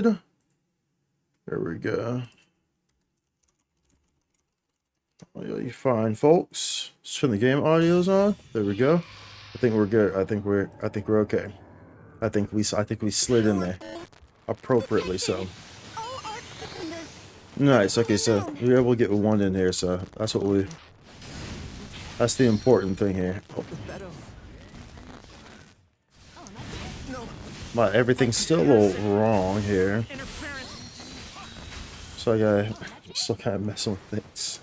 There we go. Audio, you fine, folks. Let's turn the game audio's on. There we go. I think we're good. I think we're okay. I think we slid in there appropriately. So nice. Okay, so we were able to get one in here. So that's the important thing here. Oh. But everything's still a little wrong here. So I gotta still kind of messing with things.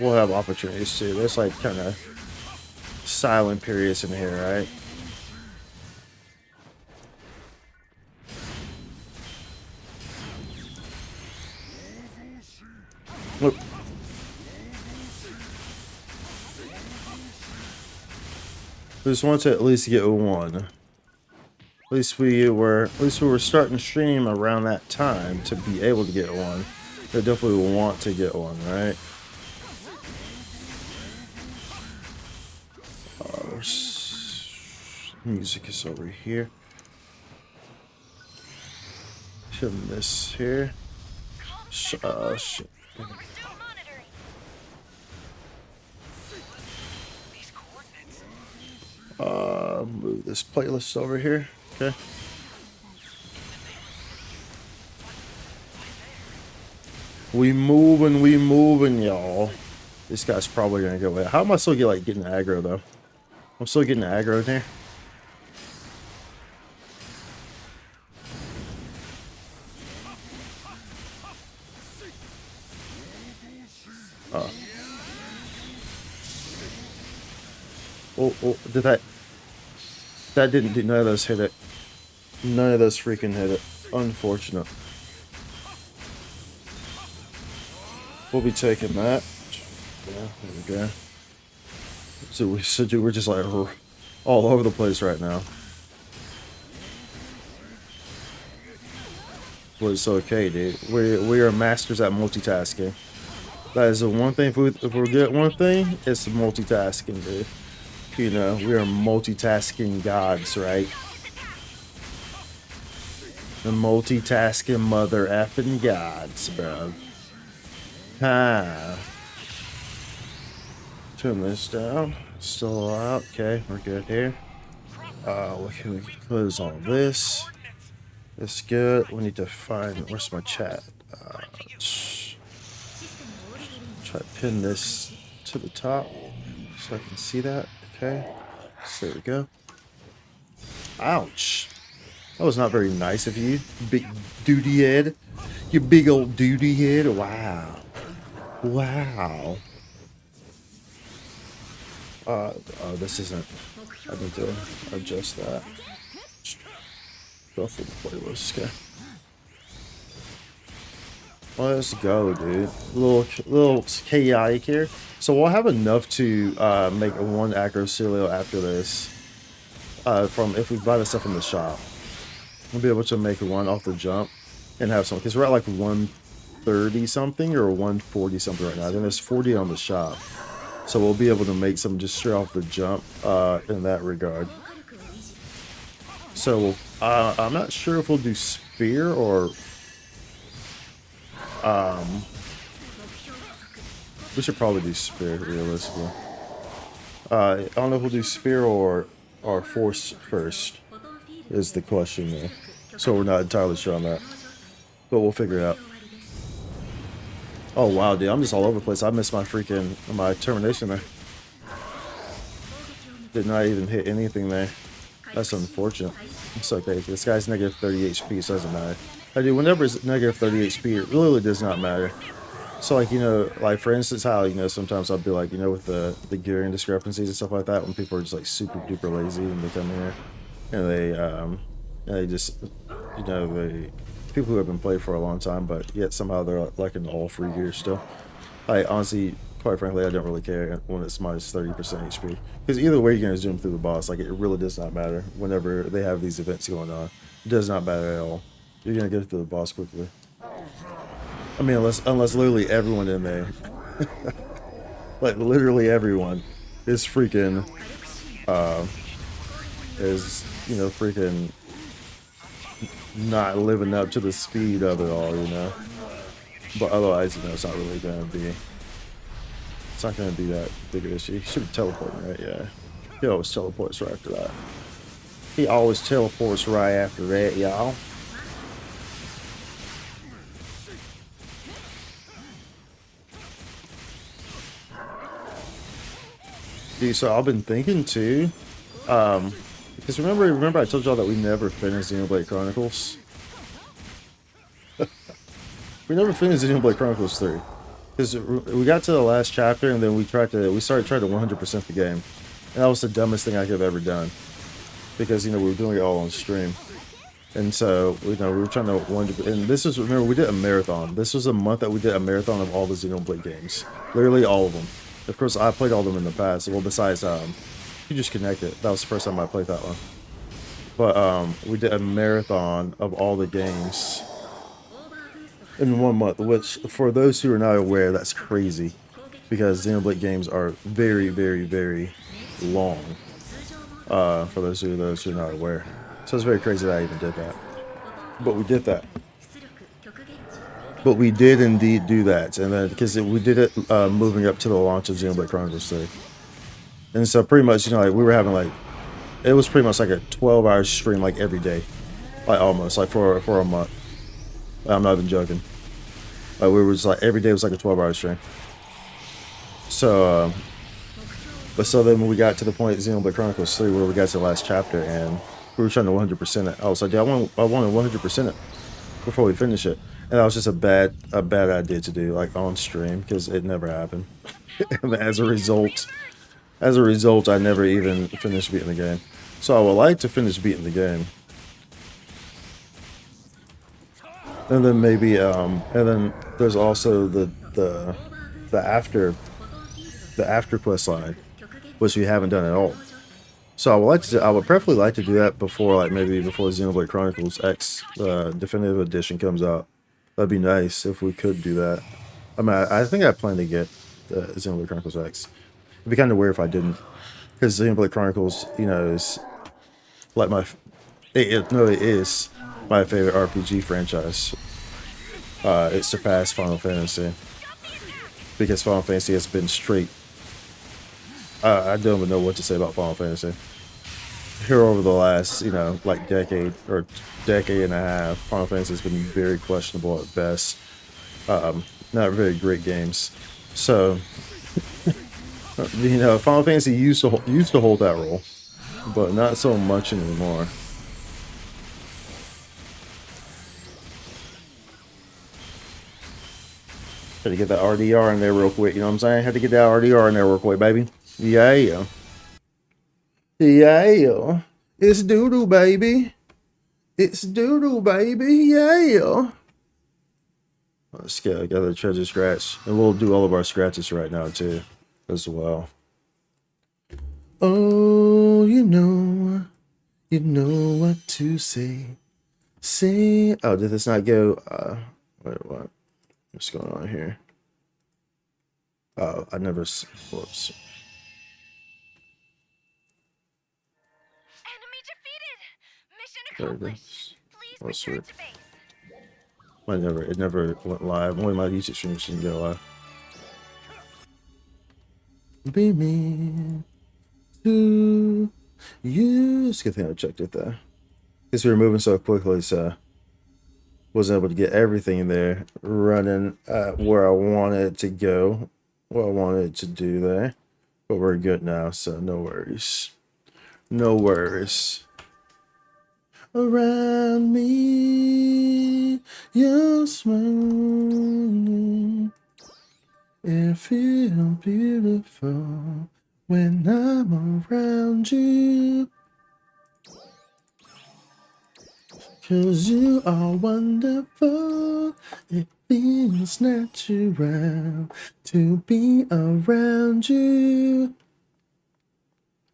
We'll have opportunities too. There's like kind of silent periods in here, right? Look. We just want to at least get one. At least we were starting to stream around that time to be able to get one. I definitely want to get one, right? Music is over here. Film this here. Shit. Move this playlist over here. Okay. We moving, y'all. This guy's probably gonna go away. How am I still getting aggro though? I'm still getting aggro in here. Oh, that didn't do, none of those hit it. None of those freaking hit it. Unfortunate. We'll be taking that. Yeah, there we go. So we're just like all over the place right now. But it's okay, dude. We are masters at multitasking. That is the one thing. If we get one thing, it's multitasking, dude. You know, we are multitasking gods, right? The multitasking mother effing gods, bro. Turn this down. Still out. Okay, we're good here. What can we close all this? It's good. We need to find, where's my chat? Try to pin this to the top so I can see that. Okay, so there we go. Ouch. That was not very nice of you, big duty head. You big old duty head. Wow. Wow. Oh, this isn't. I need to adjust that. Shuffle the playlist. Okay. Let's go, dude. A little chaotic here. So we'll have enough to make one Akroselio after this. From if we buy the stuff in the shop, we'll be able to make one off the jump and have some. Because we're at like 130 something or 140 something right now. I think there's 40 on the shop, so we'll be able to make some just straight off the jump in that regard. So I'm not sure if we'll do spear or. We should probably do spear realistically. I don't know if we'll do spear or force first is the question there. So we're not entirely sure on that, but we'll figure it out. Oh wow, dude, I'm just all over the place. I missed my termination there. Did not even hit anything there. That's unfortunate. It's okay. This guy's negative 30 HP, so it doesn't matter. I do. Whenever it's negative 30 HP, it really does not matter. So, like, you know, like for instance, how, you know, sometimes I'll be like, you know, with the gearing discrepancies and stuff like that, when people are just like super duper lazy and they come here and they just, you know, people who have been playing for a long time, but yet somehow they're like in all free gear still. I honestly, quite frankly, I don't really care when it's minus 30% HP, because either way you're gonna zoom through the boss. Like, it really does not matter whenever they have these events going on. It does not matter at all. You're gonna get through the boss quickly. I mean, unless literally everyone in there, like literally everyone, is freaking is, you know, freaking not living up to the speed of it all, you know. But otherwise, you know, it's not really gonna be. It's not gonna be that big of an issue. He should be teleporting, right? Yeah. He always teleports right after that. He always teleports right after that, y'all. Dude, so I've been thinking too, because remember I told y'all that we never finished Xenoblade Chronicles. We never finished Xenoblade Chronicles 3. Because we got to the last chapter and then we trying to 100% the game. And that was the dumbest thing I could have ever done. Because, you know, we were doing it all on stream. And so, you know, we were trying to and this was, remember, we did a marathon. This was a month that we did a marathon of all the Xenoblade games. Literally all of them. Of course, I played all of them in the past. Well, besides, you just connected. That was the first time I played that one. But, we did a marathon of all the games in 1 month, which for those who are not aware, that's crazy because Xenoblade games are very, very, very long. For those who are not aware, so it's very crazy that I even did that. But we did that. But we did indeed do that, and then because we did it moving up to the launch of Xenoblade Chronicles 3, and so pretty much, you know, like we were having like it was pretty much like a 12-hour stream like every day, like almost like for a month. I'm not even joking. Like we were just like every day was like a 12-hour stream. So, but so then when we got to the point of Xenoblade Chronicles 3 where we got to the last chapter and we were trying to 100% it, I was like, yeah, I want to 100% it before we finish it, and that was just a bad idea to do like on stream because it never happened. And as a result, I never even finished beating the game. So I would like to finish beating the game. And then maybe and then there's also the after quest line, which we haven't done at all. So I would preferably like to do that before, like maybe before Xenoblade Chronicles X Definitive Edition comes out. That'd be nice if we could do that. I mean, I think I plan to get Xenoblade Chronicles X. It'd be kind of weird if I didn't, because Xenoblade Chronicles, you know, is like it is my favorite RPG franchise. It surpassed Final Fantasy because Final Fantasy has been straight. I don't even know what to say about Final Fantasy. Here over the last, you know, like decade and a half, Final Fantasy has been very questionable at best. Not very great games. So, you know, Final Fantasy used to hold that role, but not so much anymore. Had to get that RDR in there real quick, you know what I'm saying? Had to get that RDR in there real quick, baby. Yeah. Yeah. It's doodoo, baby. It's doodoo, baby. Yeah. Let's get another treasure scratch. And we'll do all of our scratches right now, too, as well. Oh, you know what to say. Say, oh, did this not go? Wait, what? What's going on here? Oh, I never, whoops. There it is. Oh, sweet. It never went live. Only my YouTube stream didn't go live. Be me to you. It's a good thing I checked it there. Because we were moving so quickly, so wasn't able to get everything there running where I wanted it to go, what I wanted it to do there. But we're good now, so no worries. No worries. Around me, you're smiling. It feels beautiful when I'm around you. 'Cause you are wonderful. It feels natural to be around you.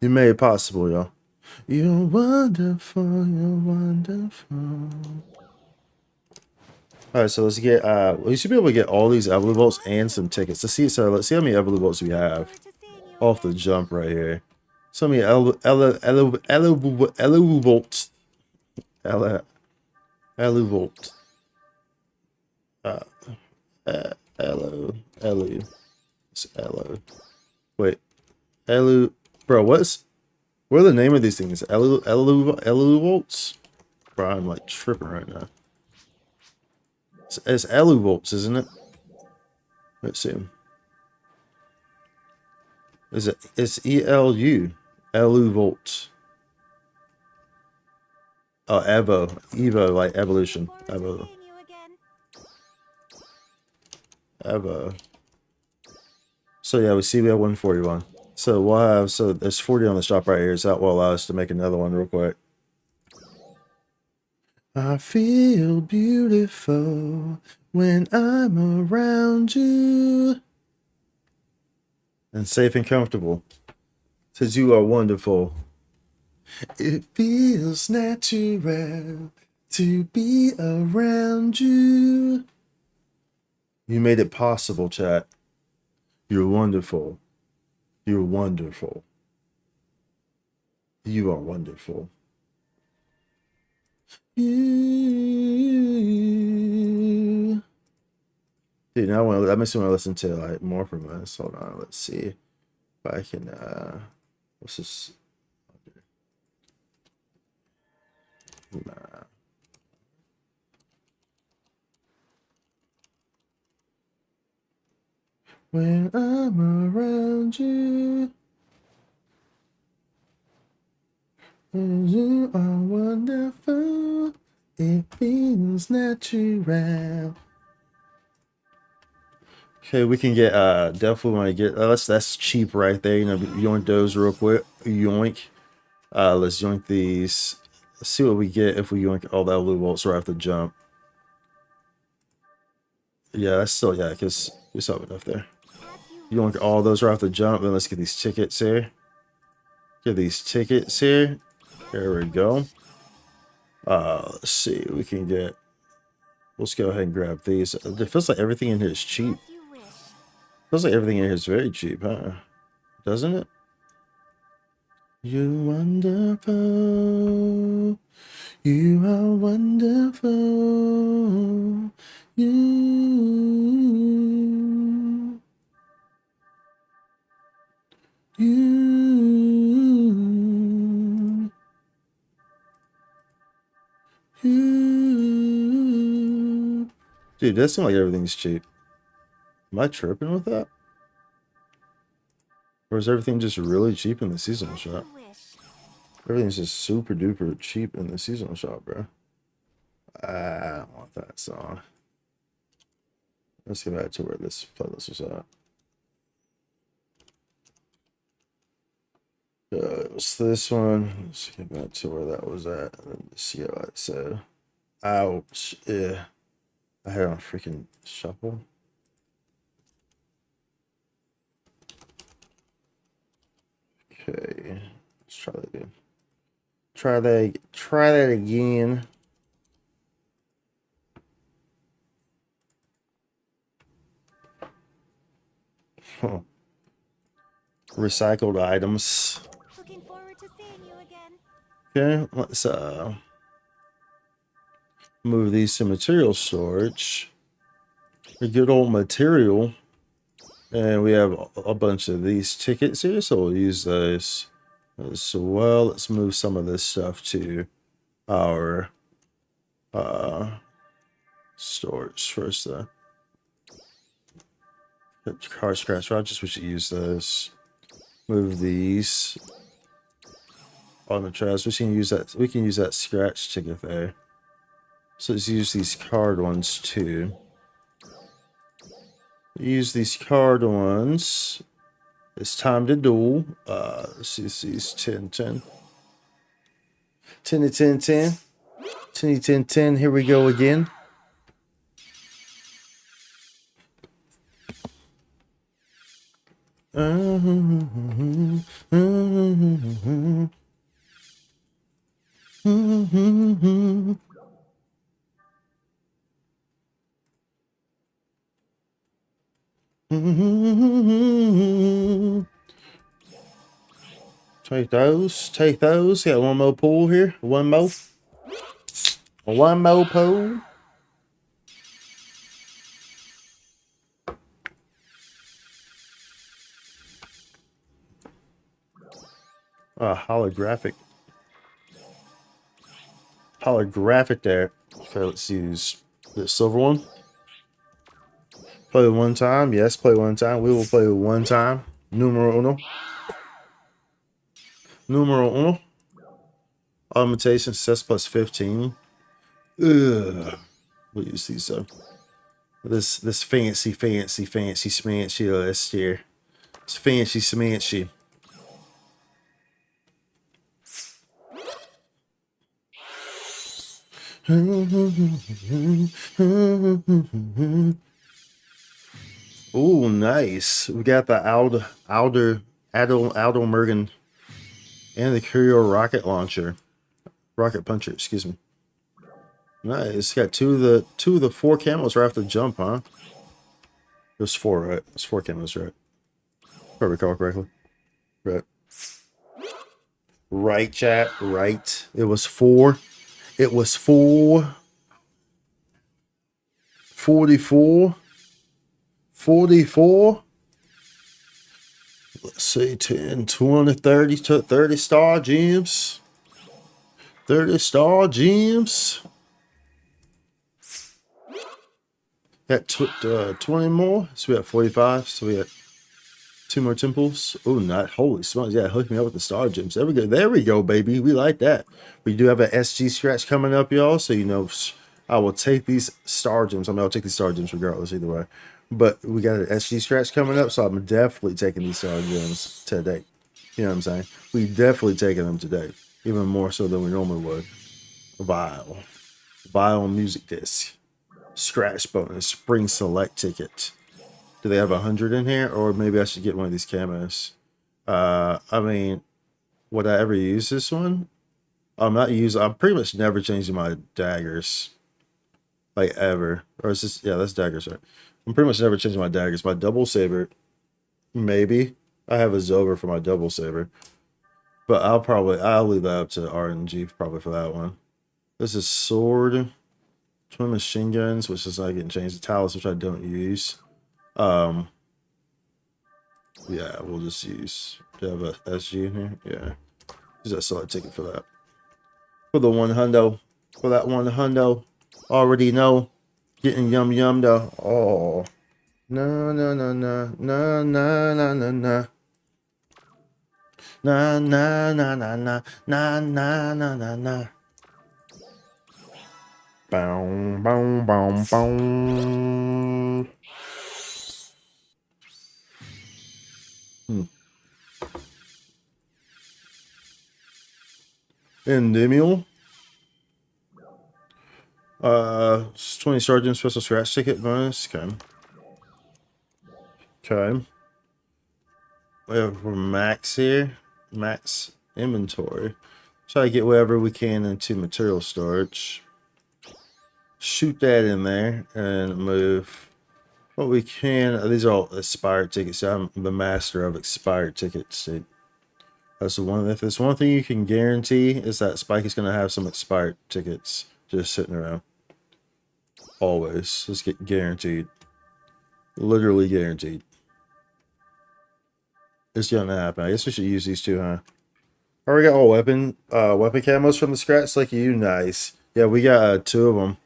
You made it possible, y'all. You're wonderful, you're wonderful. Alright, so let's get we should be able to get all these Evolu Bolts and some tickets. Let's see how many Evolu Bolts we have off the jump right here. So many eluvolts. Eluvolt. Uh, elu. It's elu. Wait. Elu. Bro, what are the name of these things? Eluvolts? Bro, I'm like tripping right now. It's eluvolts, isn't it? Let's see. It's ELU. Eluvolts. Oh, Evo, like evolution. Evo. So yeah, we have 141. So we'll have, so there's 40 on the shop right here, so that will allow us to make another one real quick. I feel beautiful when I'm around you. And safe and comfortable. Says you are wonderful. It feels natural to be around you. You made it possible, chat. You're wonderful. You're wonderful. You are wonderful. You. Dude, now that makes me want to listen to like more from this. Hold on, let's see if I can. What's this? Nah. When I'm around you, you are wonderful. It feels natural. Okay, we can get definitely want to get that's cheap right there. You know, yoink those real quick. Yoink. Let's yoink these. Let's see what we get if we yoink all that blue bolts right off the jump. Yeah, that's still because we still have enough there. Yoink all those right off the jump. Then let's get these tickets here. Get these tickets here. There we go. Let's see. We can get. Let's go ahead and grab these. It feels like everything in here is cheap. Feels like everything in here is very cheap, huh? Doesn't it? You wonderful. You are wonderful. You. You. You. Dude, that seems like everything's cheap. Am I tripping with that? Or is everything just really cheap in the seasonal shop? Everything's just super duper cheap in the seasonal shop, bro. I don't want that song. Let's get back to where this playlist was at. It was this one. Let's get back to where that was at. And see how it said. Ouch. Yeah. I had on a freaking shuffle. Okay. Let's try that again. Try that again. Huh. Recycled items. Looking forward to seeing you again. Okay, let's move these to material storage. A good old material. And we have a bunch of these tickets here, so we'll use those as well. Let's move some of this stuff to our storage first. Car scratch rogers, we should use those. Move these on the trash. We can use that. We can use that scratch ticket there. So let's use these card ones too. Use these card ones. It's time to duel. Let's use these 10, 10. 10 to 10, 10. 10 to 10, 10. Here we go again. Take those. Take those. Got one more pool here. One more. One more pool. Holographic. Holographic there. Okay, let's use the silver one. Play one time. Yes, play one time. We will play one time. Numero uno. Numero uno. Augmentation success plus 15. Ugh. We'll use these though. This fancy smancy list here. It's fancy smancy. Oh, nice. We got the Alder Mergen and the Curio rocket launcher. Rocket puncher, excuse me. Nice. Got two of the 4 camos right off the jump, huh? There's 4, right? There's 4 camos, right? If I recall correctly. Right. Right, chat. Right. It was 4. It was 4. 44. 44. Let's see, 10, 20, 30, 30 star gems. 30 star gems. Got 20 more. So we got 45. So we got 2 more temples. Oh, not holy smokes. Yeah, hook me up with the star gems. There we go. There we go, baby. We like that. We do have an SG scratch coming up, y'all. So, you know, I will take these star gems. I mean, I'll take these star gems regardless, either way. But we got an SG scratch coming up, so I'm definitely taking these star gems today. You know what I'm saying? We definitely taking them today. Even more so than we normally would. Vile music disc. Scratch bonus. Spring select ticket. Do they have 100 in here? Or maybe I should get one of these camos. I mean, would I ever use this one? I'm pretty much never changing my daggers. Like, ever. Or is this... Yeah, that's daggers, right? I'm pretty much never changing my daggers. My double saber, maybe. I have a Zover for my double saber. But I'll leave that up to RNG probably for that one. This is sword. Twin machine guns, which is like getting changed to talus, which I don't use. Yeah, we'll just use. Do you have a SG in here? Yeah. Use that select ticket for that. For the 1 hundo. For that 1 hundo. Already know. Getting yum though. Oh. No. Na. Bow. Endymion. 20 sergeant special scratch ticket bonus. Okay. We have max here. Max inventory. Try to get whatever we can into material storage. Shoot that in there and move what we can. These are all expired tickets. I'm the master of expired tickets. That's the one. If there's one thing you can guarantee is that Spike is going to have some expired tickets just sitting around. Always. Just get guaranteed. Literally guaranteed. It's going to happen. I guess we should use these two, huh? Already got all weapon camos from the scratch like you. Nice. Yeah, we got 2 of them.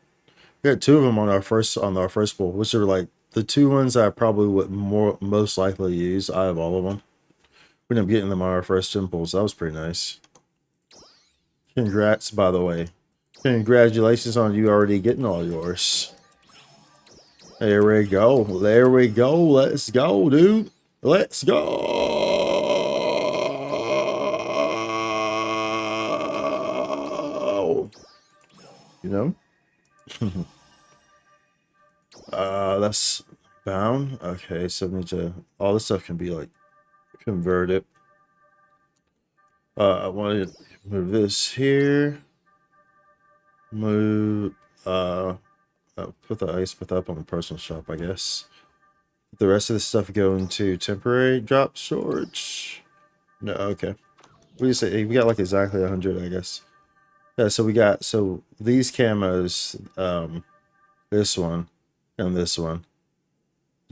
We got 2 of them on our first pull, which are like the 2 ones I probably would most likely use out of all of them. We ended up getting them on our first temples. That was pretty nice. Congrats, by the way. Congratulations on you already getting all yours. There we go. There we go. Let's go, dude. Let's go. You know? That's bound. Okay, so we need to... All this stuff can be, like, converted. I want to move this here. Move... put the ice put up on the personal shop, I guess. The rest of the stuff go into temporary drop storage. No, okay. What do you say? We got like exactly 100, I guess. Yeah, so we got these camos, this one and this one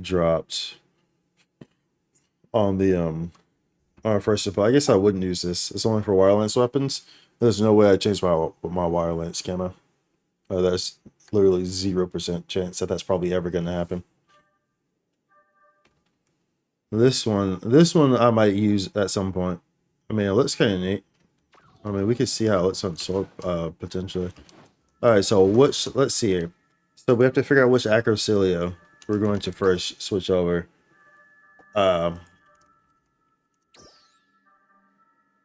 dropped on the on our first supply. I guess I wouldn't use this. It's only for wireless weapons. There's no way I change my wireless camo. That's literally 0% chance that that's probably ever going to happen. This one I might use at some point. I mean, it looks kind of neat. I mean, we can see how it looks on sword potentially. All right, so let's see here. So we have to figure out which Akroselio we're going to first switch over.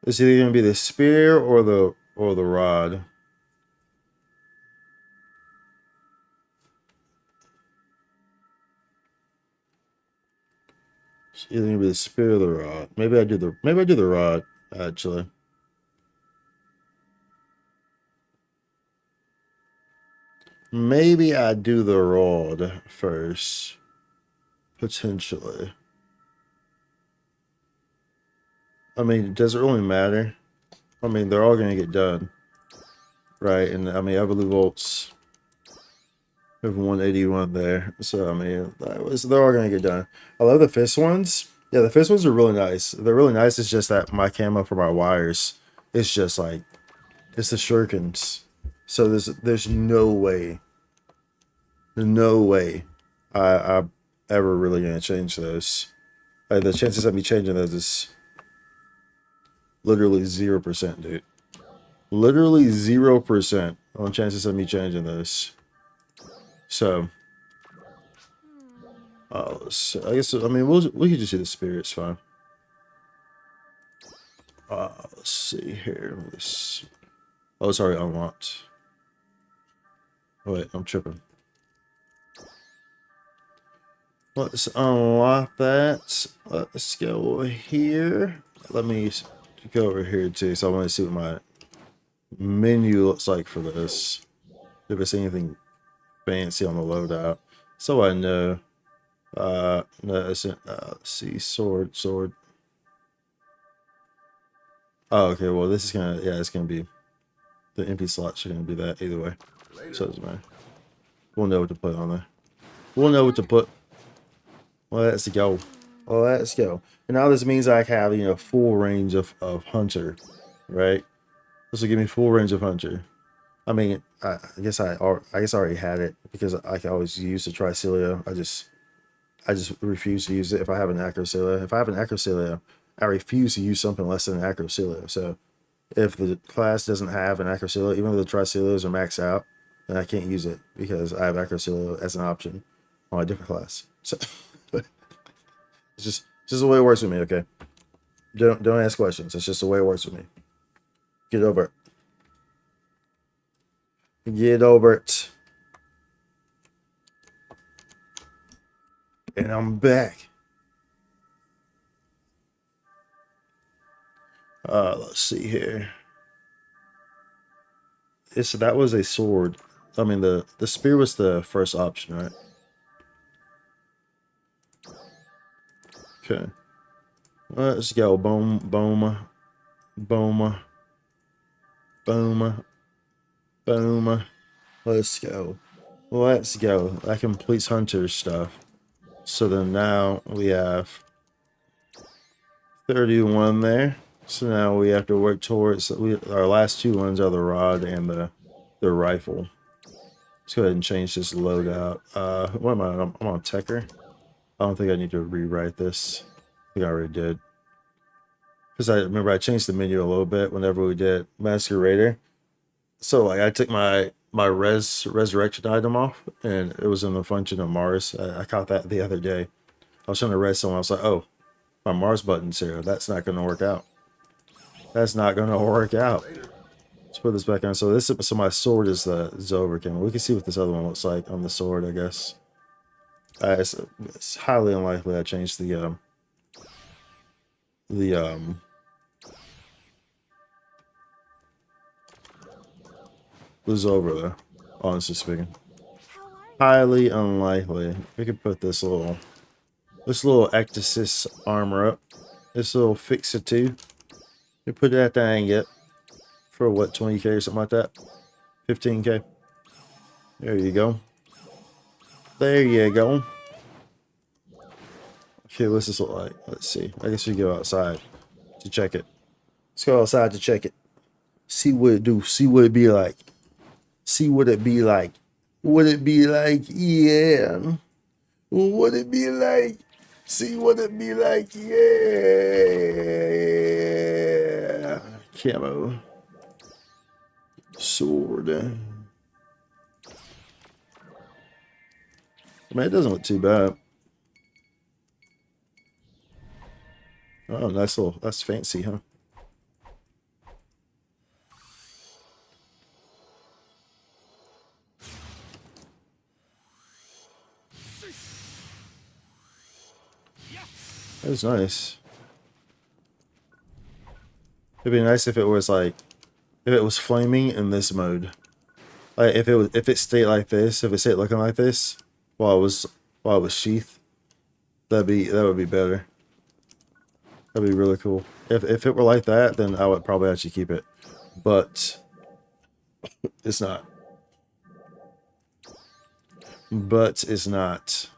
It's either going to be the spear or the rod. It's either going to be the spear or the rod. Maybe I do the rod actually. Maybe I do the rod first. Potentially. I mean, does it really matter? I mean, they're all going to get done. Right? And I mean, Evoluvolts have 181 there. So, I mean, they're all going to get done. I love the fist ones. Yeah, the fist ones are really nice. They're really nice. It's just that my camo for my wires, it's just like, it's the shurikens. So there's no way I'm ever really going to change those. Like, the chances of me changing those is literally 0%, dude. Literally 0% on chances of me changing those. So, I guess, I mean, we could just do the spirits, fine. Let's see here. Oh, sorry, unlocked. Oh, wait, I'm tripping. Let's unlock that. Let's go here. Let me go over here too. So I want to see what my menu looks like for this. If it's anything fancy on the loadout, so I know. No, it's let's see, sword. Oh, okay. Well, this is it's gonna be the empty slots are gonna be that either way. So it doesn't matter. We'll know what to put on there. We'll know what to put. Let's go. Let's go. And now this means I have full range of hunter, right? This will give me full range of hunter. I mean, I guess I already had it because I can always use the Tricelio. I just refuse to use it if I have an Akroselio. If I have an Akroselio, I refuse to use something less than an Akroselio. So if the class doesn't have an Akroselio, even though the Tricelios are maxed out, then I can't use it because I have Akroselio as an option on a different class. So it's just the way it works with me, okay? Don't ask questions. It's just the way it works with me. Get over it. Get over it. And I'm back. Let's see here. That was a sword. I mean, the spear was the first option, right? Okay. Let's go. Boom, boom, boom, boom, boom. Let's go. Let's go. That completes Hunter's stuff. So then now we have 31 there. So now we have to work towards our last two ones are the rod and the rifle. Let's go ahead and change this loadout. What am I? I'm on Tecker. I don't think I need to rewrite this. I think I already did. Because I remember I changed the menu a little bit whenever we did Masquerader. So like I took my resurrection item off and it was in the function of Mars. I caught that the other day. I was trying to res someone. I was like, oh, my Mars button's here. That's not going to work out. That's not going to work out. Let's put this back on. So my sword is the Overkin. We can see what this other one looks like on the sword, I guess. It's highly unlikely I changed the Zobra though, honestly speaking. Highly unlikely. We could put this little Ectasis armor up. This little Fixer 2. You put that thing up for what, 20k or something like that? 15k. There you go. There you go. Okay, what's this look like? Let's see. I guess we go outside to check it. Let's go outside to check it. See what it do. See what it be like. See what it be like. What it be like? Yeah. What it be like? See what it be like? Yeah. Camo. Sword. I mean, it doesn't look too bad. Oh, nice little. That's fancy, huh? That was nice. It'd be nice if it was like, if it was flaming in this mode. Like if it stayed like this, if it stayed looking like this while it was sheath, that would be better. That'd be really cool. If it were like that, then I would probably actually keep it. But it's not. But it's not.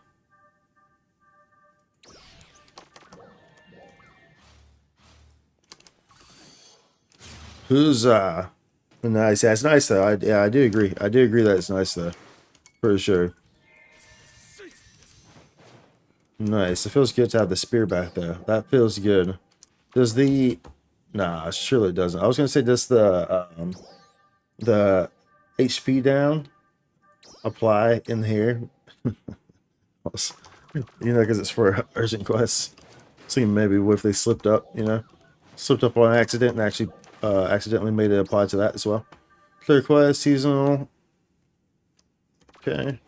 Huzzah. Nice. Yeah, it's nice though. I do agree. I do agree that it's nice though. For sure. Nice. It feels good to have the spear back though. That feels good. Does the... Nah, surely it doesn't. I was gonna say, does the HP down apply in here? You know, because it's for urgent quests. So maybe what if they slipped up, you know? Slipped up on accident and actually accidentally made it apply to that as well. Clear quest, seasonal. Okay.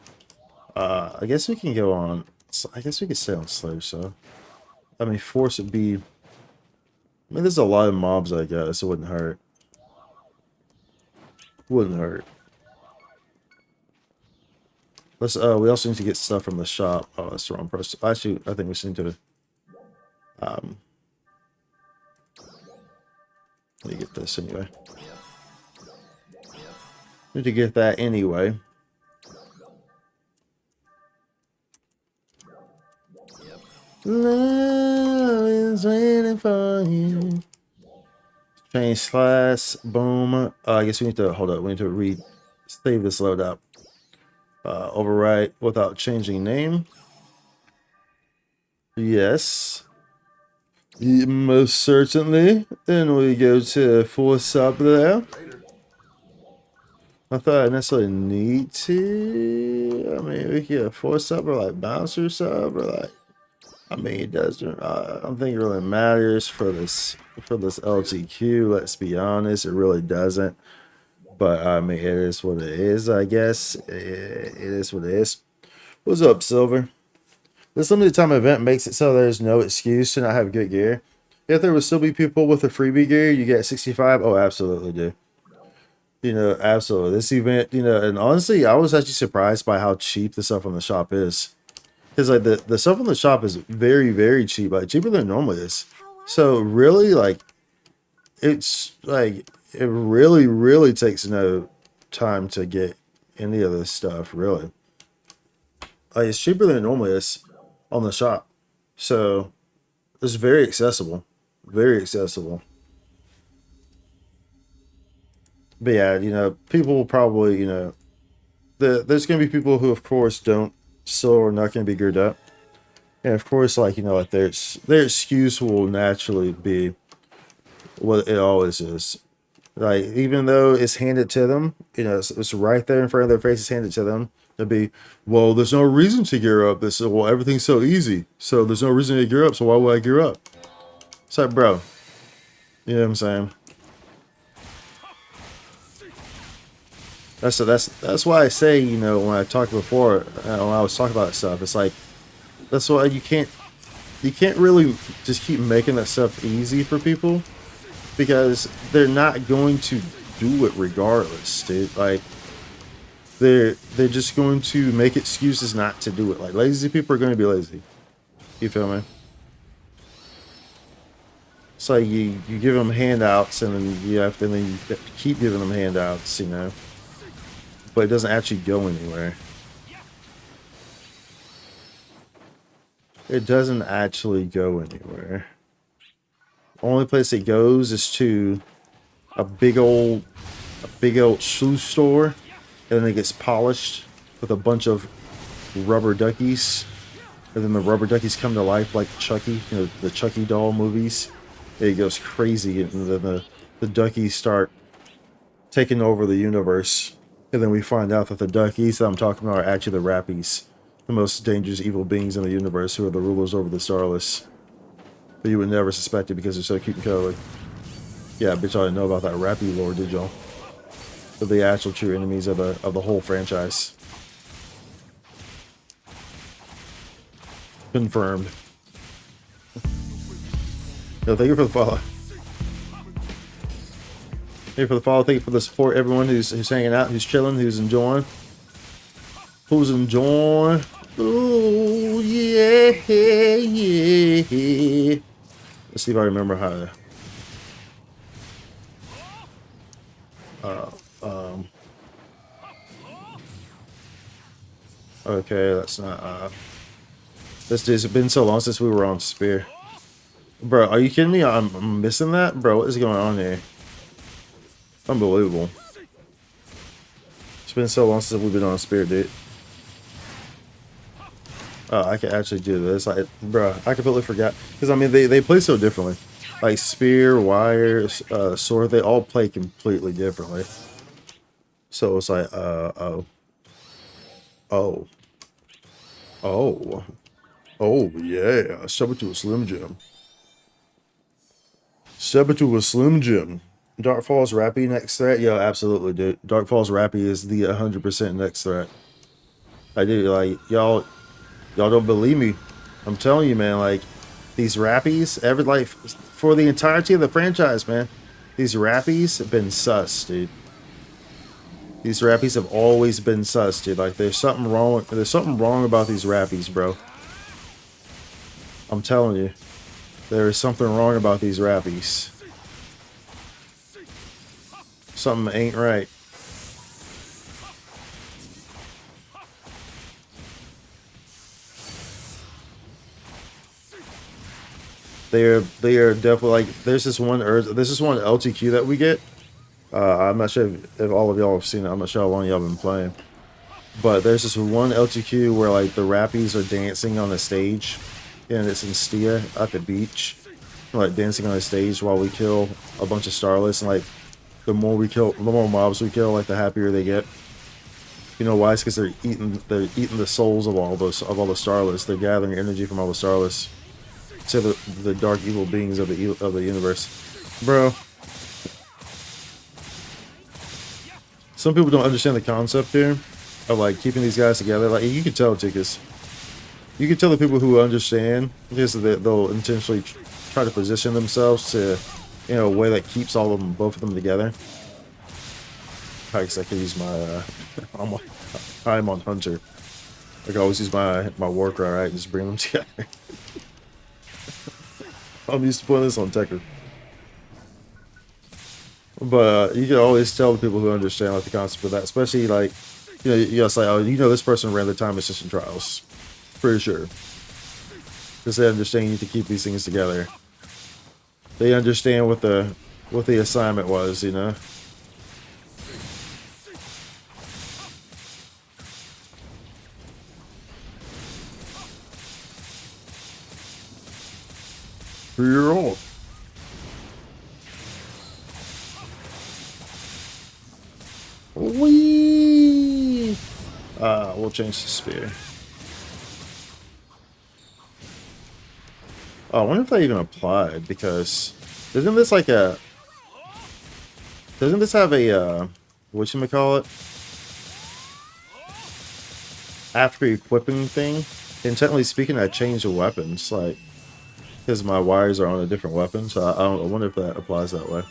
I guess we can go on. I guess we could stay on slave, so. I mean, force would be... I mean, there's a lot of mobs, I guess. It wouldn't hurt. Wouldn't hurt. Let's, we also need to get stuff from the shop. Oh, that's the wrong person. Actually, I think we should need to, let me get this anyway. Need to get that anyway. Love is waiting for you. Change class. Boom. I guess we need to hold up. We need to save this load up. Overwrite without changing name. Yes. Most certainly. Then we go to force up there. I thought I necessarily need to. I mean, we can get a force up or like bouncer sub or like. I mean, it doesn't. I don't think it really matters for this LTQ. Let's be honest, it really doesn't. But I mean, it is what it is. I guess it is what it is. What's up, Silver? This limited time event makes it so there's no excuse to not have good gear. If there would still be people with a freebie gear, you get 65. Oh, absolutely, dude. You know, absolutely. This event, you know, and honestly, I was actually surprised by how cheap the stuff on the shop is. Because like the stuff on the shop is very, very cheap, like cheaper than it normally is. So really, like, it's like it really, really takes no time to get any of this stuff. Really, like it's cheaper than it normally is on the shop. So it's very accessible, very accessible. But yeah, you know, people will probably, you know, there's gonna be people who, of course, don't still are not gonna be geared up. And of course, like, you know, like their excuse will naturally be what it always is. Like, even though it's handed to them, you know, it's right there in front of their face, it's handed to them. It'd be, well, there's no reason to gear up. This, well, everything's so easy, so there's no reason to gear up. So why would I gear up? It's like, bro, you know what I'm saying? That's why I say, you know, when I talked before, when I was talking about stuff, it's like, that's why you can't really just keep making that stuff easy for people, because they're not going to do it regardless, dude. Like they're just going to make excuses not to do it. Like lazy people are going to be lazy. You feel me? So you give them handouts, and then you keep giving them handouts, you know. But it doesn't actually go anywhere. It doesn't actually go anywhere. Only place it goes is to a big old shoe store, and then it gets polished with a bunch of rubber duckies, and then the rubber duckies come to life like Chucky, you know, the Chucky doll movies. It goes crazy, and then the duckies start taking over the universe, and then we find out that the duckies that I'm talking about are actually the Rappies, the most dangerous evil beings in the universe, who are the rulers over the Starless. But you would never suspect it because they're so cute and cuddly. Yeah, bitch, I didn't know about that Rappy lore, did y'all? They're the actual true enemies of the whole franchise. Confirmed. Yo, thank you for the follow. Thank you for the follow. Thank you for the support. Everyone who's hanging out, who's chilling, who's enjoying. Who's enjoying? Oh yeah, yeah. Let's see if I remember how to. Okay, that's not. This has been so long since we were on Spear. Bro, are you kidding me? I'm missing that? Bro, what is going on here? Unbelievable. It's been so long since we've been on Spear, dude. Oh, I can actually do this. Bro, I completely forgot. Because, I mean, they play so differently. Like, Spear, Wire, Sword, they all play completely differently. So it's like, oh. Oh. Oh. Oh, yeah. Step into a Slim Jim. Step into a Slim Jim. Darkfall's Rappy next threat? Yo, absolutely, dude. Darkfall's Rappy is the 100% next threat. I do, like, y'all don't believe me. I'm telling you, man, like, these Rappies, for the entirety of the franchise, man, these Rappies have been sus, dude. These Rappies have always been sus, dude. Like, there's something wrong about these Rappies, bro. I'm telling you. There is something wrong about these Rappies. Something ain't right. They are definitely, like, there's this one LTQ that we get. I'm not sure if all of y'all have seen it. I'm not sure how long y'all been playing. But there's this one LTQ where, like, the Rappies are dancing on the stage, and it's in Stia at the beach, like dancing on the stage while we kill a bunch of Starless, and like the more mobs we kill, like the happier they get. You know why? It's because they're eating the souls of all the Starless. They're gathering energy from all the Starless. To the dark evil beings of the universe, bro. Some people don't understand the concept here of like keeping these guys together. Like you can tell, because you can tell the people who understand, because they'll intentionally try to position themselves to, you know, a way that keeps both of them together. I guess I could use my I'm on Hunter. I can always use my war cry, right? Just bring them together. I'm used to putting this on Tekker. But you can always tell the people who understand like the concept of that, especially like, you know, you gotta say, oh, you know, this person ran the time assistant trials, pretty sure, because they understand you need to keep these things together. They understand what the assignment was, you know. You're old. Wee. We'll change the spear. Oh, I wonder if that even applied, because doesn't this have a whatchamacallit, after equipping thing? And technically speaking, I changed the weapons, like, because my wires are on a different weapon, so I wonder if that applies that way.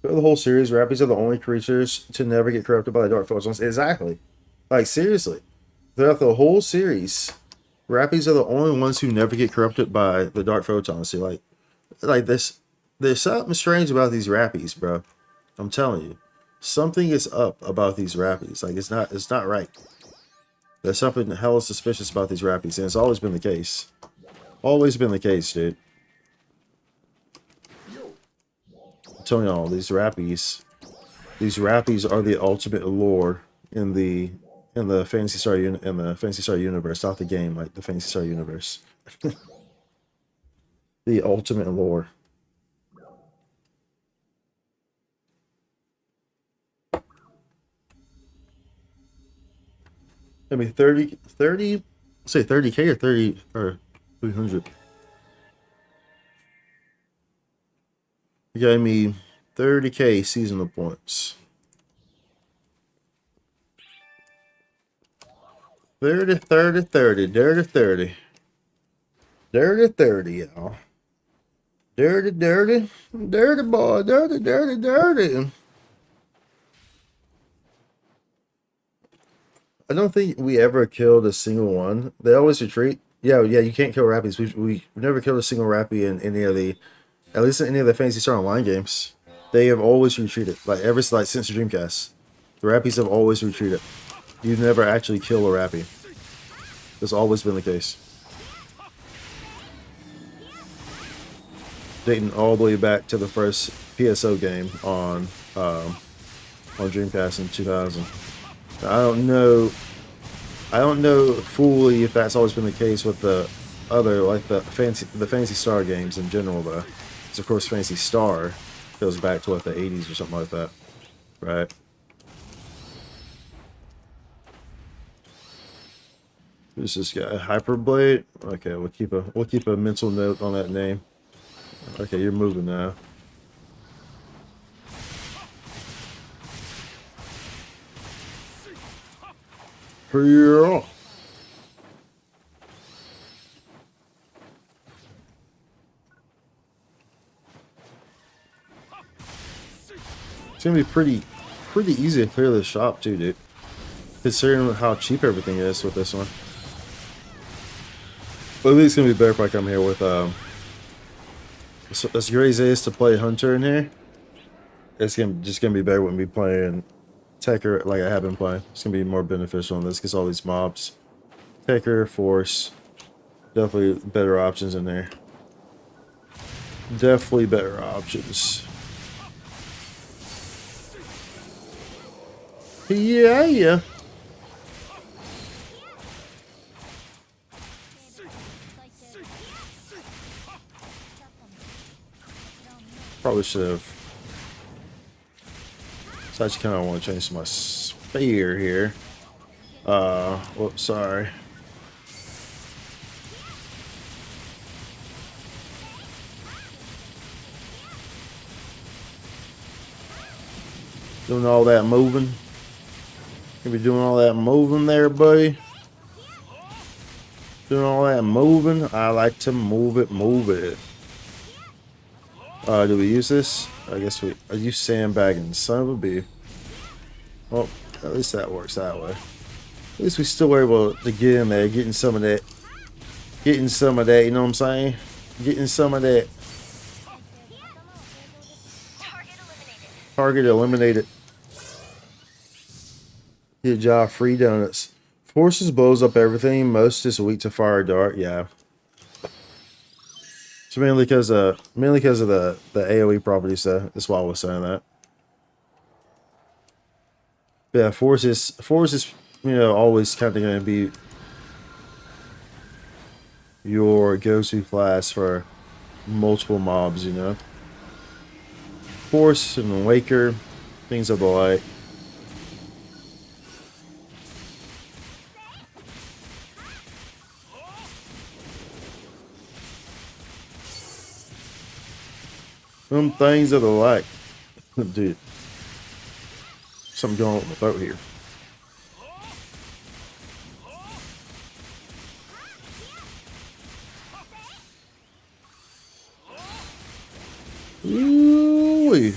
Throughout the whole series, Rappies are the only creatures to never get corrupted by the Dark Force. Exactly. Like, seriously. Throughout the whole series, Rappies are the only ones who never get corrupted by the dark photons. See, like this, there's something strange about these Rappies, bro. I'm telling you, something is up about these Rappies. Like it's not right. There's something hella suspicious about these Rappies, and it's always been the case. Always been the case, dude. I'm telling y'all, these Rappies are the ultimate lore in the Phantasy Star universe, not the game, like the Phantasy Star universe. The ultimate lore. I mean, 30, say 30K or 30 or 300. You gave me 30K seasonal points. 30, 30, 30, dirty 30. Dirty 30, y'all. Dirty, dirty, dirty boy, dirty, dirty, dirty. I don't think we ever killed a single one. They always retreat. Yeah, you can't kill Rappies. We've never killed a single Rappie in any of the, at least in any of the Phantasy Star Online games. They have always retreated. Like since the Dreamcast. The Rappies have always retreated. You've never actually killed a Rappie. That's always been the case. Dating all the way back to the first PSO game on Dreamcast in 2000. I don't know fully if that's always been the case with the other, like the Phantasy Star games in general, though. Because of course, Phantasy Star goes back to what, the 80s or something like that, right? Who's this guy? Hyperblade. Okay, we'll keep a mental note on that name. Okay, you're moving now. Yeah. It's gonna be pretty easy to clear this shop too, dude. Considering how cheap everything is with this one. But at least it's gonna be better if I come here with as great as it is to play Hunter in here. It's just gonna be better with me playing Tekker like I have been playing. It's gonna be more beneficial on this because all these mobs. Tekker, Force, definitely better options in there. Definitely better options. Yeah. Probably should have. So I just kind of want to change my spear here. Whoops, sorry. Doing all that moving. Gonna be doing all that moving there, buddy. Doing all that moving. I like to move it, move it. Do we use this? I guess we. I use sandbagging. Son of a bee. Well, at least that works that way. At least we still were able to get in there, getting some of that. Getting some of that, you know what I'm saying? Getting some of that. Target eliminated. Good job, free donuts. Forces blows up everything. Most is weak to fire dart. Yeah. So mainly because of the AOE properties. That's why I was saying that. But yeah, forces always kind of going to be your go-to class for multiple mobs. Force and Waker, things of the like. Some things of the like. Dude. Something going on with my throat here. Ooh-wee.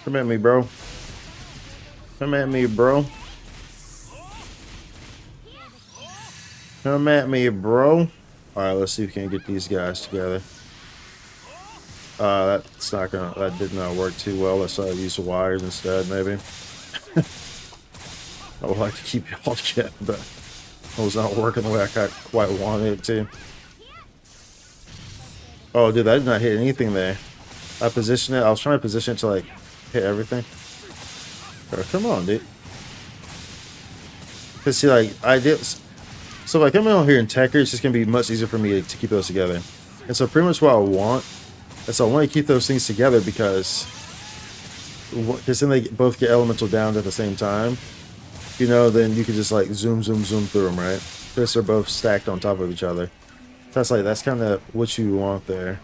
Come at me, bro. Come at me, bro. Come at me, bro. Alright, let's see if we can get these guys together. That's not gonna, that did not work too well. Let's use the wires instead, maybe. I would like to keep y'all together, but it was not working the way I quite wanted it to. Oh, dude, I did not hit anything there. I positioned it. I was trying to position it to, like, hit everything. Oh, come on, dude. Cause see, like, I did. So, like, coming on here in Tekker, it's just gonna be much easier for me to keep those together. And so, pretty much what I want. And so, I want to keep those things together because then they both get elemental down at the same time. You know, then you can just like zoom through them, right? Because they're both stacked on top of each other. That's kind of what you want there.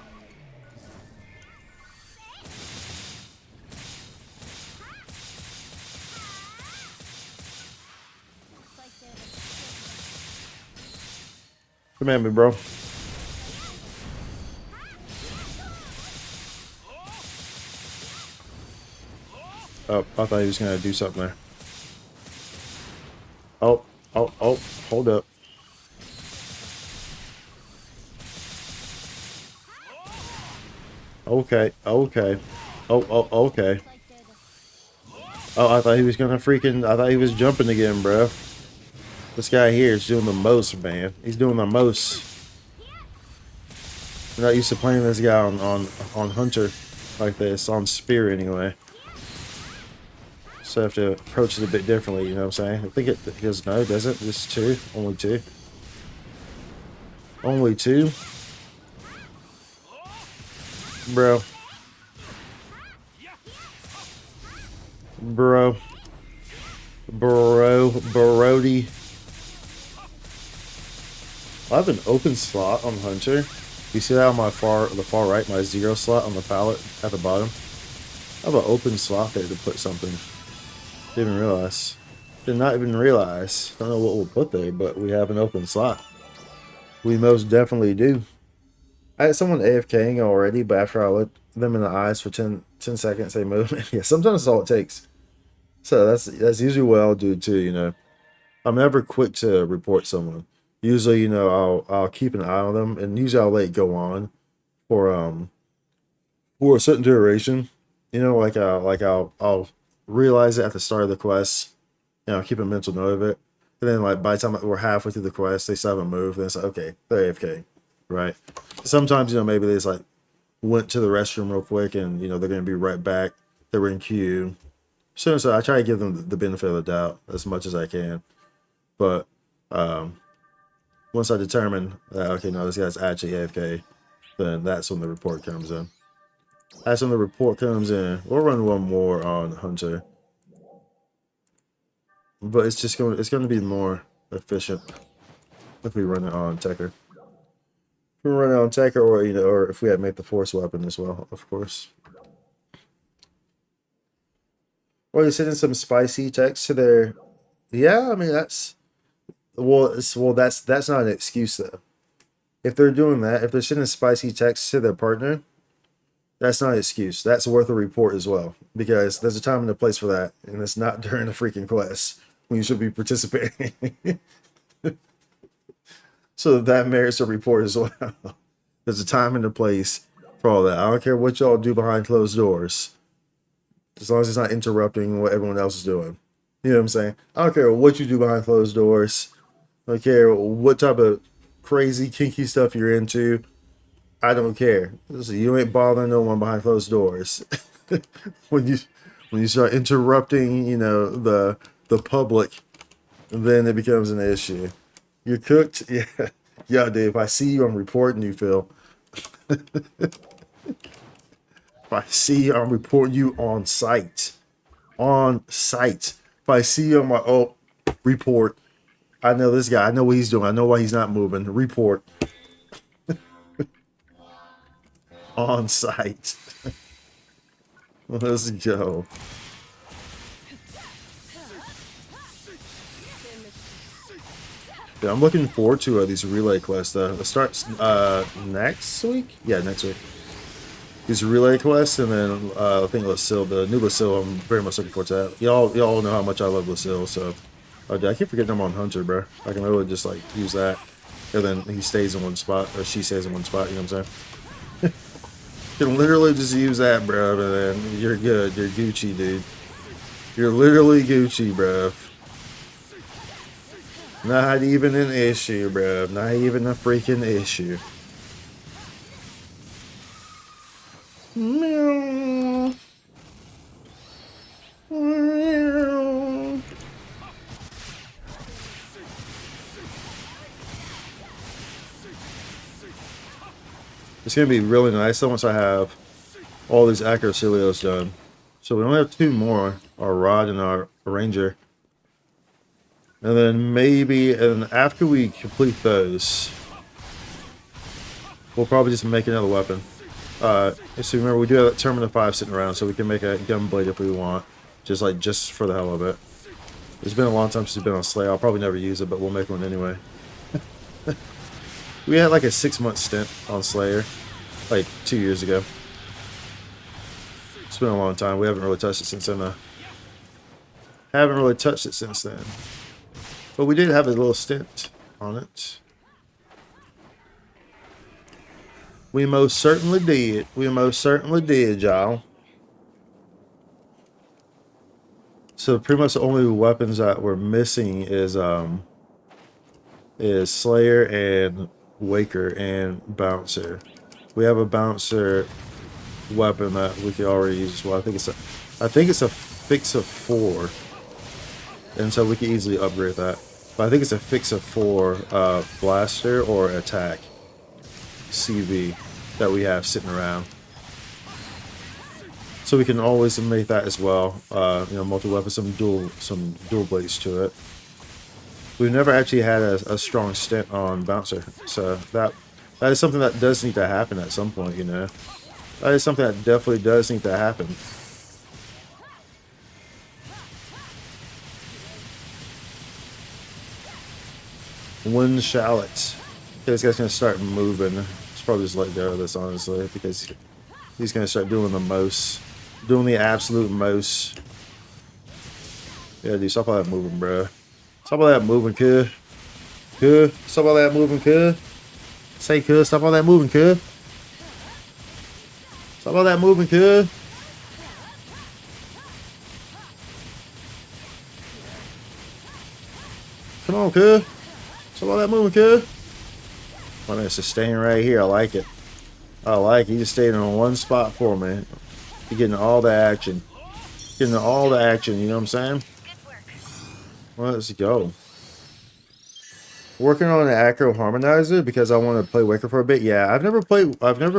Come at me, bro. Oh, I thought he was gonna do something there. Oh, hold up. Okay. Okay. Okay. Oh, I thought he was gonna I thought he was jumping again, bro. This guy here is doing the most, man. He's doing the most. I'm not used to playing this guy on Hunter like this, on Spear anyway. So I have to approach it a bit differently, you know what I'm saying? I think it does, no, does it? Just two? Only two? Only two? Bro. Brody. I have an open slot on Hunter. You see that on the far right, my 0 slot on the pallet at the bottom? I have an open slot there to put something. Didn't realize. Did not even realize. Don't know what we'll put there, but we have an open slot. We most definitely do. I had someone AFKing already, but after I looked them in the eyes for 10 seconds, they move. Yeah, sometimes that's all it takes. So that's usually what I'll do too, you know. I'm never quick to report someone. Usually, you know, I'll keep an eye on them, and usually I'll let it go on for a certain duration. You know, like I'll realize it at the start of the quest, and I'll keep a mental note of it. And then, like, by the time we're halfway through the quest, they still haven't moved, and it's like, okay, they're AFK, right? Sometimes, you know, maybe they just like went to the restroom real quick, and you know they're gonna be right back. They were in queue. So I try to give them the benefit of the doubt as much as I can. But once I determine that, okay, no, this guy's actually AFK, then that's when the report comes in. That's when the report comes in. We'll run one more on Hunter. But it's going to be more efficient if we run it on Tekker. If we run it on Tekker, or you know, or if we had made the Force weapon as well, of course. Or you sending some spicy text to their. Yeah, I mean that's that's not an excuse though. If they're doing that, if they're sending spicy texts to their partner, that's not an excuse. That's worth a report as well, because there's a time and a place for that, and it's not during the freaking quest when you should be participating. So that merits a report as well. There's a time and a place for all that. I don't care what y'all do behind closed doors, as long as it's not interrupting what everyone else is doing. You know what I'm saying? I don't care what you do behind closed doors. I don't care what type of crazy kinky stuff you're into. I don't care. So you ain't bothering no one behind closed doors. when you start interrupting, you know, the public, then it becomes an issue. You're cooked? Yeah. Yeah, dude, if I see you, I'm reporting you, Phil. If I see you, I'm reporting you on site. On site. If I see you, I'm like, oh, report. I know this guy. I know what he's doing. I know why he's not moving. Report. On site. Let's go. Yeah, I'm looking forward to these relay quests. It starts next week? Yeah, next week. these relay quests, and then I think Lucille, the new Lucille, I'm very much looking forward to that. Y'all know how much I love Lucille, so I keep forgetting I'm on Hunter, bro. I can really just like use that, and then he stays in one spot, or she stays in one spot. You know what I'm saying? You can literally just use that, bro, and then you're good. You're Gucci, dude. You're literally Gucci, bro. Not even an issue, bro. Not even a freaking issue. Meow. Meow. It's gonna be really nice though once I have all these Akroselios done. So we only have 2 more, our Rod and our Ranger. And then maybe, and after we complete those, we'll probably just make another weapon. So remember, we do have that Terminal 5 sitting around, so we can make a gun blade if we want. Just for the hell of it. It's been a long time since we've been on Slayer. I'll probably never use it, but we'll make one anyway. We had like a 6-month stint on Slayer, like 2 years ago. It's been a long time. We haven't really touched it since then, though. Haven't really touched it since then. But we did have a little stint on it. We most certainly did. We most certainly did, y'all. So pretty much the only weapons that we're missing is Slayer and Waker and Bouncer. We have a Bouncer weapon that we can already use as well. I think it's a fix of 4. And so we can easily upgrade that. But I think it's a fix of 4 blaster or attack CV that we have sitting around. So we can always make that as well. You know, multi-weapon, some dual blades to it. We've never actually had a strong stint on Bouncer. So that is something that does need to happen at some point, you know. That is something that definitely does need to happen. One shallot. Okay, this guy's gonna start moving. Just probably just let go of this, honestly, because he's gonna start doing the most, doing the absolute most. Yeah, dude, stop all that moving, bro. Stop all that moving, kid. Kid, stop all that moving, kid. Say, kid, stop all that moving, kid. Stop all that moving, kid. Come on, kid. Stop all that moving, kid. I'm gonna sustain right here. I like it. I like it. You just stayed in one spot for me. You're getting all the action. Getting all the action, you know what I'm saying? Let's go. Working on an Acro Harmonizer because I want to play Waker for a bit. Yeah, I've never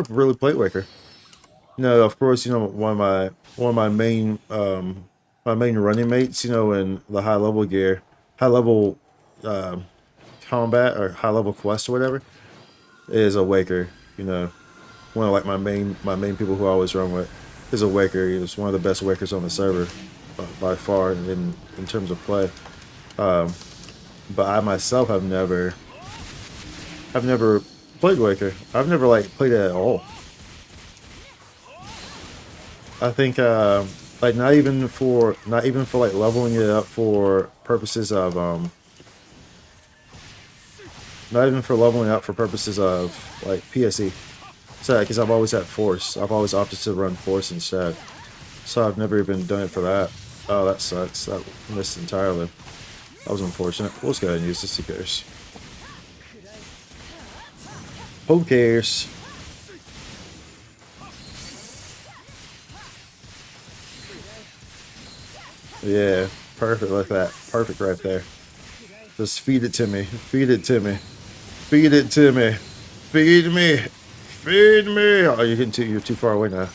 really played Waker. You know, of course, you know, one of my main running mates, you know, in the high level gear, high level combat or high level quest or whatever, is a Waker. You know, one of like my main people who I always run with is a Waker. He's one of the best Wakers on the server by far in terms of play. But I myself have never played Waker. I've never like played it at all. I think like not even for like leveling it up for purposes of not even for leveling up for purposes of like PSE. So because I've always had Force. I've always opted to run Force instead. So I've never even done it for that. Oh, that sucks. That missed entirely. That was unfortunate. We'll just go ahead and use this. Who cares? Who cares? Yeah, perfect like that. Perfect right there. Just feed it to me. Feed it to me. Feed it to me. Feed me. Feed me. Oh, you're too far away now.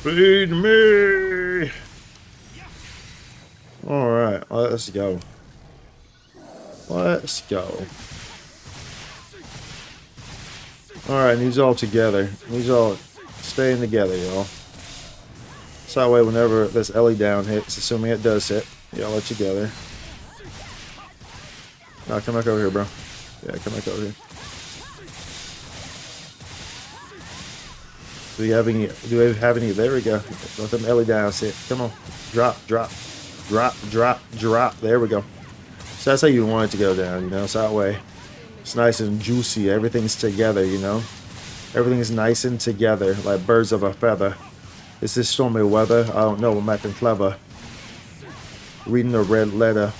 Feed me. All right, let's go. Let's go. All right, these all together. These all staying together, y'all. So that way, whenever this Ellie down hits, assuming it does hit, y'all are together. Now come back over here, bro. Yeah, come back over here. Do we have any? Do we have any? There we go. Let them Ellie down. Sit. Come on. Drop, drop, drop, drop, drop. There we go. So that's how you want it to go down, you know. So that way, it's nice and juicy. Everything's together, you know. Everything's nice and together, like birds of a feather. Is this stormy weather? I don't know. I'm acting clever. Reading the red letter.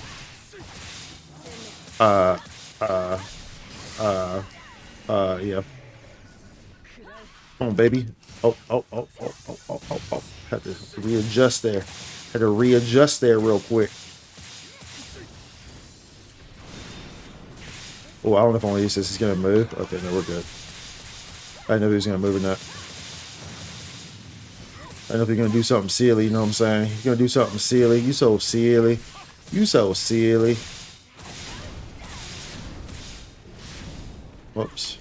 Yeah. Come on, baby. Oh. Had to readjust there. Had to readjust there real quick. Oh, I don't know if I want to use this. He's going to move. Okay, no, we're good. I know he was going to move or not. I don't know if you're going to do something silly, you know what I'm saying? You're going to do something silly. You so silly. You so silly. Whoops.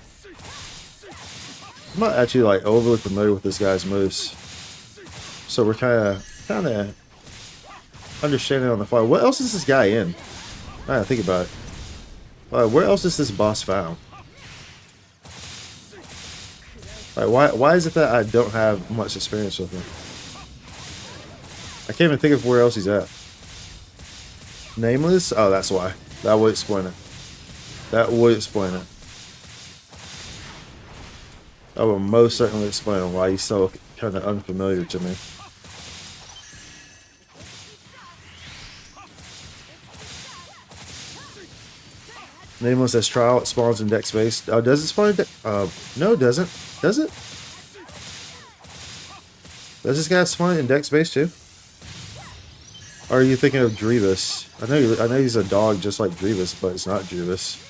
I'm not actually like overly familiar with this guy's moves. So we're kind of understanding on the fly. What else is this guy in? I gotta think about it. Where else is this boss found? Why is it that I don't have much experience with him? I can't even think of where else he's at. Nameless? Oh, that's why. That would explain it. That would explain it. That would most certainly explain why he's so kind of unfamiliar to me. Nameless as trial, it spawns in deck space. Oh, does it spawn in deck? No, it doesn't. Does it? Does this guy spawn in deck space too? Or are you thinking of Drevis? I know he's a dog just like Drevis, but it's not Drevis.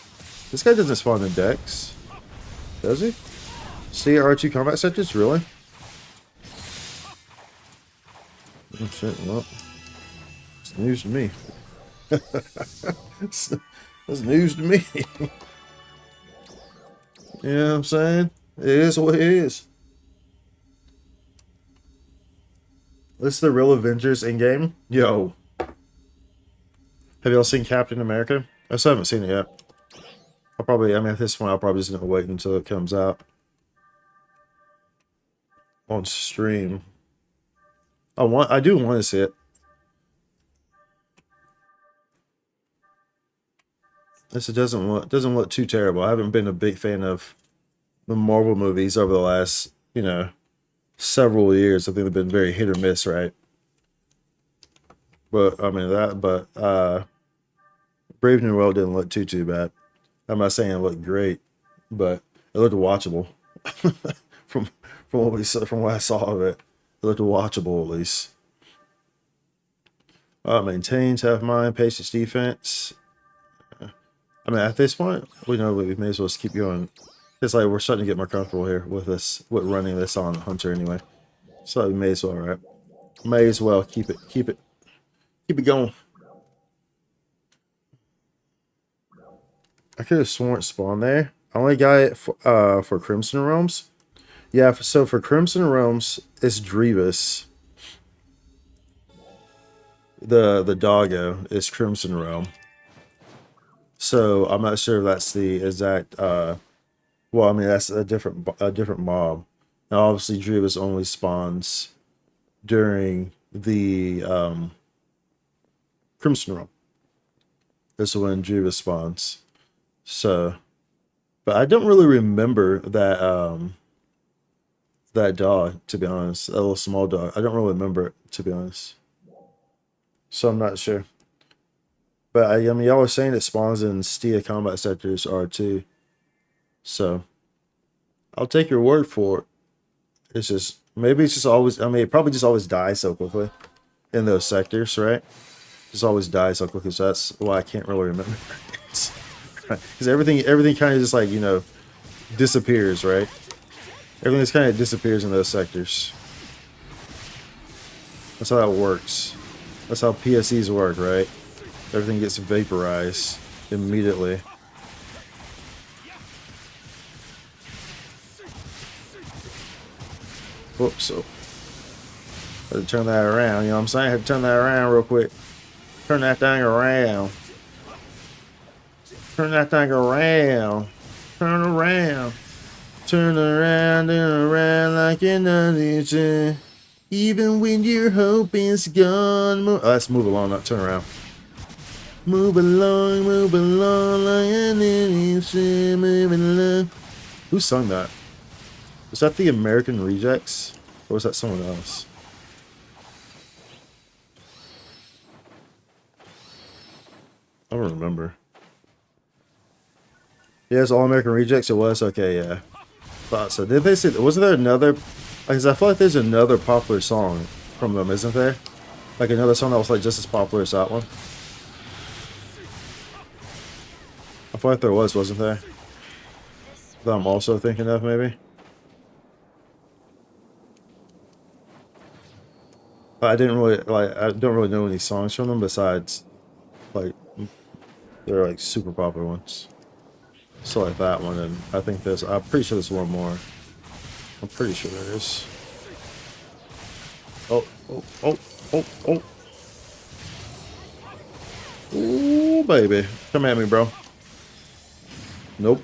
This guy doesn't spawn in decks. Does he? See R2 combat sectors? Really? Oh shit, well. It's news to me. That's news to me. You know what I'm saying? It is what it is. This is the real Avengers in-game? Yo. Have y'all seen Captain America? I still haven't seen it yet. I mean, at this point, I'll probably just gonna wait until it comes out on stream. I do want to see it. This doesn't look too terrible. I haven't been a big fan of the Marvel movies over the last, you know, several years. I think they've been very hit or miss, right? But I mean Brave New World didn't look too bad. I'm not saying it looked great, but it looked watchable. from what I saw of it, it looked watchable at least. Maintains, have mind, patience, defense. I mean, at this point, we know we may as well just keep going. It's like we're starting to get more comfortable here with this, with running this on Hunter anyway. So we may as well, right? May as well keep it going. I could have sworn it spawned there. I only got it for Crimson Realms. Yeah, so for Crimson Realms, it's Drevis. The doggo is Crimson Realm. So I'm not sure if that's the exact. Well, I mean that's a different mob. Now, obviously, Drevis only spawns during the Crimson Realm. This is when Drevis spawns. So, but I don't really remember that that dog, to be honest. That little small dog. I don't really remember it, to be honest. So I'm not sure. But I mean, y'all were saying it spawns in Stia combat sectors R2. So I'll take your word for it. It's just, maybe it's just always, I mean, it probably just always dies so quickly in those sectors, right? Just always dies so quickly, so that's why I can't really remember. Because everything kind of just like, you know, disappears, right? Everything just kind of disappears in those sectors. That's how that works. That's how PSEs work, right? Everything gets vaporized immediately. Whoops, so had to turn that around, you know what I'm saying? I had to turn that around real quick. Turn that thing around. Turn that thing around. Turn around. Turn around like another. Even when your hope is gone. Let's move along, not turn around. Move along like another. Moving along. Who sung that? Was that the American Rejects? Or was that someone else? I don't remember. Yeah, it's All American Rejects. It was? Okay, yeah. Thought so. Did they say, wasn't there another? Because I feel like there's another popular song from them, isn't there? Like another song that was like just as popular as that one. I feel like there was, wasn't there? That I'm also thinking of, maybe. But I didn't really like. I don't really know any songs from them besides, like, they're like super popular ones. So like that one, and I think there's. I'm pretty sure there's one more. I'm pretty sure there is. Oh, oh, oh, oh, oh. Ooh, baby. Come at me, bro. Nope.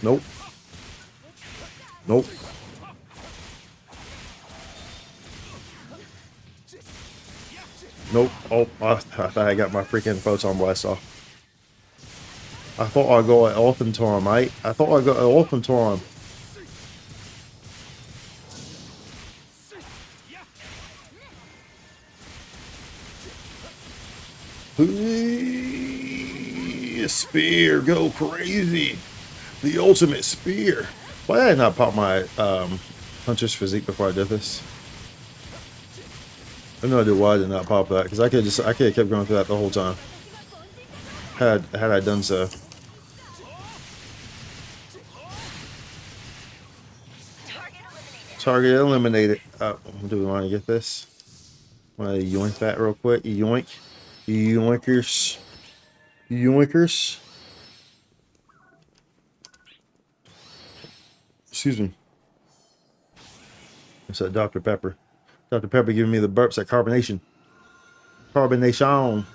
Nope. Nope. Nope. Oh, I thought I got my freaking photon blast off. I thought I'd go at Elfin Torn, mate. I thought I'd go at Elfin Torn. Spear, go crazy. The ultimate spear. Why did I not pop my Hunter's Physique before I did this? I have no idea why I did not pop that, because I could have kept going through that the whole time. Had I done so. Target eliminated. Do we want to get this? Want to yoink that real quick? Yoink. Yoinkers. Yoinkers. Excuse me. It's that Dr. Pepper. Dr. Pepper giving me the burps, that carbonation. Carbonation.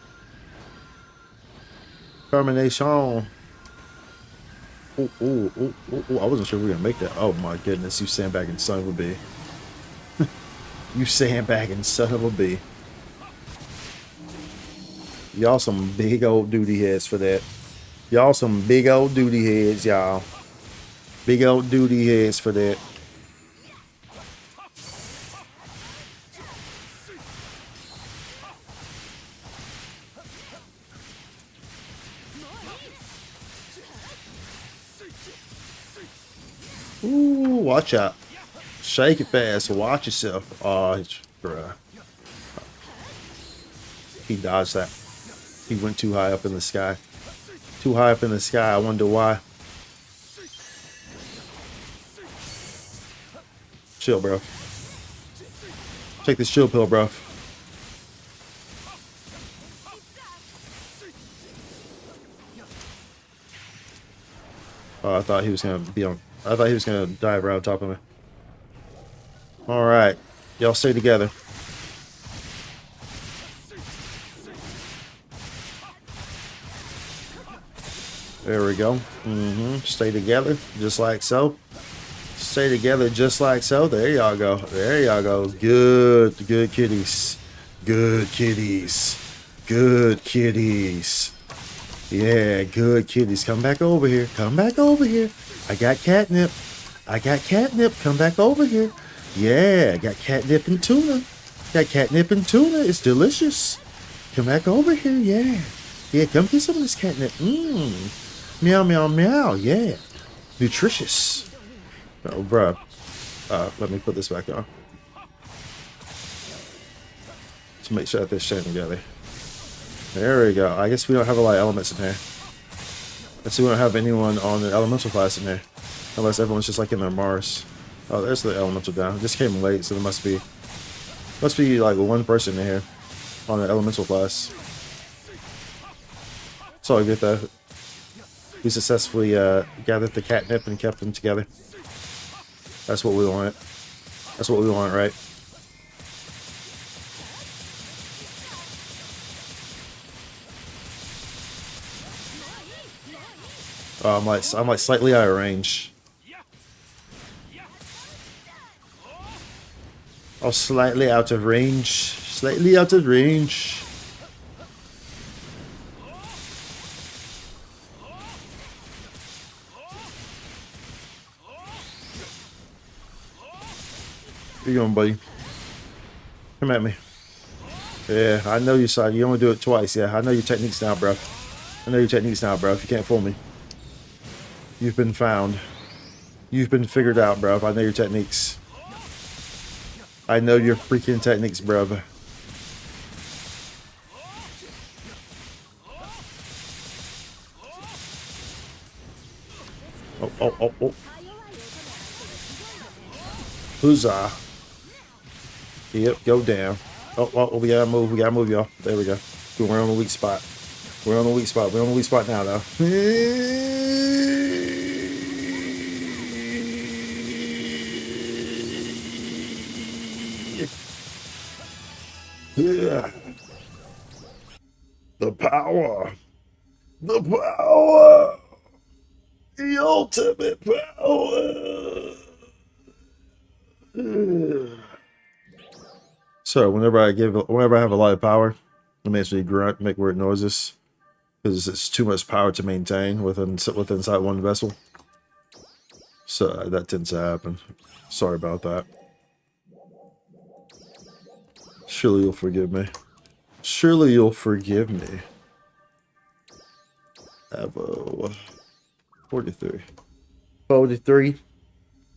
Carbonation. Oh, oh, oh, oh, oh, I wasn't sure we were going to make that. Oh my goodness, you sandbagging son of a bee. You sandbagging son of a bee. Y'all some big old duty heads for that. Y'all some big old duty heads, y'all. Big old duty heads for that. Ooh, watch out. Shake it fast. Watch yourself. Oh, bruh. He dodged that. He went too high up in the sky. Too high up in the sky. I wonder why. Chill, bro. Take this chill pill, bro. Oh, I thought he was gonna be on. I thought he was gonna dive right on top of me. All right, y'all stay together. There we go. Stay together, just like so. Stay together, just like so. There y'all go. There y'all go. Good kitties. Good kitties. Good kitties. Yeah, good kitties. Come back over here. Come back over here. I got catnip. I got catnip. Come back over here. Yeah, I got catnip and tuna. Got catnip and tuna. It's delicious. Come back over here. Yeah. Yeah, come get some of this catnip. Meow, meow, meow. Yeah. Nutritious. Oh, bruh. Let me put this back on. To make sure that they're staying together. There we go. I guess we don't have a lot of elements in here. Let's see, we don't have anyone on the elemental class in here. Unless everyone's just like in their Mars. Oh, there's the elemental down. It just came late, so there must be like one person in here on the elemental class. It's all good though. We successfully gathered the catnip and kept them together. That's what we want. That's what we want, right? I'm like slightly out of range. Oh, slightly out of range. Slightly out of range. Where you going, buddy? Come at me. Yeah, I know you saw. You only do it twice. Yeah, I know your techniques now, bro. I know your techniques now, bro. You can't fool me. You've been found. You've been figured out, bro. I know your techniques. I know your freaking techniques, bro. Oh. Huzzah. Yep, go down. Oh, we gotta move, y'all. There we go. We're on the weak spot. We're on the weak spot. We're on the weak spot now, though. Yeah. The power. The power. The ultimate power. So whenever I have a lot of power, it makes me grunt, make weird noises, because it's too much power to maintain within inside one vessel. So that tends to happen. Sorry about that. Surely you'll forgive me. Surely you'll forgive me. Evo 43. 43.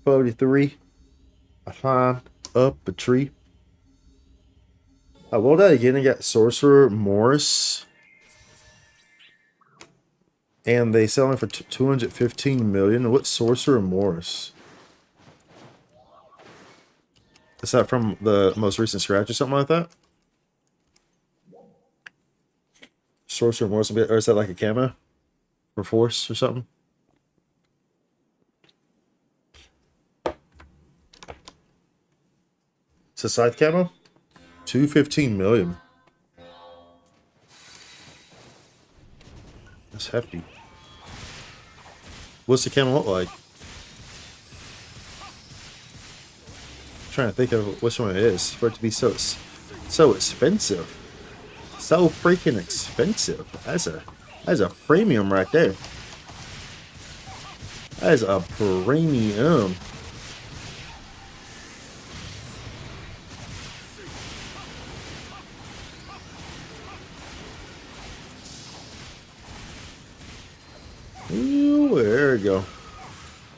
43. I climb up a tree. I rolled that again and got Sorcerer Morris. And they selling for 215 million. What's Sorcerer Morris? Is that from the most recent scratch or something like that? Sorcerer Morris, or is that like a camo for Force or something? It's a scythe camo? 215 million. That's hefty. What's the camo look like? I'm trying to think of which one it is for it to be so expensive. So freaking expensive. That's a premium right there. That is a premium. Ooh, there we go.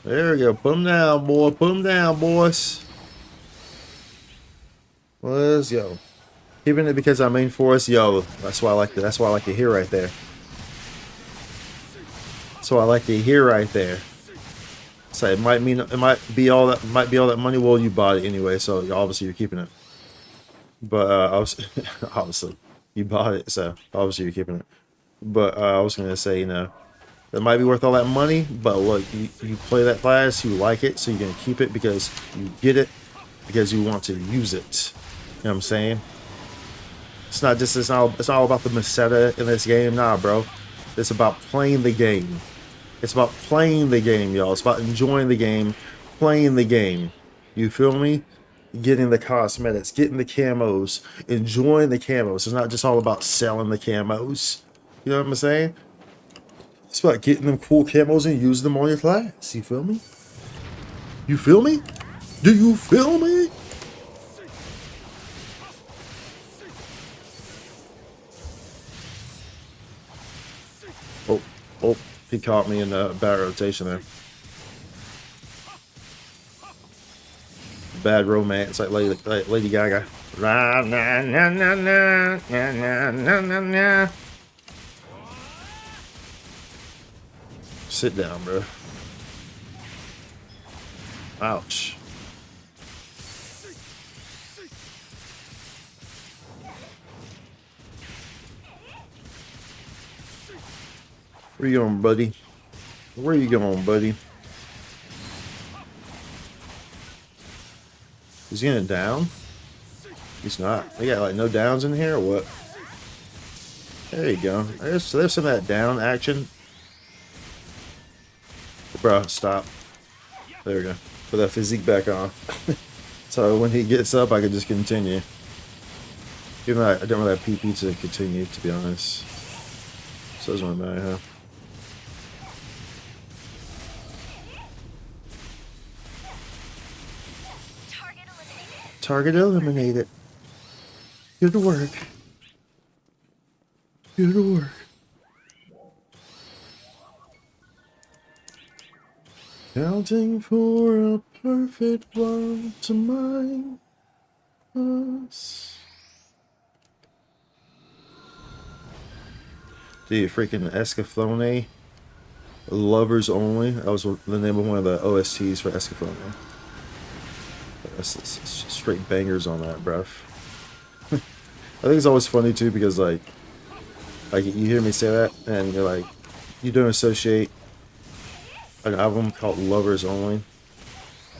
There we go. Put them down, boy. Put them down, boys. Let's go. Keeping it because I main force, yo. That's why I like that's why I like to hear right there. So I like to hear right there. So it might be all that money. Well, you bought it anyway, so obviously you're keeping it. But obviously you bought it, so obviously you're keeping it. But I was gonna say, it might be worth all that money, but look, you play that class, you like it, so you're gonna keep it because you get it because you want to use it. You know what I'm saying? It's all about the meseta in this game, nah, bro. It's about playing the game. It's about playing the game, y'all. It's about enjoying the game, playing the game. You feel me? Getting the cosmetics, getting the camos, enjoying the camos. It's not just all about selling the camos. You know what I'm saying? It's about getting them cool camos and using them on your class. You feel me? You feel me? Do you feel me? Oh, he caught me in the bad rotation there. Bad romance, like Lady Gaga. Na, na, na, na, na, na, na, na, na. Sit down, bro. Ouch. Where you going, buddy? Where you going, buddy? Is he gonna down? He's not. They got like no downs in here or what? There you go. There's some of that down action. Bro, stop. There we go. Put that physique back on. So when he gets up, I can just continue. Even though I don't really have PP to continue, to be honest. So doesn't really matter, huh? Target eliminated. Good work. Good work. Counting for a perfect world to mine us. Dude, freaking Escaflowne. Lovers Only. That was the name of one of the OSTs for Escaflowne. That's straight bangers on that, bruv. I think it's always funny too because like you hear me say that and you're like, you don't associate an album called Lovers Only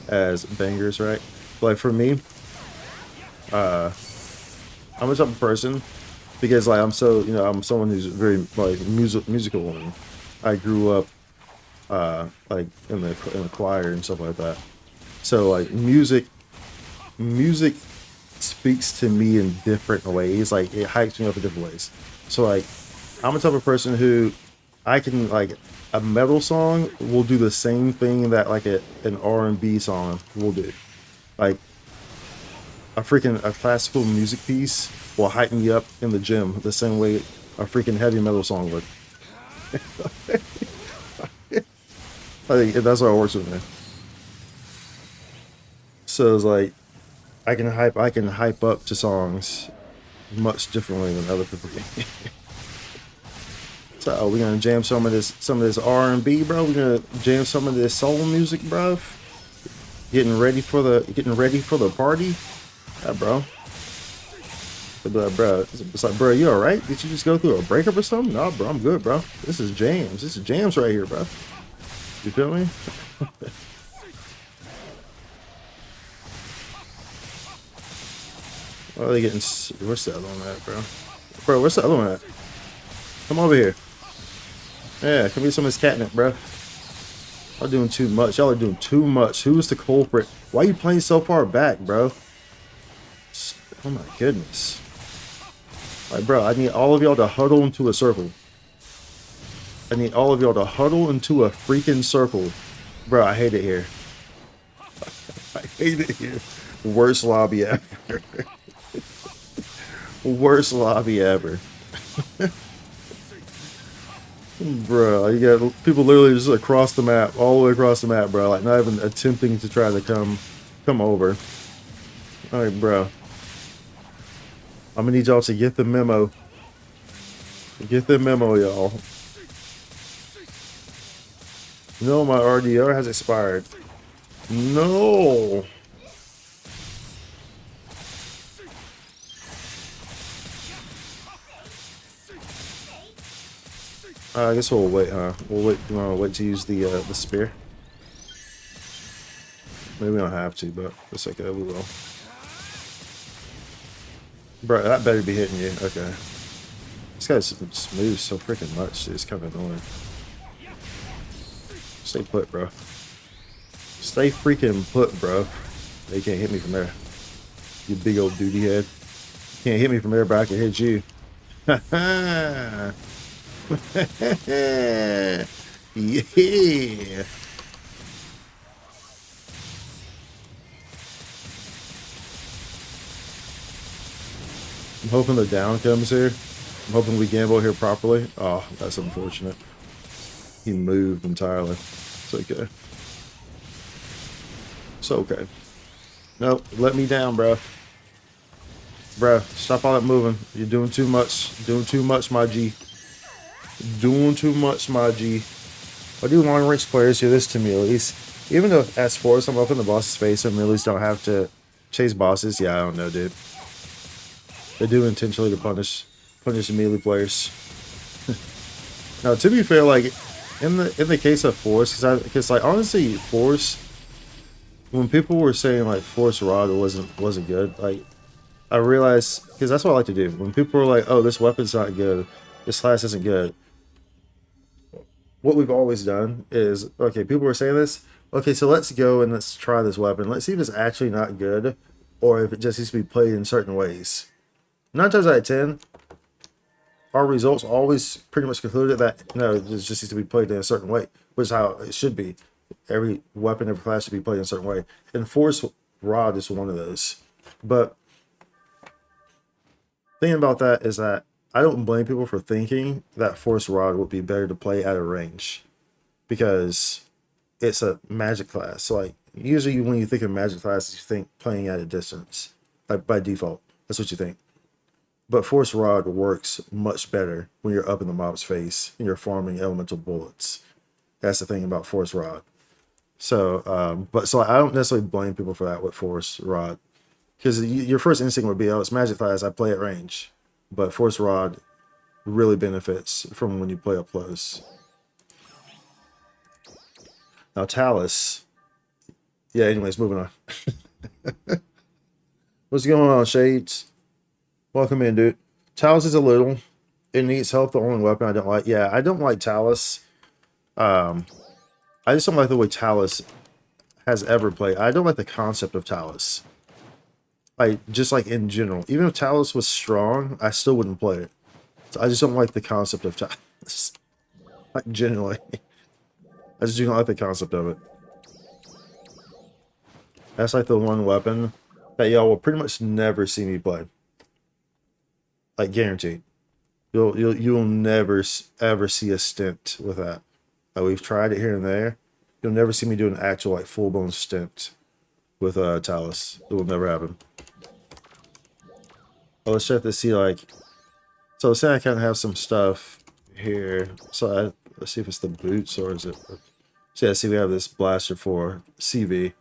as bangers, right? But like for me, I'm a type of person because like I'm so, you know, I'm someone who's very like musical and I grew up like in the choir and stuff like that. So like music speaks to me in different ways. Like it hypes me up in different ways. So like I'm a type of person who I can like a metal song will do the same thing that like an R&B song will do. Like a classical music piece will hype me up in the gym the same way a freaking heavy metal song would. I think that's how it works with me. So it's like I can hype up to songs much differently than other people can. So we're gonna jam some of this R&B, bro. We're gonna jam some of this soul music, bro. Getting ready for the party, yeah, bro. Bro, it's like, bro, you all right? Did you just go through a breakup or something? No, bro, I'm good, bro. This is jams. This is jams right here, bro. You feel me? Why are they getting? What's the other one at, bro? Bro, what's the other one at? Come over here. Yeah, come get some of this catnip, bro. Y'all doing too much. Y'all are doing too much. Who's the culprit? Why are you playing so far back, bro? Oh my goodness. Like, bro, I need all of y'all to huddle into a circle. I need all of y'all to huddle into a freaking circle. Bro, I hate it here. I hate it here. Worst lobby ever. Worst lobby ever. Bro, you got people literally just across the map, all the way across the map, bro. Like not even attempting to try to come over. All right, bro. I'm gonna need y'all to get the memo. Get the memo, y'all. No, my RDR has expired. No. I guess we'll wait, huh? We'll wait. Wait to use the spear. Maybe we don't have to, but it's okay. We will. Bro, that better be hitting you. Okay. This guy just moves so freaking much. Dude. It's kind of annoying. Stay put, bro. Stay freaking put, bro. They can't hit me from there. You big old duty head. Can't hit me from there, but I can hit you. Ha ha. Yeah. I'm hoping the down comes here. I'm hoping we gamble here properly. Oh, that's unfortunate. He moved entirely. It's okay. It's okay. Nope, let me down, bro. Bro, stop all that moving. You're doing too much. Doing too much, my G. Doing too much, my G. I do long range players do this to melees. Even though S4s, I'm up in the boss's face, so melees don't have to chase bosses. Yeah, I don't know, dude. They do intentionally to punish melee players. Now, to be fair, like in the case of Force, because like honestly, Force, when people were saying like Force Rod wasn't good, like I realized, because that's what I like to do. When people are like, "Oh, this weapon's not good, this class isn't good," what we've always done is, okay, people were saying this. Okay, so let's go and let's try this weapon. Let's see if it's actually not good, or if it just needs to be played in certain ways. 9 times out of 10, our results always pretty much concluded that no, it just needs to be played in a certain way, which is how it should be. Every weapon, every class should be played in a certain way. And Force Rod is one of those. But thing about that is that I don't blame people for thinking that Force Rod would be better to play at a range, because it's a magic class. So like usually when you think of magic classes, you think playing at a distance, like by default. That's what you think. But Force Rod works much better when you're up in the mob's face and you're farming elemental bullets. That's the thing about Force Rod. So, so I don't necessarily blame people for that with Force Rod, because your first instinct would be, oh, it's magic class, I play at range. But Force Rod really benefits from when you play up close. Now Talus, yeah. Anyways, moving on. What's going on, Shades? Welcome in, dude. Talus is a little. It needs help. The only weapon I don't like. Yeah, I don't like Talus. I just don't like the way Talus has ever played. I don't like the concept of Talus. Just like in general. Even if Talus was strong, I still wouldn't play it. So I just don't like the concept of Talus. Like, genuinely. I just do not like the concept of it. That's like the one weapon that y'all will pretty much never see me play. Like, guaranteed. You'll never ever see a stint with that. Like, we've tried it here and there. You'll never see me do an actual like full-blown stint with Talus. It will never happen. Oh, let's check to see like. So say I kind of have some stuff here. So let's see if it's the boots or is it. So yeah, see we have this blaster for CV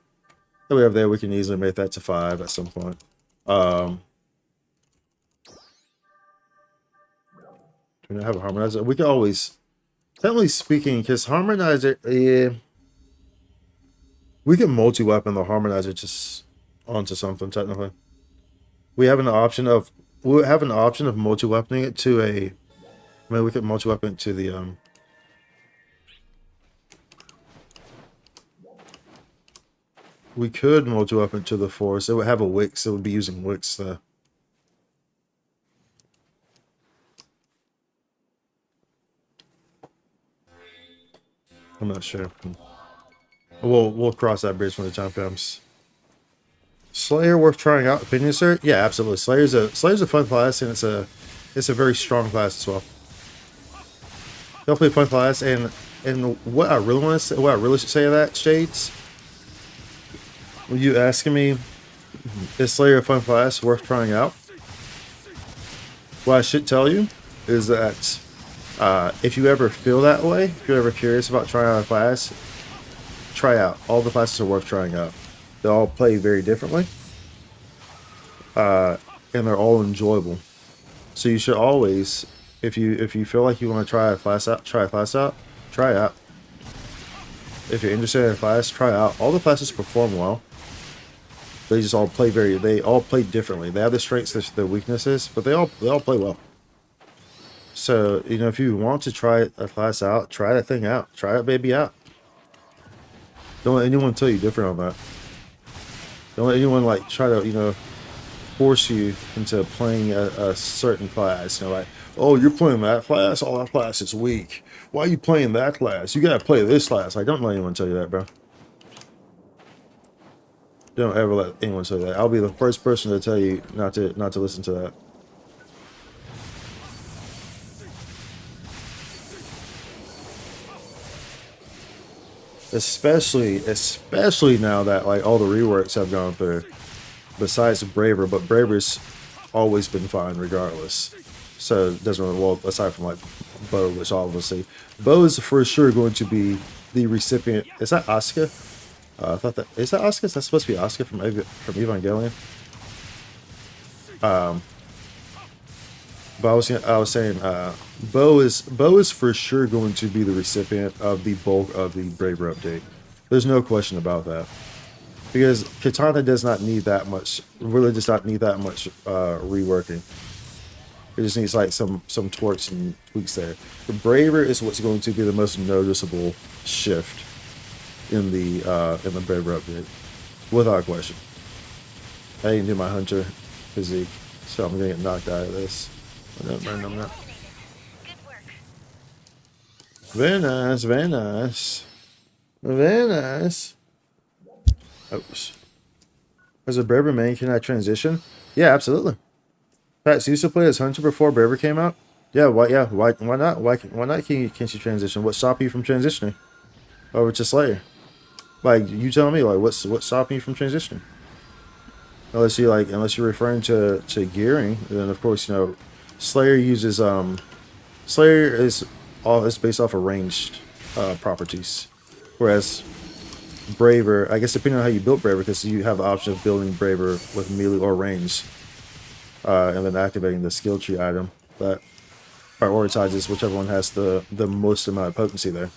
that we have there. We can easily make that to 5 at some point. Do we not have a harmonizer? We can always, technically speaking, because harmonizer, yeah, we can multi-weapon the harmonizer just onto something. Technically, we have an option of multi-weaponing it to a. I mean, we could multi-weapon it to the We could multi-weapon to the Force. It would have a Wix. It would be using Wix though. I'm not sure. We'll cross that bridge when the time comes. Slayer worth trying out, opinion, sir? Yeah, absolutely. Slayer's a fun class, and it's a very strong class as well. Definitely a fun class, and what I really want to say, what I really should say to that, Shades, when you asking me, is Slayer a fun class worth trying out? What I should tell you is that if you ever feel that way, if you're ever curious about trying out a class, try out. All the classes are worth trying out. They all play very differently, and they're all enjoyable. So you should always, if you feel like you want to try a class out, try it out. If you're interested in a class, try it out. All the classes perform well. They just all play they all play differently. They have their strengths, their weaknesses, but they all play well. So, you know, if you want to try a class out, try that thing out. Try that baby out. Don't let anyone tell you different on that. Don't let anyone like try to, you know, force you into playing a certain class. You know, like, oh, you're playing that class? Oh, that class is weak. Why are you playing that class? You gotta play this class. Like, don't let anyone tell you that, bro. Don't ever let anyone say that. I'll be the first person to tell you not to listen to that. Especially now that like all the reworks have gone through. Besides Braver, but Braver's always been fine regardless. So it doesn't really, well, aside from like Bo, which obviously Bo is for sure going to be the recipient. Is that Asuka? I thought that is that Asuka? Is that supposed to be Asuka from Evangelion? But I was saying Bo is for sure going to be the recipient of the bulk of the Braver update. There's no question about that. Because Katana does not need that much, really does not need that much reworking. It just needs like some twerks and tweaks there. The Braver is what's going to be the most noticeable shift in the Braver update, without question. I didn't do my Hunter physique, so I'm gonna get knocked out of this. No, I'm not. Very nice, very nice, very nice. Oops. As a Braver main, can I transition? Yeah, absolutely. Pat, you used to play as Hunter before Braver came out? Yeah, why? Yeah, why not? Why not? Can't you transition? What stopped you from transitioning over to Slayer? Like, you tell me. Like, what's stopping you from transitioning? Unless you're referring to gearing, then of course Slayer uses Slayer is based off of ranged properties, whereas Braver, I guess depending on how you built Braver, because you have the option of building Braver with melee or range, and then activating the skill tree item that prioritizes whichever one has the most amount of potency there.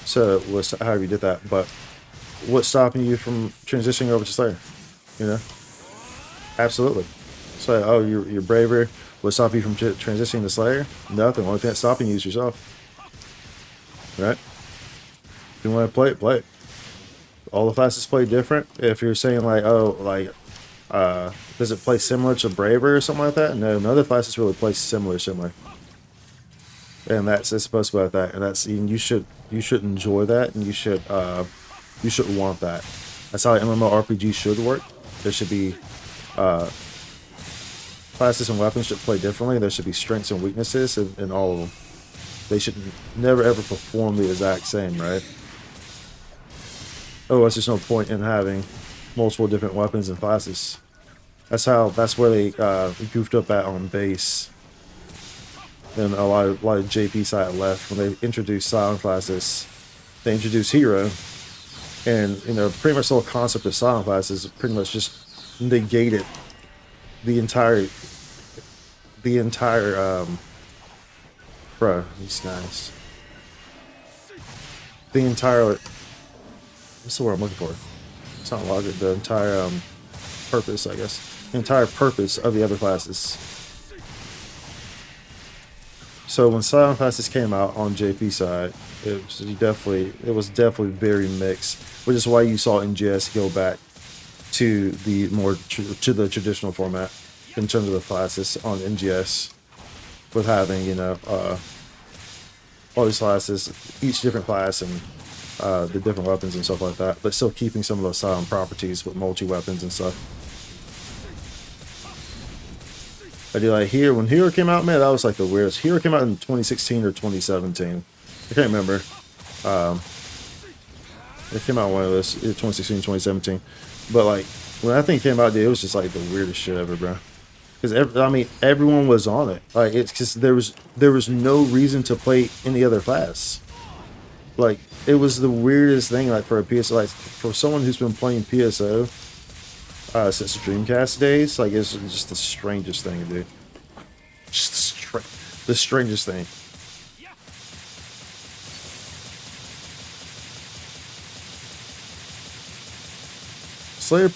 So however you did that, but what's stopping you from transitioning over to Slayer? You know, absolutely. So you're Braver. What's stopping you from transitioning to Slayer? Nothing. The only thing that's stopping you is yourself. Right? If you want to play it, play it. All the classes play different. If you're saying like, oh, like, does it play similar to Braver or something like that? No, none of the classes really play similar. And it's supposed to be like that. And you should enjoy that, and you should want that. That's how MMORPG should work. There should be classes and weapons should play differently. There should be strengths and weaknesses in all of them. They should never ever perform the exact same, right? Otherwise, there's no point in having multiple different weapons and classes. That's where they goofed up at on base. And a lot of JP side left when they introduced silent classes. They introduced hero, and pretty much the whole concept of silent classes pretty much just negated the entire bro, he's nice. The entire, what's the word I'm looking for? It's not logic. The entire purpose, I guess. The entire purpose of the other classes. So when silent classes came out on JP side, it was definitely very mixed, which is why you saw NGS go back to the to the traditional format in terms of the classes on NGS, with having all these classes, each different class, and the different weapons and stuff like that, but still keeping some of those silent properties with multi weapons and stuff. I do like here when Hero came out, man, that was like the weirdest. Hero came out in 2016 or 2017. I can't remember. It came out one of those, either 2016 2017. But like when that thing came out, dude, it was just like the weirdest shit ever, bro. Because everyone was on it. Like it's because there was no reason to play any other class. Like it was the weirdest thing. Like for a PSO, like for someone who's been playing PSO since Dreamcast days, like it's just the strangest thing, dude. Just the strangest thing. Slayer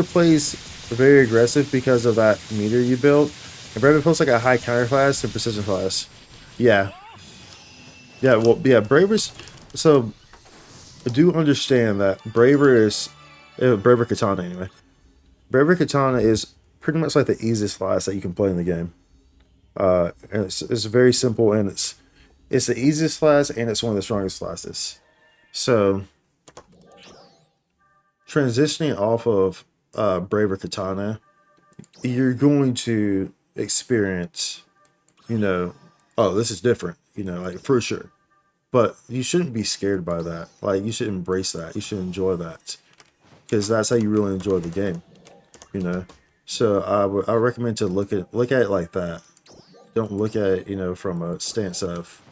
plays very aggressive because of that meter you built. And Braver feels like a high counter class and precision class. Yeah. Yeah, well, yeah, Braver's... So, I do understand that Braver Katana, anyway. Braver Katana is pretty much like the easiest class that you can play in the game. And it's very simple, and it's the easiest class, and it's one of the strongest classes. So, transitioning off of Braver Katana, you're going to experience, oh, this is different, like for sure. But you shouldn't be scared by that. Like, you should embrace that. You should enjoy that. Because that's how you really enjoy the game, So I recommend to look at it like that. Don't look at it, from a stance of,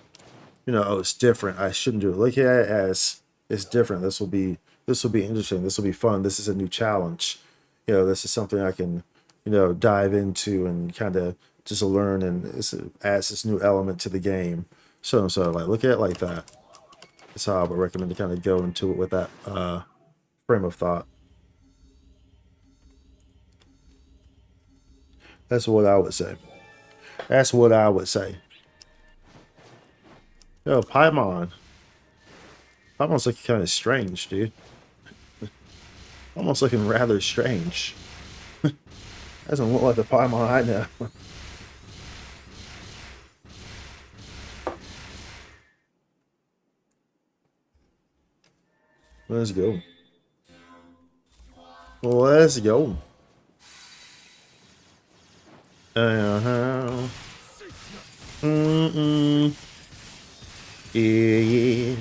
oh, it's different. I shouldn't do it. Look at it as it's different. This will be interesting. This will be fun. This is a new challenge. This is something I can, dive into and kind of just learn, and it adds this new element to the game. So like look at it like that. That's how I would recommend to kind of go into it with that frame of thought. That's what I would say. That's what I would say. Yo, Paimon. Paimon's looking kind of strange, dude. Almost looking rather strange. Doesn't look like the Paimon I know. Let's go. Let's go. Uh-huh. Mm-mm. Yeah, yeah.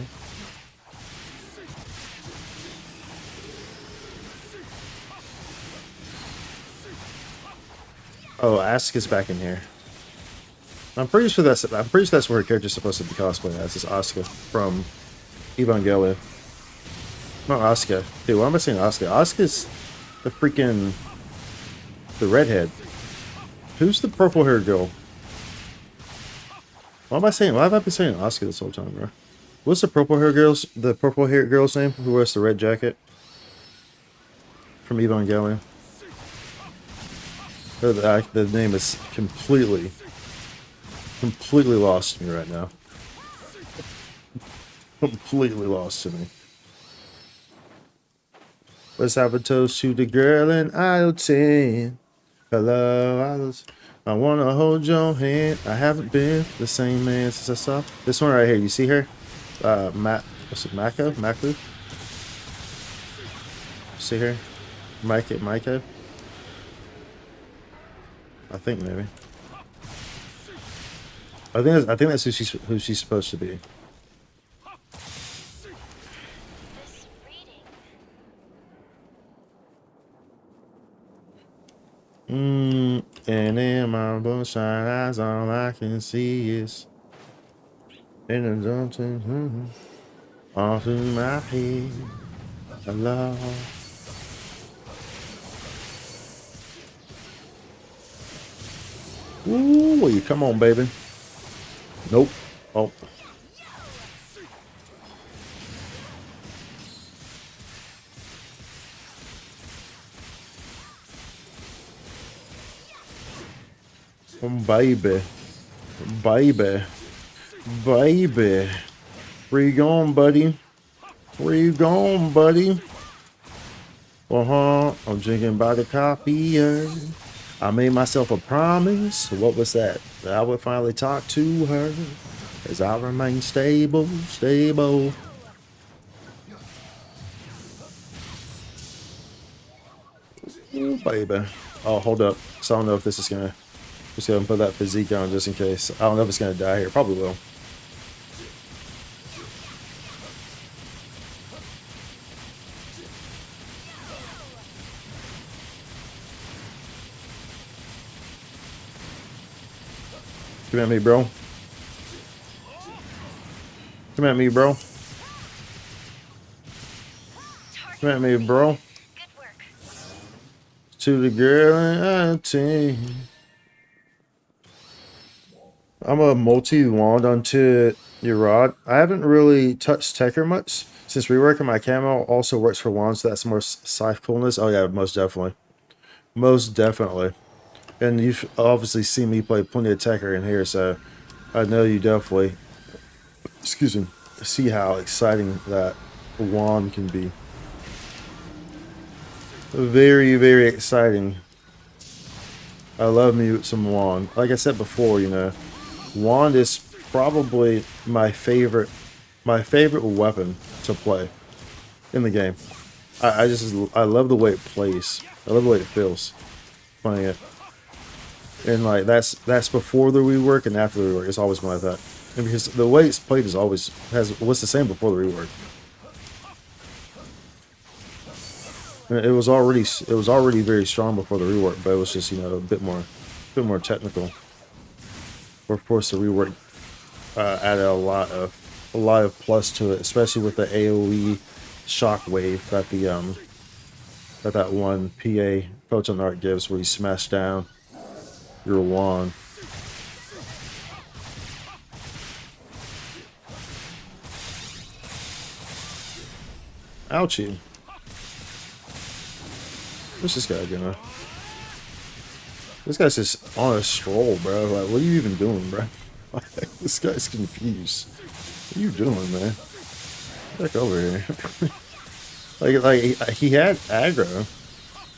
Oh, Asuka's back in here. I'm pretty sure that's where her character's supposed to be cosplaying as. Is Asuka from Evangelion. Not Asuka. Dude, why am I saying Asuka? Asuka's the redhead. Who's the purple haired girl? Why have I been saying Asuka this whole time, bro? What's the purple haired girl's name who wears the red jacket? From Evangelion. The name is completely lost to me right now. Completely lost to me. Let's have a toast to the girl in aisle 10. Hello, I wanna hold your hand. I haven't been the same man since I saw this one right here. You see her? What's it? Maku? See her? Maiko? I think maybe. I think that's who she's supposed to be. And in my bloodshot eyes, all I can see is in the daunting all through my head. Hello. Ooh, come on, baby. Nope. Oh. Baby. Baby. Baby. Where you going, buddy? Where you going, buddy? I'm drinking by the copier. I made myself a promise. What was that? That I would finally talk to her. As I remain stable. Ooh, baby. Oh, hold up. So I don't know if this is gonna... Just gonna put that physique on just in case. I don't know if it's gonna die here. Probably will. Come at me, bro. Come at me, bro. Come at me, bro. To the girl and team. I'm a multi-wand onto your rod. I haven't really touched Tekker much since reworking my camo also works for wands, so that's more scythe coolness. Oh yeah, most definitely. Most definitely. And you've obviously seen me play plenty of Tekker in here, so I know you definitely, excuse me, see how exciting that wand can be. Very, very exciting. I love me some wand. Like I said before, you know, wand is probably my favorite weapon to play in the game. I love the way it plays. I love the way it feels playing it. And like that's before the rework and after the rework. It's always been like that. And because the way it's played is always what's the same before the rework. And it was already very strong before the rework, but it was just, you know, a bit more technical. Of course, the rework added a lot of plus to it, especially with the AOE shockwave that one PA photon art gives, where you smash down your wand. Ouchie. What's this guy gonna? This guy's just on a stroll, bro. Like, what are you even doing, bro? Like, this guy's confused. What are you doing, man? Back over here. like he had aggro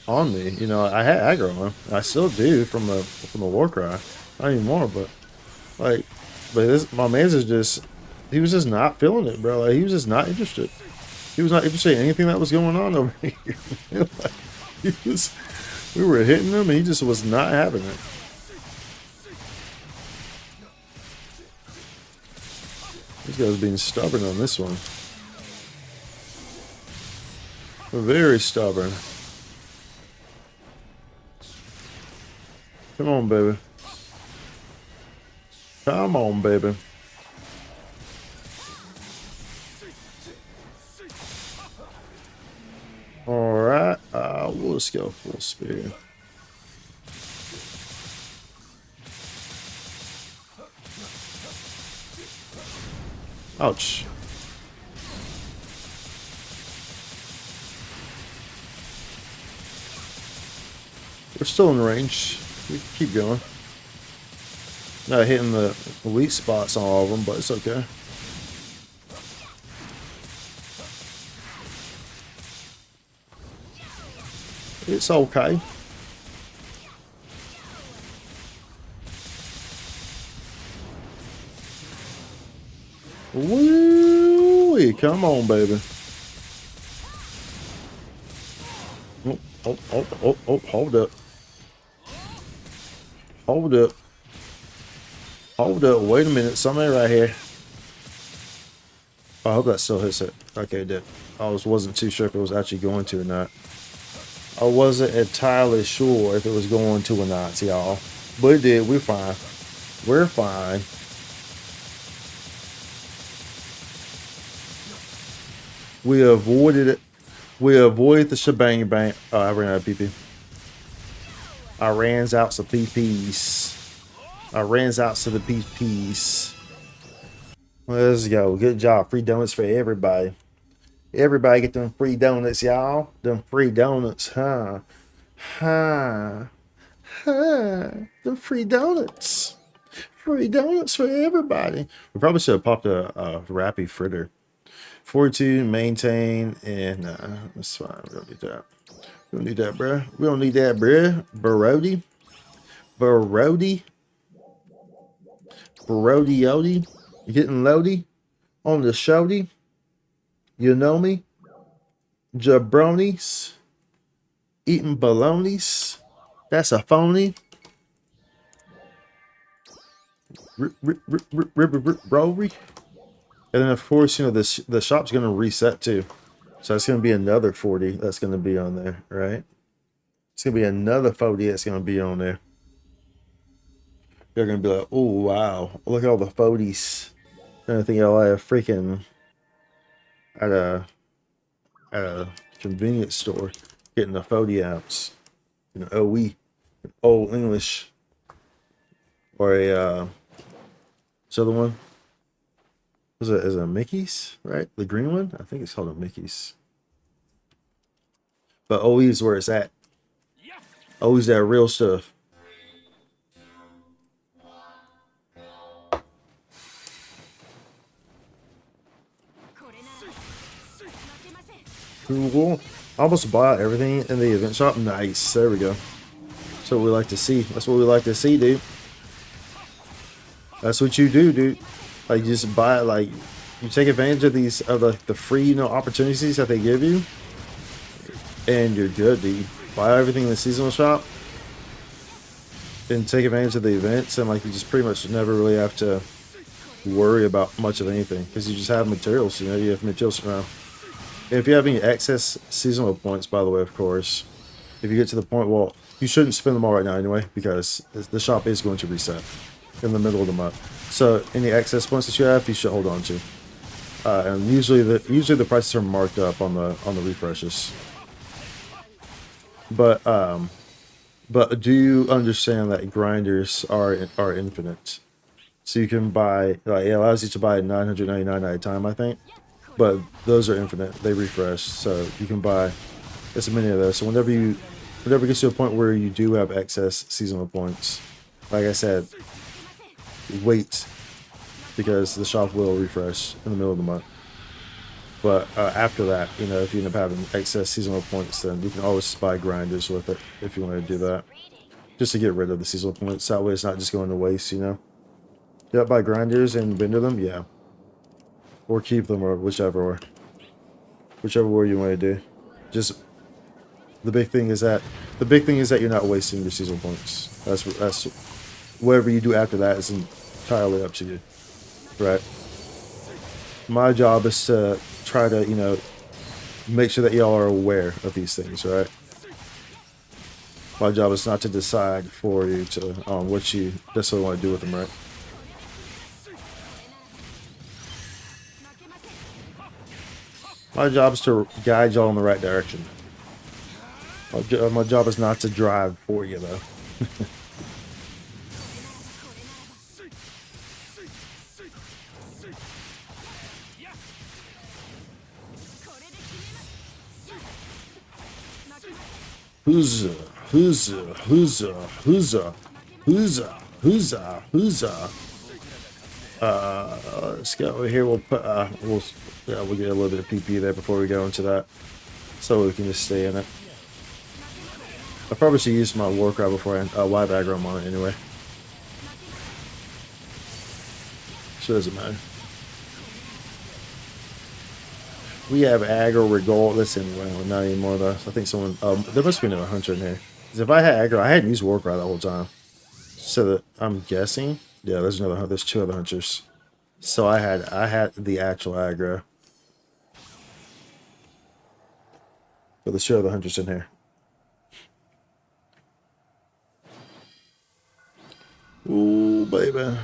on me. You know, I had aggro on him. I still do from the war cry. Not anymore, but like, but this my man's is just he was just not feeling it, bro. Like he was just not interested. He was not interested in anything that was going on over here. Like, we were hitting him, and he just was not having it. This guy's being stubborn on this one. Very stubborn. Come on, baby. Come on, baby. Alright, we'll just go full speed. Ouch. We're still in range. We can keep going. Not hitting the elite spots on all of them, but it's okay. It's okay. Woo! Come on, baby. Oh, hold up. Hold up. Hold up. Wait a minute. Somebody right here. I hope that still hits it. Okay, it did. I wasn't too sure if it was actually going to or not. I wasn't entirely sure if it was going to or not, y'all. But it did. We're fine. We're fine. We avoided it. We avoided the shebang bang. Oh, I ran out of PP. I ran out some PPs. I ran out to the PPs. Let's go. Good job. Free donuts for everybody. Everybody get them free donuts, y'all. Them free donuts, huh? Huh? Huh? Them free donuts. Free donuts for everybody. We probably should have popped a Rappy Fritter. 42, maintain, and that's fine. We don't need that. We don't need that, bruh. We don't need that, bruh. Barodi. Barodi. Barodi Yodi. You getting loady on the shody? You know me? Jabronis. Eating balonies. That's a phony. Rory. And then, of course, you know, the shop's going to reset too. So it's going to be another 40 that's going to be on there, right? It's going to be another 40 that's going to be on there. They're going to be like, oh, wow. Look at all the 40s. I think I'll have freaking at a convenience store getting a 40 ounce. You know, OE. Old English. Or a, this other one. Is it a Mickey's, right? The green one? I think it's called a Mickey's. But OE is where it's at. OE's that real stuff. Cool. I almost bought everything in the event shop. Nice. There we go. That's what we like to see. That's what we like to see, dude. That's what you do, dude. Like, you just buy it, like, you take advantage of these, of the free, you know, opportunities that they give you. And you're good, dude. Buy everything in the seasonal shop. And take advantage of the events. And, like, you just pretty much never really have to worry about much of anything. Because you just have materials, you know, you have materials around. And if you have any excess seasonal points, by the way, of course, if you get to the point, well, you shouldn't spend them all right now anyway, because the shop is going to reset in the middle of the month. So any excess points that you have, you should hold on to. And usually the prices are marked up on the refreshes. But do you understand that grinders are infinite? So you can buy, like, it allows you to buy 999 at a time, I think. But those are infinite. They refresh, so you can buy as many of those. So whenever you Whenever it gets to a point where you do have excess seasonal points, like I said, wait, because the shop will refresh in the middle of the month. But after that, you know, if you end up having excess seasonal points, then you can always buy grinders with it if you want to do that. Just to get rid of the seasonal points. That way it's not just going to waste, you know. Yeah, buy grinders and vendor them, yeah. Or keep them, or whichever way you want to do. Just the big thing is that you're not wasting your seasonal points. That's whatever you do after that is entirely up to you. Right. My job is to try to, you know, make sure that y'all are aware of these things, right? My job is not to decide for you to what you necessarily want to do with them, right? My job is to guide y'all in the right direction. My job is not to drive for you, though. Who's let's go over here. We'll put we'll get a little bit of PP there before we go into that, so we can just stay in it. I probably should use my Warcry before I live aggro on it anyway. So it doesn't matter. We have aggro regardless anyway. Well, not anymore though. So I think someone there must be another hunter in here. Because if I had aggro, I hadn't used Warcry the whole time. So that I'm guessing, yeah, there's two other hunters. So I had the actual aggro. But there's two other hunters in here. Ooh, baby.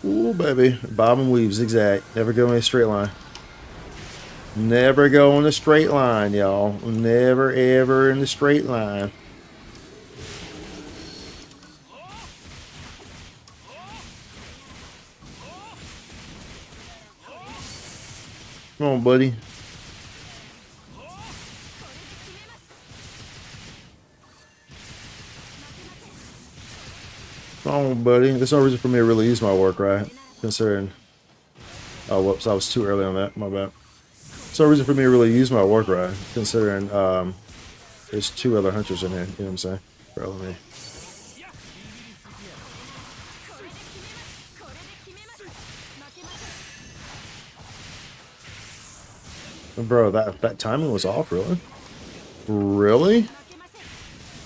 Ooh, baby. Bob and weave, zigzag. Never go in a straight line. Never go in a straight line, y'all. Never, ever in the straight line. Come on, buddy. Come on, buddy. There's no reason for me to really use my work, right? Considering... Oh, whoops. I was too early on that. My bad. There's no reason for me to really use my work, right? Considering there's two other hunters in here. You know what I'm saying? Bro, let me... Bro, that timing was off, really? Really?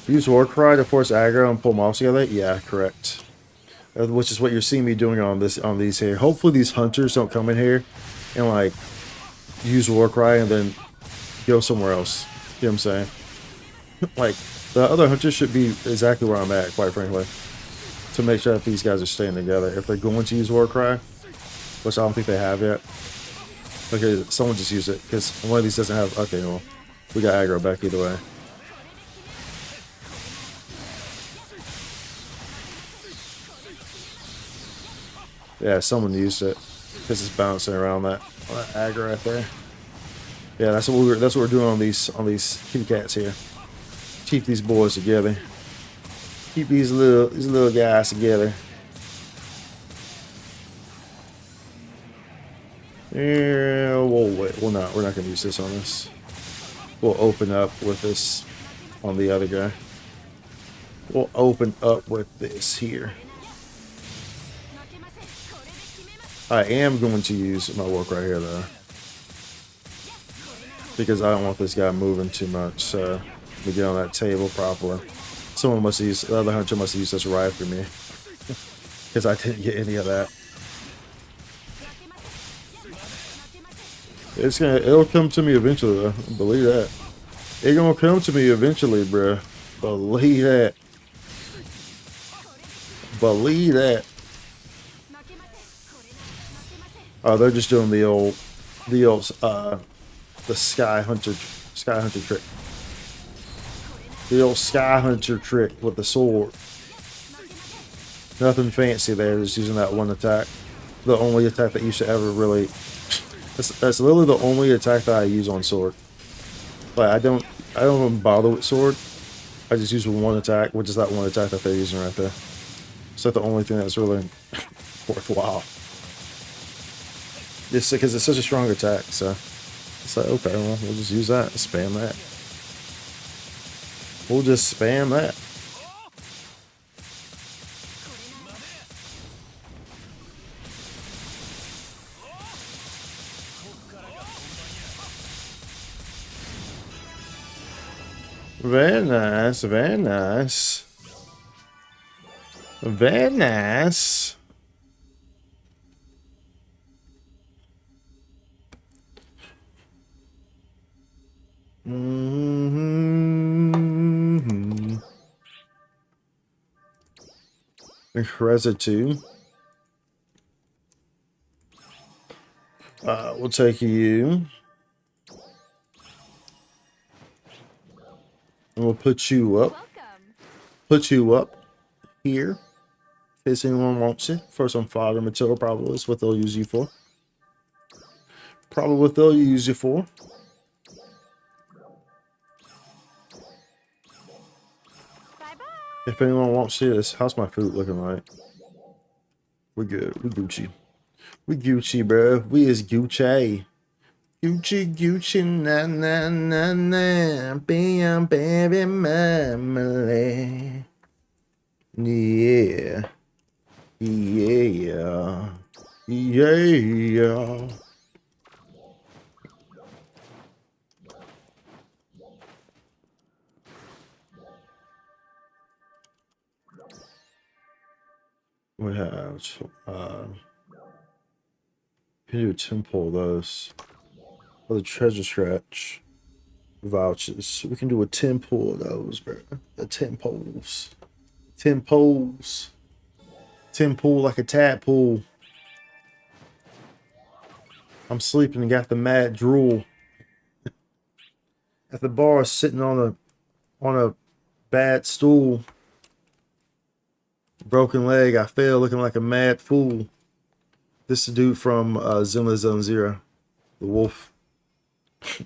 Use Warcry to force aggro and pull mobs together? Yeah, correct. Which is what you're seeing me doing on these here. Hopefully these hunters don't come in here and like use Warcry and then go somewhere else. You know what I'm saying? Like the other hunters should be exactly where I'm at, quite frankly. To make sure that these guys are staying together. If they're going to use Warcry, which I don't think they have yet. Okay, someone just used it, because one of these doesn't have... Okay, well, we got aggro back either way. Yeah, someone used it, because it's bouncing around that aggro right there. Yeah, that's what we're doing on these kitty cats here. Keep these boys together. Keep these little guys together. Yeah, we're not going to use this on this. We'll open up with this on the other guy. We'll open up with this here. I am going to use my work right here, though. Because I don't want this guy moving too much, so we get on that table properly. Someone must have used, the other hunter must have used this right for me. Because I didn't get any of that. It'll come to me eventually, though. Believe that. It's gonna come to me eventually, bruh. Believe that. Believe that. Oh, they're just doing the sky hunter trick. The old sky hunter trick with the sword. Nothing fancy there, just using that one attack. The only attack that you should ever really... That's literally the only attack that I use on sword. Like I don't even bother with sword I just use one attack, which is that one attack that they're using right there. It's like the only thing that's really worthwhile. Just because it's such a strong attack, so it's like, okay, well, we'll just use that, spam that. We'll just spam that. Very nice, very nice. Very nice. Mm-hmm. Akroselios. We'll take you. And we'll put you up. Welcome. Put you up here. In case anyone wants it. For some fodder material, probably is what they'll use you for. Probably what they'll use you for. Bye-bye. If anyone wants this, how's my food looking like? We're good. We Gucci. We Gucci, bro. We is Gucci. Gucci, Gucci, na na na na. Bam, baby, mama. Yeah. Yeah. Yeah. We have can do a temple of those. Or the treasure scratch vouchers. We can do a temple of those, bro. The temples. Temples. Temple like a tadpole. I'm sleeping and got the mad drool. At the bar sitting on a bad stool. Broken leg, I fell looking like a mad fool. This is the dude from Zilla Zone Zero. The wolf.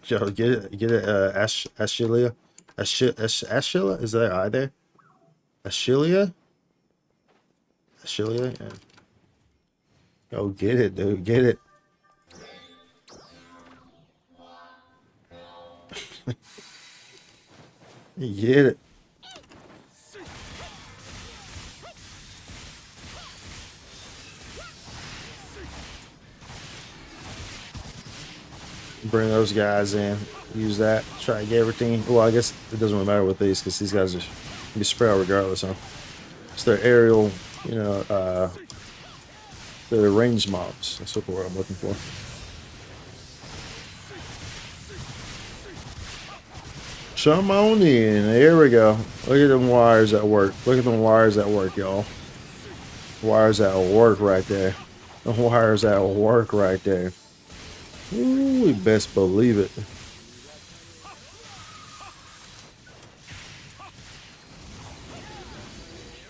Yo, get it? Get it? Ashilia? Ashilia? Is that I there? Ashilia? Ashilia? Yeah. Yo, get it, dude. Get it. Get it. Bring those guys in. Use that. Try to get everything. Well, I guess it doesn't really matter with these because these guys are be spread out regardless. Huh? It's their aerial, you know, their range mobs. That's what I'm looking for. Come on in. Here we go. Look at them wires at work. Look at them wires at work, y'all. Wires at work right there. The wires at work right there. Ooh, we best believe it.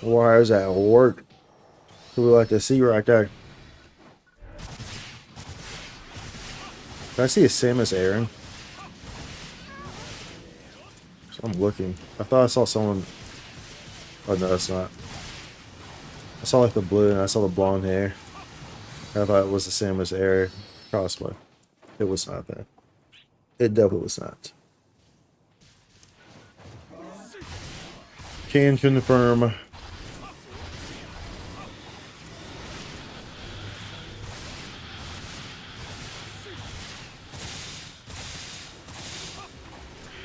Wires at work. Who we like to see right there. Can I see a Samus Aaron? So I'm looking. I thought I saw someone. Oh no, that's not. I saw like the blue and I saw the blonde hair. I thought it was the Samus Aaron cosplay. It was not that. It definitely was not. Can confirm.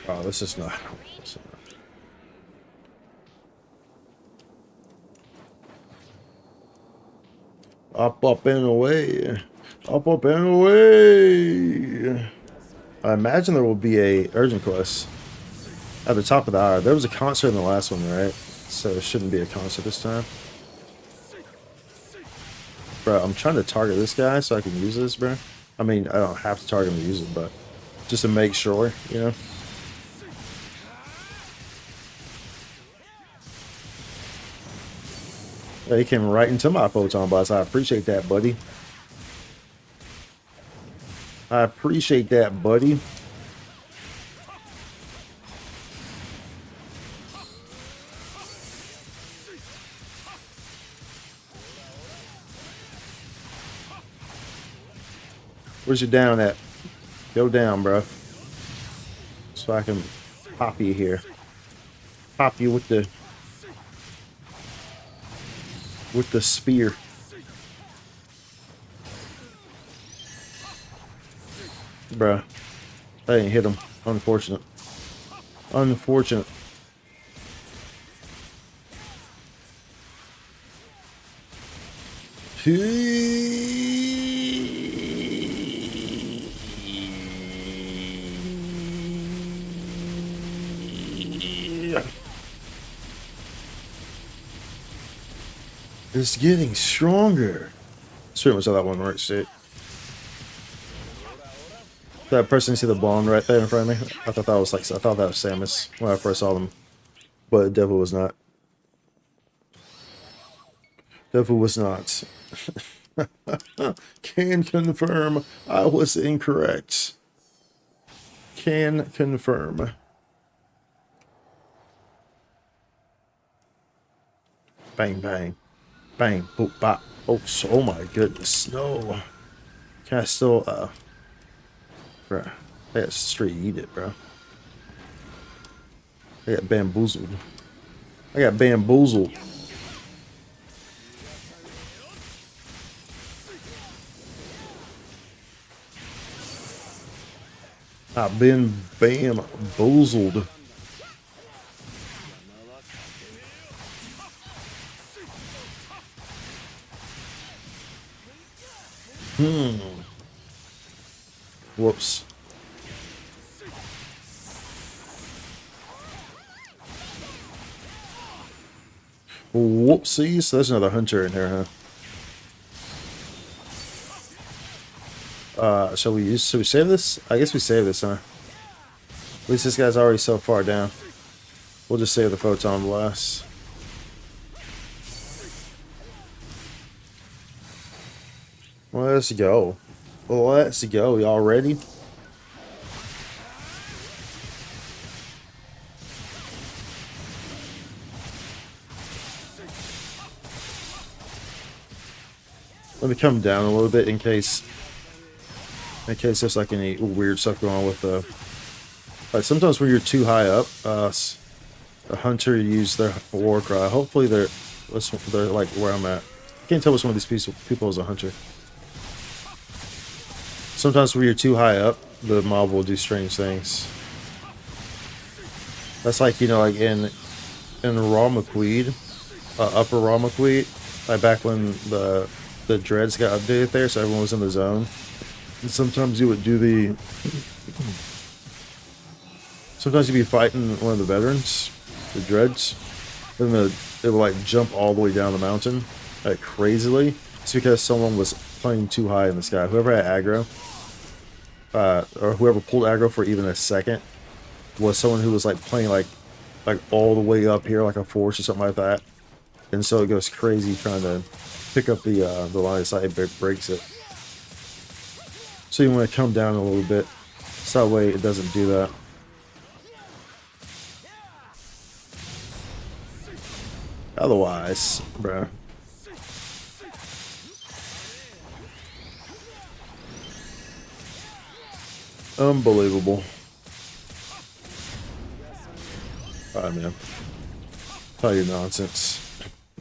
Oh, this is not. This is not. Up and away. Up and away. I imagine there will be a urgent quest at the top of the hour. There was a concert in the last one, right? So there shouldn't be a concert this time. Bro, I'm trying to target this guy so I can use this, bro. I mean, I don't have to target him to use it, but just to make sure, you know? Yeah, he came right into my photon box. I appreciate that, buddy. I appreciate that, buddy. Where's your down at? Go down, bro. So I can pop you here. Pop you with the spear. Bruh. I didn't hit him. Unfortunate. Unfortunate. It's getting stronger. That's pretty much how that one works, shit. That person, see the blonde right there in front of me? I thought that was Samus when I first saw them. But it definitely was not. Definitely was not. Can confirm I was incorrect. Can confirm. Bang, bang. Bang, boop, bop. Oh, oh my goodness. No. Can I still, bruh. I got straight eat it, bro. I got bamboozled. I got bamboozled. I've been bamboozled. Whoops. Whoopsies. So there's another hunter in here, huh? Should we save this? I guess we save this, huh? At least this guy's already so far down. We'll just save the photon blast. Let's go. Let's go. Y'all ready? Let me come down a little bit in case there's like any weird stuff going on with the. Like sometimes when you're too high up, a hunter use their war cry. Hopefully they're like where I'm at. I can't tell which one of these people is a hunter. Sometimes when you're too high up, the mob will do strange things. That's like, you know, like in Raw McQueen, Upper Raw McQueen, like back when the dreads got updated there, so everyone was in the zone. And sometimes you would do the. Sometimes you'd be fighting one of the veterans, the dreads, and it would like jump all the way down the mountain, like crazily. It's because someone was playing too high in the sky. Whoever had aggro, or whoever pulled aggro for even a second, was someone who was like playing like all the way up here, like a force or something like that. And so it goes crazy trying to pick up the line of sight, it breaks it. So you want to come down a little bit, so that way it doesn't do that. Otherwise, bruh. Unbelievable. Alright, man. Tell your nonsense.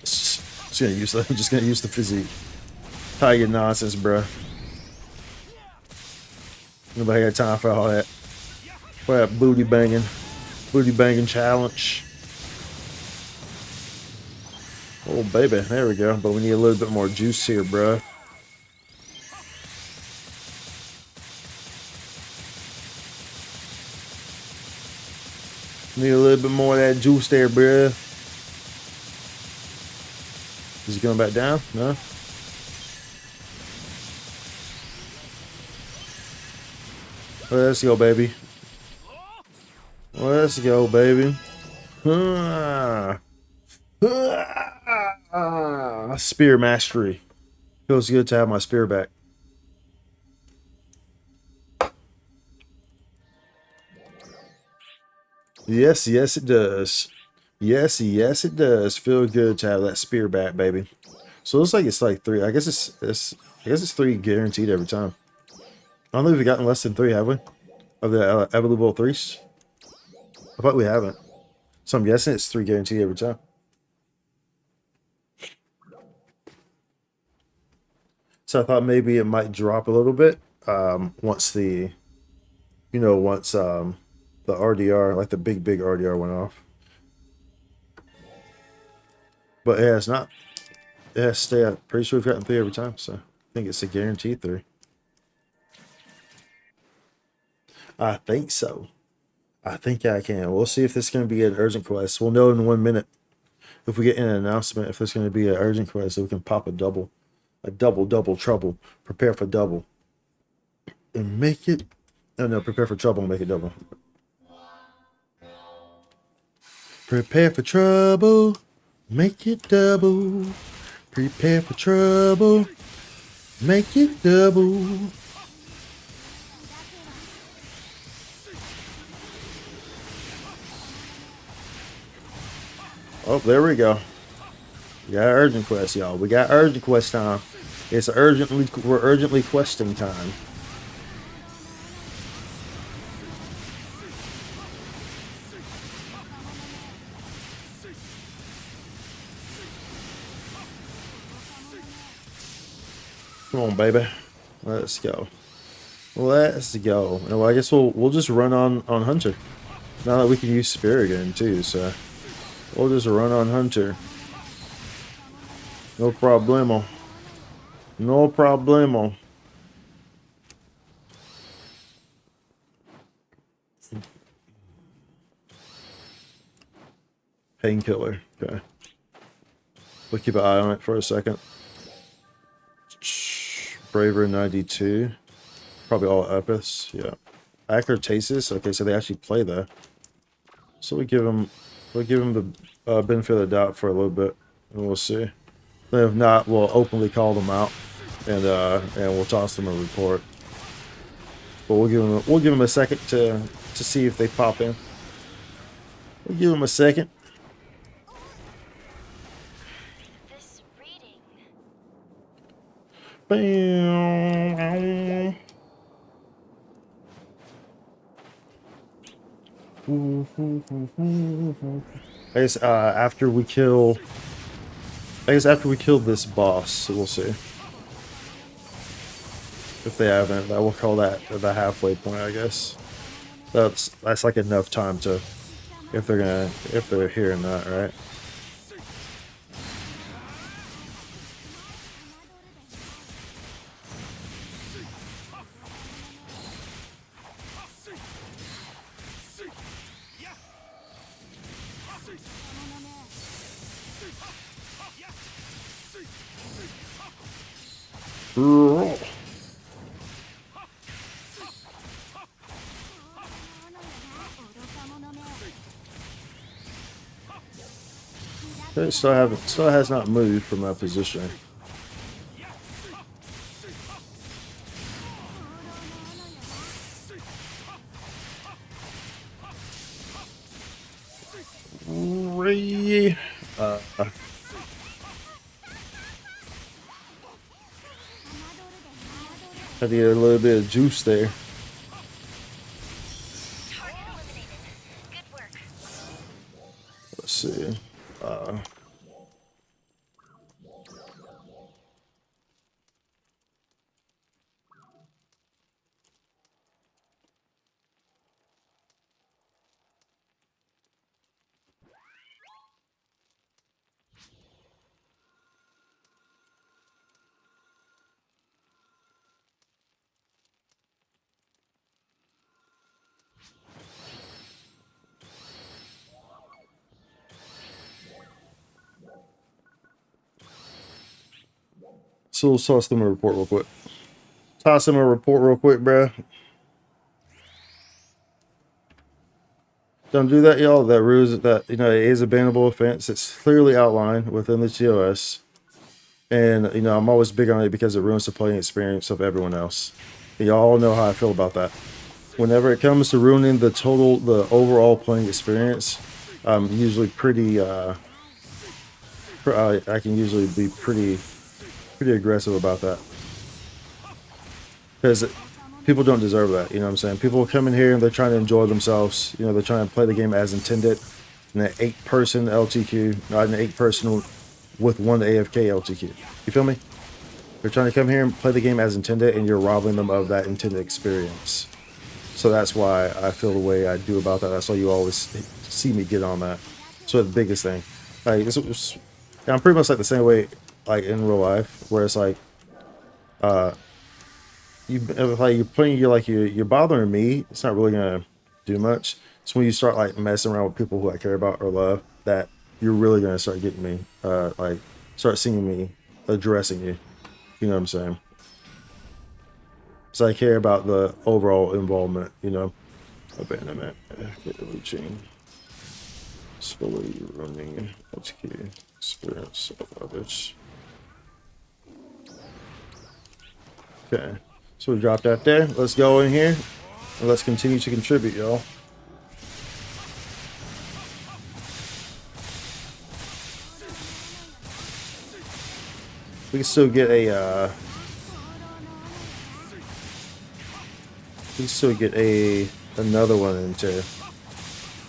I'm just gonna use the physique. Tell your nonsense, bruh. Nobody got time for all that. For that booty banging challenge. Oh baby, there we go. But we need a little bit more juice here, bruh. Need a little bit more of that juice there, bruh. Is he coming back down? No? Let's go, baby. Let's go, baby. Spear mastery. Feels good to have my spear back. Yes, yes it does. Yes, yes it does. Feel good to have that spear back, baby. So it looks like it's like 3. I guess it's 3 guaranteed every time. I don't know if we've gotten less than 3, have we? Of the Evoluble 3s? I thought we haven't. So I'm guessing it's 3 guaranteed every time. So I thought maybe it might drop a little bit once the, once the RDR, like the big RDR went off. But it has not. It has stayed. I'm pretty sure we've gotten 3 every time, so I think it's a guaranteed 3. I think so. I think I can. We'll see if this is going to be an urgent quest. We'll know in 1 minute if we get an announcement if there's going to be an urgent quest so we can pop a double. A double trouble. Prepare for double. And make it. Oh no, prepare for trouble and make it double. Prepare for trouble. Make it double. Prepare for trouble. Make it double. Oh, there we go. We got urgent quest, y'all. We got urgent quest time. We're urgently questing time. Come on, baby. Let's go. Let's go. Well, I guess we'll just run on Hunter. Now that we can use Spear again too, so we'll just run on Hunter. No problemo. No problemo. Painkiller. Okay. We'll keep an eye on it for a second. Braver 92. Probably all epiths. Yeah. Akroselios. Okay, so they actually play that. So we'll give them the benefit of the doubt for a little bit, and we'll see. Then if not, we'll openly call them out, and we'll toss them a report. But we'll give them a second to see if they pop in. We'll give them a second. This reading. Bam. I guess after we kill this boss, we'll see if they haven't. We'll call that the halfway point, I guess. That's like enough time to if they're hearing that, right? It still has not moved from that position. Had to get a little bit of juice there. Let's see. So let's toss them a report real quick. Toss them a report real quick, bruh. Don't do that, y'all. That rules that it is a bannable offense. It's clearly outlined within the TOS, and I'm always big on it because it ruins the playing experience of everyone else. Y'all know how I feel about that. Whenever it comes to ruining the overall playing experience, I'm usually pretty. I can usually be pretty aggressive about that, because People don't deserve that. You know what I'm saying? People come in here and they're trying to enjoy themselves. You know, they're trying to play the game as intended. In an 8-person LTQ, not an 8-person with one AFK LTQ. You feel me? They're trying to come here and play the game as intended, and you're robbing them of that intended experience. So that's why I feel the way I do about that. That's why you always see me get on that. So the biggest thing, like I'm pretty much like the same way, like in real life, where it's like, you're putting you're bothering me. It's not really gonna do much. It's when you start like messing around with people who I care about or love that you're really gonna start getting me, like start seeing me addressing you. You know what I'm saying? So I care about the overall involvement. You know, abandonment, reaching, slowly running, LTK, experience of others. Okay, so we drop that there. Let's go in here and let's continue to contribute, y'all. We can still get a we can still get another one in too.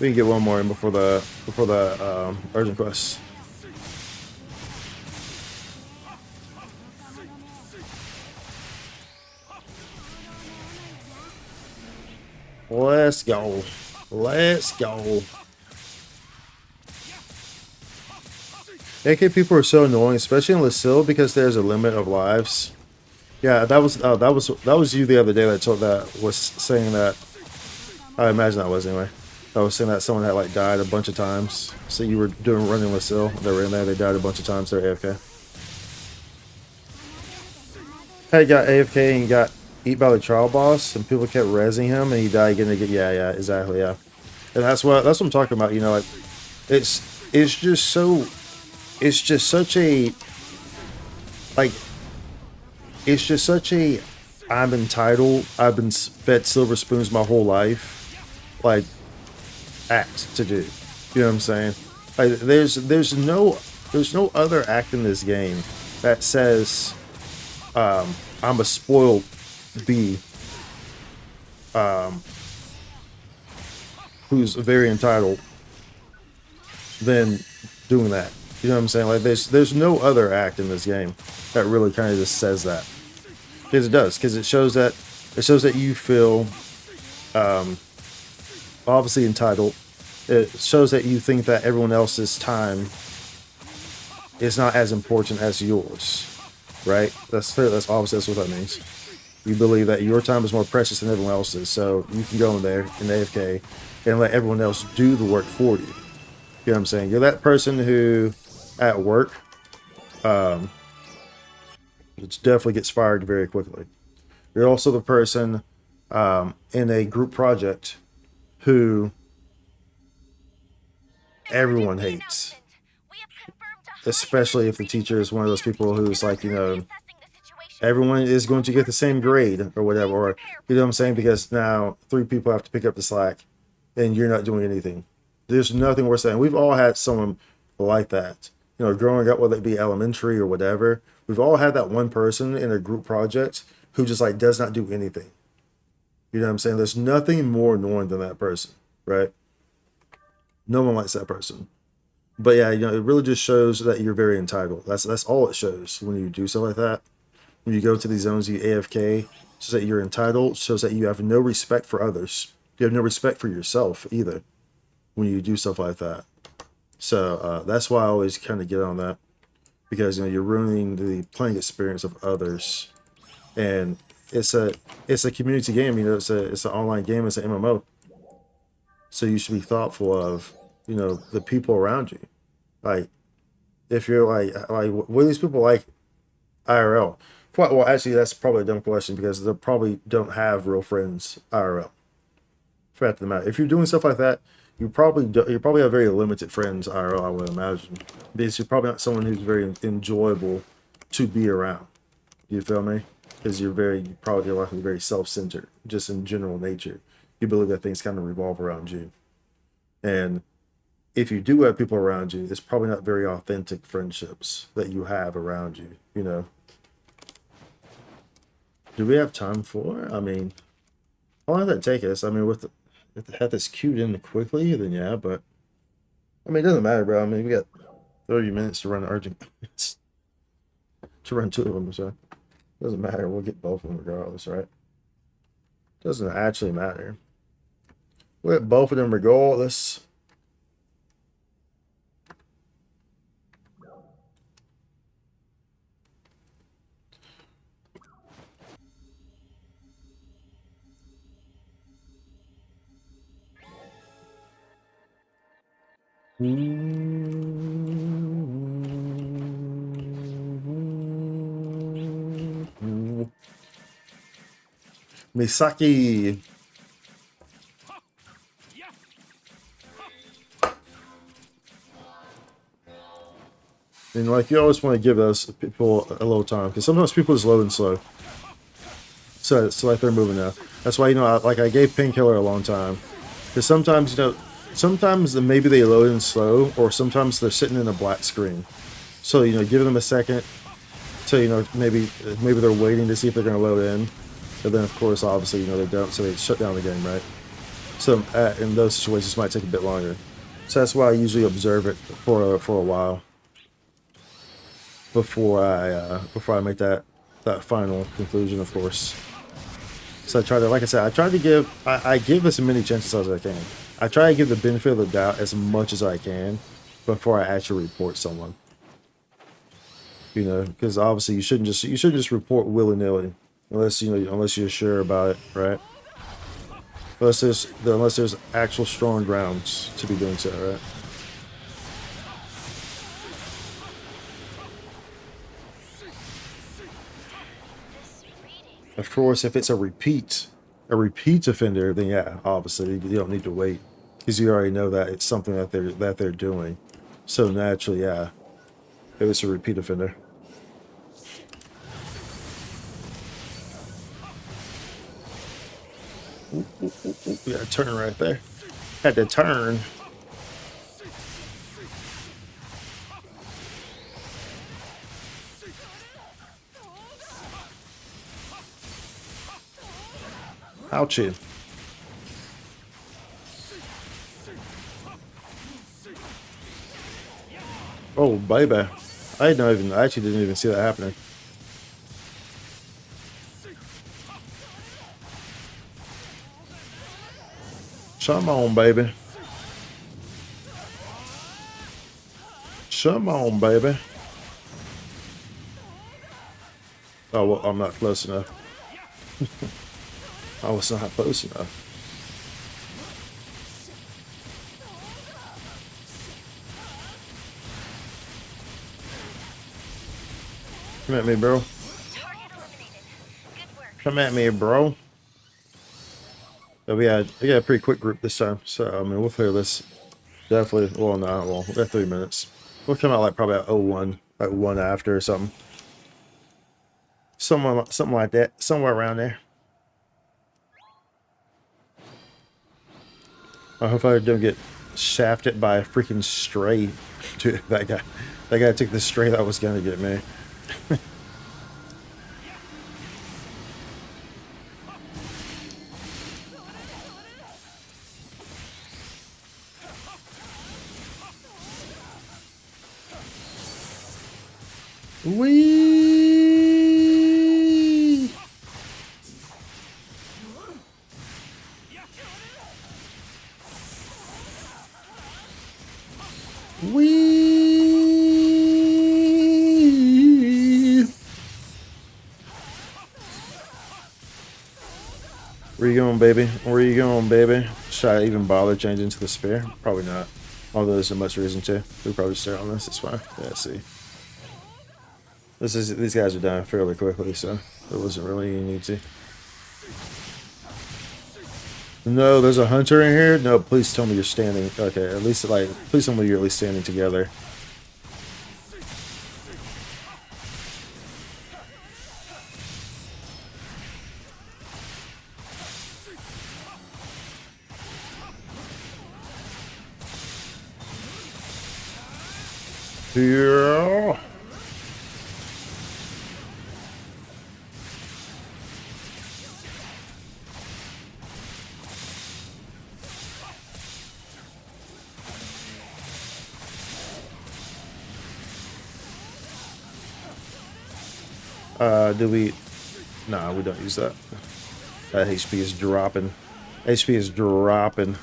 We can get one more in before the urgent quest. Let's go. Let's go. AK people are so annoying, especially in Lucille, because there's a limit of lives. Yeah, that was you the other day that was saying that. I imagine that was anyway. I was saying that someone had like died a bunch of times. So you were running Lucille. They were in there. They died a bunch of times. They're AFK. Hey, got AFK and got eat by the trial boss, and people kept rezzing him, and he died again. Yeah, exactly, yeah. And that's what I'm talking about. You know, like it's just such a like it's just such a I'm entitled. I've been fed silver spoons my whole life. Like act to do. You know what I'm saying? Like there's no other act in this game that says I'm a spoiled bee who's very entitled than doing that. You know what I'm saying? Like there's no other act in this game that really kind of just says that. Because it does, because it shows that you feel obviously entitled. It shows that you think that everyone else's time is not as important as yours, right? That's obviously that's what that means. You believe that your time is more precious than everyone else's, so you can go in there in AFK and let everyone else do the work for you. You know what I'm saying? You're that person who, at work, it definitely gets fired very quickly. You're also the person in a group project who everyone hates, especially if the teacher is one of those people who's like, you know, everyone is going to get the same grade or whatever, or you know what I'm saying? Because now 3 people have to pick up the slack and you're not doing anything. There's nothing worse than we've all had someone like that. You know, growing up, whether it be elementary or whatever, we've all had that one person in a group project who just like does not do anything. You know what I'm saying? There's nothing more annoying than that person, right? No one likes that person. But yeah, you know, it really just shows that you're very entitled. That's all it shows when you do stuff like that. When you go to these zones, you AFK, shows that you're entitled, shows that you have no respect for others. You have no respect for yourself either when you do stuff like that. So that's why I always kind of get on that, because you know you're ruining the playing experience of others, and it's a community game. You know, it's an online game. It's an MMO. So you should be thoughtful of, you know, the people around you. Like if you're like what do these people like IRL? Well, actually, that's probably a dumb question because they probably don't have real friends IRL. Fact of the matter, if you're doing stuff like that, you probably have very limited friends IRL. I would imagine, because you're probably not someone who's very enjoyable to be around. You feel me? Because you're probably likely very self-centered, just in general nature. You believe that things kind of revolve around you, and if you do have people around you, it's probably not very authentic friendships that you have around you. You know. Do we have time for? I mean, I'll have that take us. I mean, with the, if they have this queued in quickly, then yeah, but I mean, it doesn't matter, bro. I mean, we got 30 minutes to run urgent to run two of them, so it doesn't matter. We'll get both of them regardless, right? Doesn't actually matter. We'll get both of them regardless. Misaki. And like you always want to give those people a little time because sometimes people just load and slow. So it's like they're moving now. That's why I gave Painkiller a long time because sometimes sometimes maybe they load in slow or sometimes they're sitting in a black screen. So give them a second to maybe they're waiting to see if they're going to load in, and then of course obviously they don't, so they shut down the game, right? So in those situations, it might take a bit longer. So that's why I usually observe it for a while before I make that final conclusion, of course. So I try to, like I said, I give as many chances as I can. I try to give the benefit of the doubt as much as I can before I actually report someone. Because obviously you shouldn't just report willy-nilly unless you're sure about it, right? Unless there's actual strong grounds to be doing so, right? Of course, if it's a repeat offender, then yeah, obviously you don't need to wait because you already know that it's something that they're doing. So naturally, yeah, if it's a repeat offender. Ooh, ooh, ooh, ooh. We got a turn right there. Had to turn. Ouchie. Oh, baby. I actually didn't even see that happening. Come on, baby. Come on, baby. Oh, well, I'm not close enough. I was not close enough. Come at me, bro. Come at me, bro. But we had a pretty quick group this time, so I mean we'll clear this definitely. Well, no, well we got 3 minutes. We'll come out like probably at 01, like 1 after or something. Something like that, somewhere around there. I hope I don't get shafted by a freaking stray. Dude, that guy took the stray that was gonna get me. Wee. Wee. Where you going, baby? Where you going, baby? Should I even bother changing to the spear? Probably not. Although there's not much reason to. We'll probably start on this. It's fine. Yeah, see. These guys are dying fairly quickly, so there wasn't really any need to. No, there's a hunter in here. No, please tell me you're standing. Okay, at least please tell me you're at least standing together. Yeah. Do we? Nah, we don't use that. That HP is dropping. HP is dropping.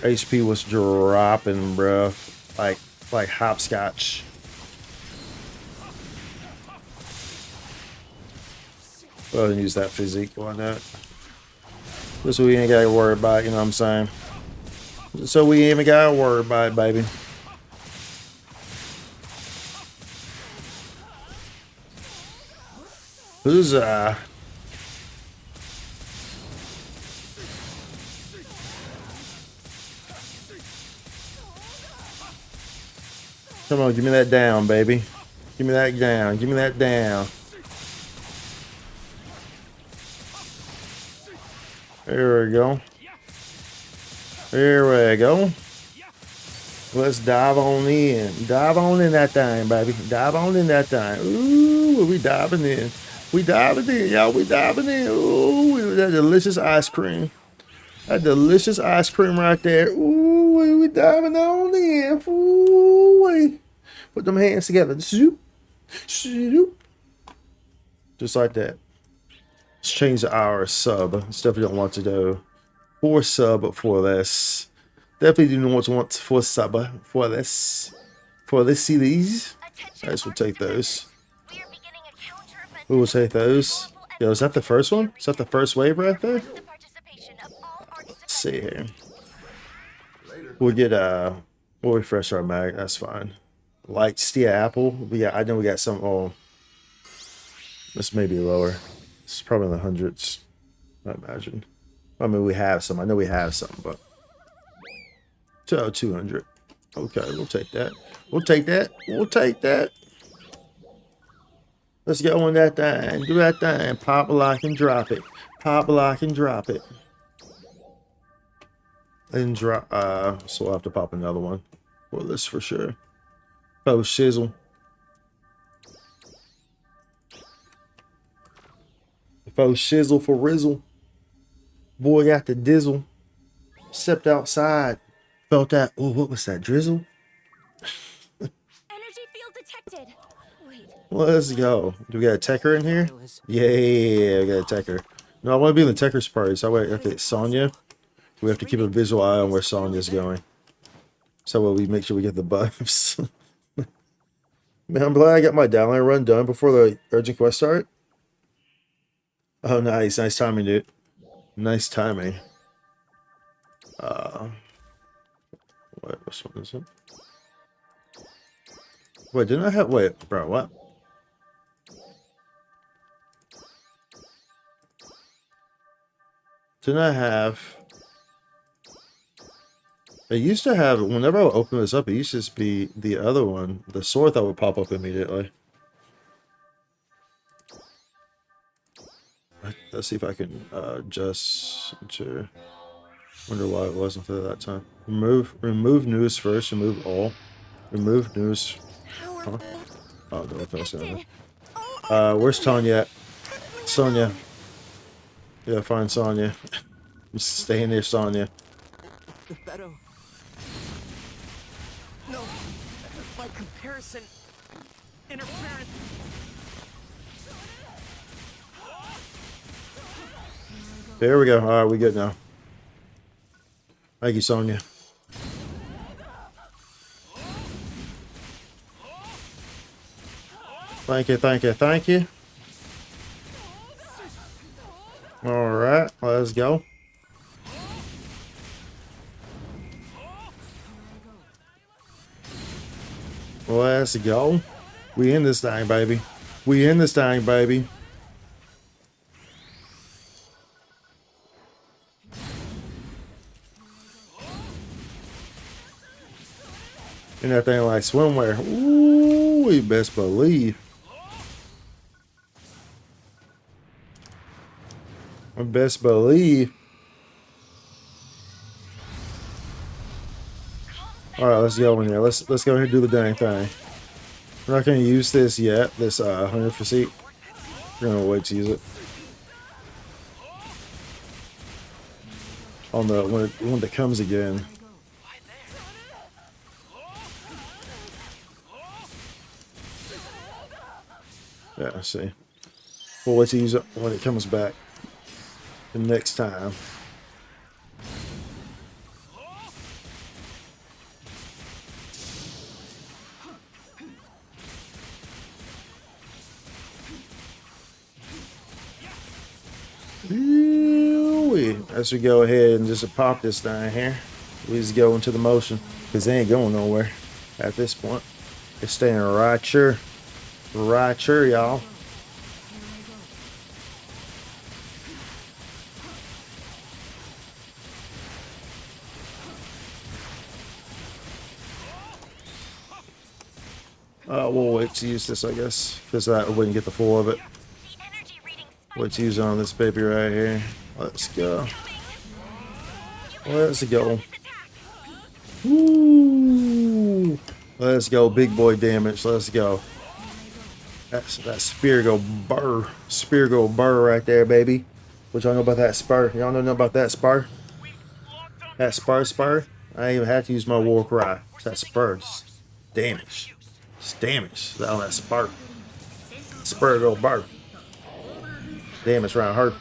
HP was dropping, bro. Like hopscotch. Go ahead and use that physique on that. Just so we ain't gotta worry about it, you know what I'm saying? So we ain't even gotta worry about it, baby. Who's Come on, give me that down, baby. Give me that down. Give me that down. There we go. There we go. Let's dive on in. Dive on in that thing, baby. Dive on in that thing. Ooh, we diving in. We diving in, y'all. We diving in. Ooh, that delicious ice cream. That delicious ice cream right there. Ooh, we diving on in. Ooh, put them hands together. Zoop, zoop. Just like that. Let's change our sub. It's definitely don't want to do 4 sub for this. Definitely do not want 4 sub for this. For this series. I guess we'll take those. We will take those. Yo, is that the first one? Is that the first wave right there? Let's see here. We'll get we'll refresh our mag, that's fine. Light Steel Apple. Yeah, I know we got some. Oh, this may be lower. It's probably in the hundreds, I imagine. I mean, we have some. I know we have some, but 200. Okay, we'll take that. We'll take that. We'll take that. Let's go on that thing. Do that thing. Pop a lock and drop it. Pop a lock and drop it. And drop. So we'll have to pop another one for this for sure. Oh, shizzle. Oh, shizzle for rizzle. Boy got the dizzle. Stepped outside. Felt that. Oh, what was that? Drizzle? Energy field detected. Wait. Let's go. Do we got a techer in here? Yeah, we got a techer. No, I want to be in the techers party. So wait, okay, Sonya. We have to keep a visual eye on where Sonya's going. So we make sure we get the buffs. Man, I'm glad I got my downline run done before the urgent quest start. Oh, nice. Nice timing, dude. Nice timing. Wait, which one is it? Wait, didn't I have... Wait, bro, what? Didn't I have... It used to have... Whenever I would open this up, it used to just be the other one. The sword that would pop up immediately. Let's see if I can adjust to... Wonder why it wasn't there that time. Remove news first. Remove all. Remove news. Huh? Oh, no, that's not. Where's Tanya at? Sonya. Yeah, find Sonya. Stay in there, Sonya. No, by comparison, interference. There we go. All right, we good now. Thank you, Sonya. Thank you, thank you, thank you. All right, let's go. Let's go. We in this thing, baby. We in this thing, baby. And that thing like swimwear. Ooh, you best believe. I best believe. All right, let's go in there. Let's go ahead and do the dang thing. We're not gonna use this yet. This 100 physique. We're gonna wait to use it. on the when it comes again. Yeah, I see. We'll wait to use it when it comes back the next time. As we go ahead and just pop this thing here, we just go into the motion because they ain't going nowhere at this point. It's staying right here, y'all. We'll wait to use this, I guess, because that we wouldn't get the full of it. Wait to use it on this baby right here. Let's go. Let's go. Woo! Let's go, big boy damage. Let's go. That spear go burr. Spear go burr right there, baby. What y'all know about that spur? Y'all know about that spur? That spur? I ain't even have to use my war cry. That spur. Damage. It's damage. That spur. Spur go burr. Damage around her.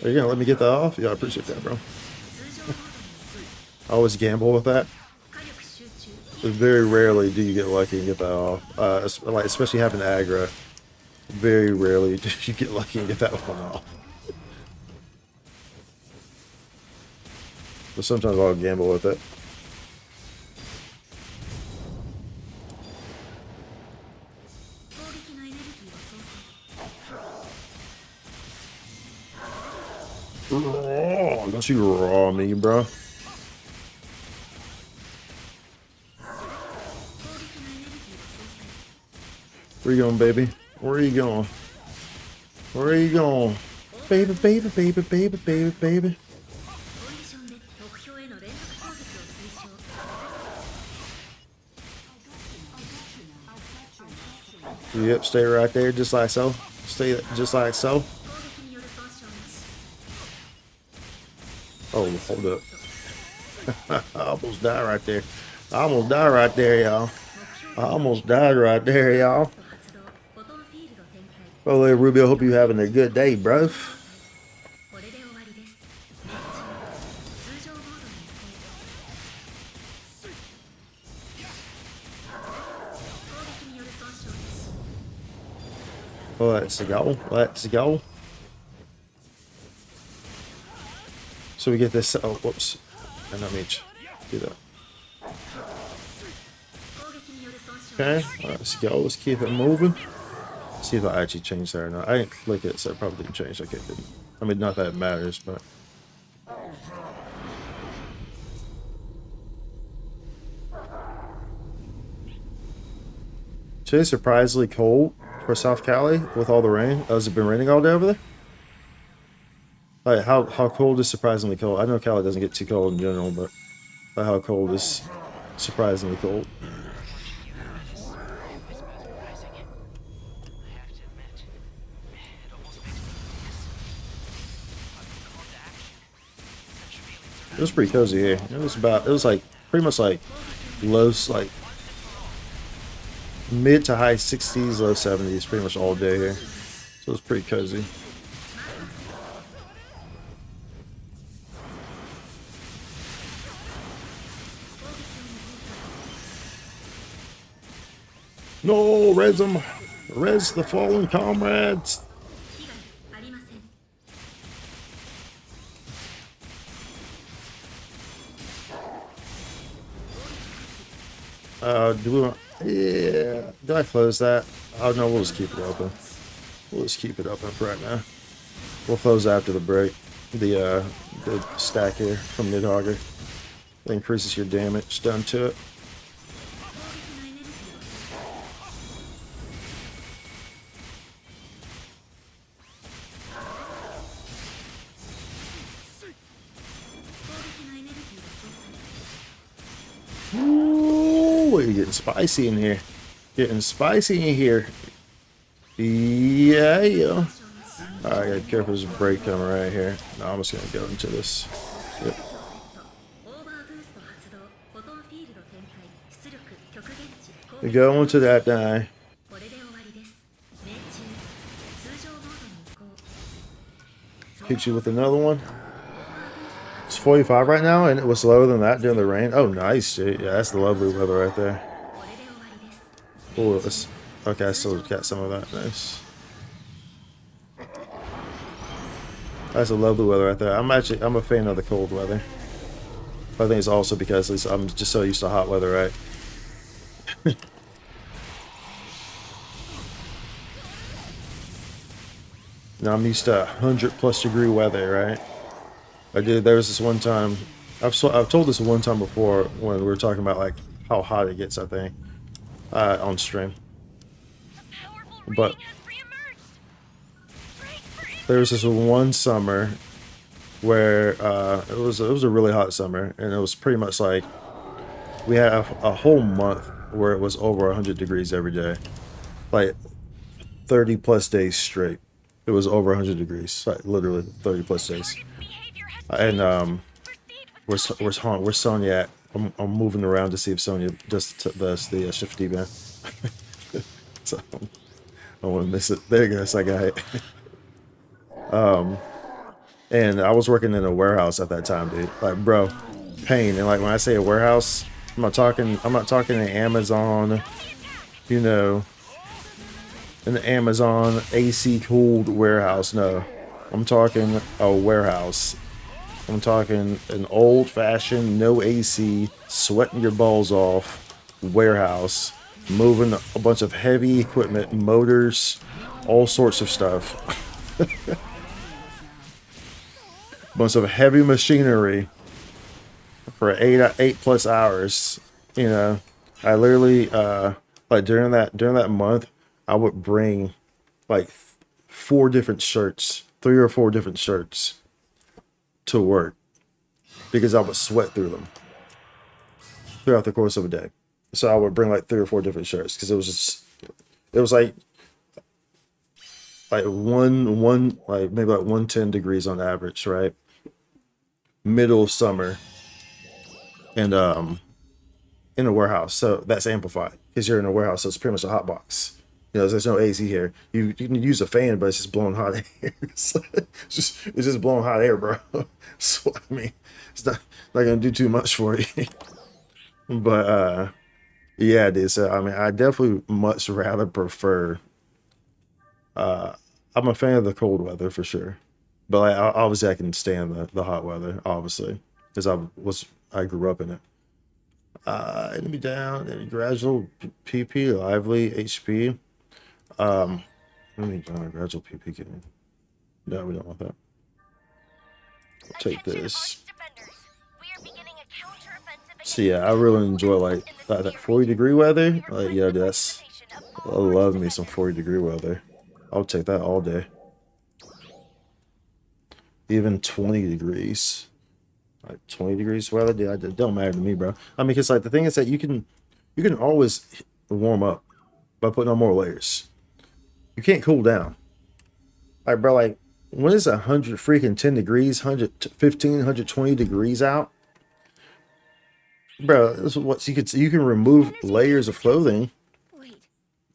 Are you gonna let me get that off? Yeah, I appreciate that, bro. I always gamble with that. Very rarely do you get lucky and get that off. Like especially having aggro. Very rarely do you get lucky and get that one off. But sometimes I'll gamble with it. Oh, don't you raw me, bro. Where you going, baby? Where are you going? Where are you going? Baby, baby, baby, baby, baby, baby. Yep, stay right there, just like so. Stay just like so. Oh, hold up. I almost died right there. I almost died right there, y'all. I almost died right there, y'all. Well, hey, Ruby, I hope you're having a good day, bro. Let's go. Let's go. So we get this. Oh, whoops. I don't mean to do that. Okay, let's go. Let's keep it moving. See if I actually changed that or not. I didn't click it, so it probably didn't change. Okay, good. I mean, not that it matters, but. Today's surprisingly cold for South Cali with all the rain. Has it been raining all day over there? Like, how cold is surprisingly cold? I know Cali doesn't get too cold in general, but how cold is surprisingly cold? It was pretty cozy here. It was like pretty much like low, like mid to high 60s, low 70s, pretty much all day here. So it was pretty cozy. No, res them. Res the fallen comrades. Do we want... Yeah. Did I close that? Oh, no, we'll just keep it open. We'll just keep it open for right now. We'll close after the break. The stack here from Nidhogger. That increases your damage done to it. Ooh, you're getting spicy in here. Getting spicy in here. Yeah. Alright, gotta be careful, there's a break coming right here. No, I'm just gonna go into this. Yep. We go into that die. Hit you with another one. It's 45 right now, and it was lower than that during the rain. Oh, nice, dude. Yeah, that's the lovely weather right there. Oh, okay, I still got some of that. Nice. That's a lovely weather right there. I'm a fan of the cold weather. But I think it's also because at least I'm just so used to hot weather, right? Now I'm used to 100+ degree weather, right? There was this one time. I've told this one time before when we were talking about like how hot it gets. I think on stream. But there was this one summer where it was a really hot summer, and it was pretty much like we had a whole month where it was over 100 degrees every day, like 30+ days straight. It was over 100 degrees, like literally 30+ days. And where's Sonya at? I'm moving around to see if Sonya just does the shift event. So I don't want to miss it. There you go, I got it. And I was working in a warehouse at that time, dude. Like, bro, pain. And like when I say a warehouse, I'm not talking an Amazon, you know, an Amazon AC cooled warehouse. No, I'm talking a warehouse. I'm talking an old-fashioned, no AC, sweating your balls off warehouse, moving a bunch of heavy equipment, motors, all sorts of stuff. Bunch of heavy machinery for 8+ hours. You know, I literally like during that month, I would bring like 4 different shirts, 3 or 4 different shirts to work because I would sweat through them throughout the course of a day. So I would bring like 3 or 4 different shirts because it was like one like maybe like 110 degrees on average, right? Middle of summer, and in a warehouse. So that's amplified because you're in a warehouse, so it's pretty much a hot box. You know, there's no AC here. You can use a fan, but it's just blowing hot air. It's just blowing hot air, bro. So I mean, it's not gonna do too much for you. But yeah, dude. So I mean, I definitely much rather prefer. I'm a fan of the cold weather for sure, but like, obviously I can stand the hot weather, obviously, because I grew up in it. Enemy down, enemy gradual, PP, lively, HP. Enemy down, gradual, PP. No, we don't want that. I'll take this. So yeah, I really enjoy like that 40-degree weather. Like yeah, I love me some 40-degree weather. I'll take that all day. Even 20 degrees. Like 20 degrees weather, dude, it don't matter to me, bro. I mean, because like the thing is that you can always warm up by putting on more layers. You can't cool down. Like, bro, like when it's 110 degrees, 115, 120 degrees out, bro, this is what you can remove layers of clothing. Wait,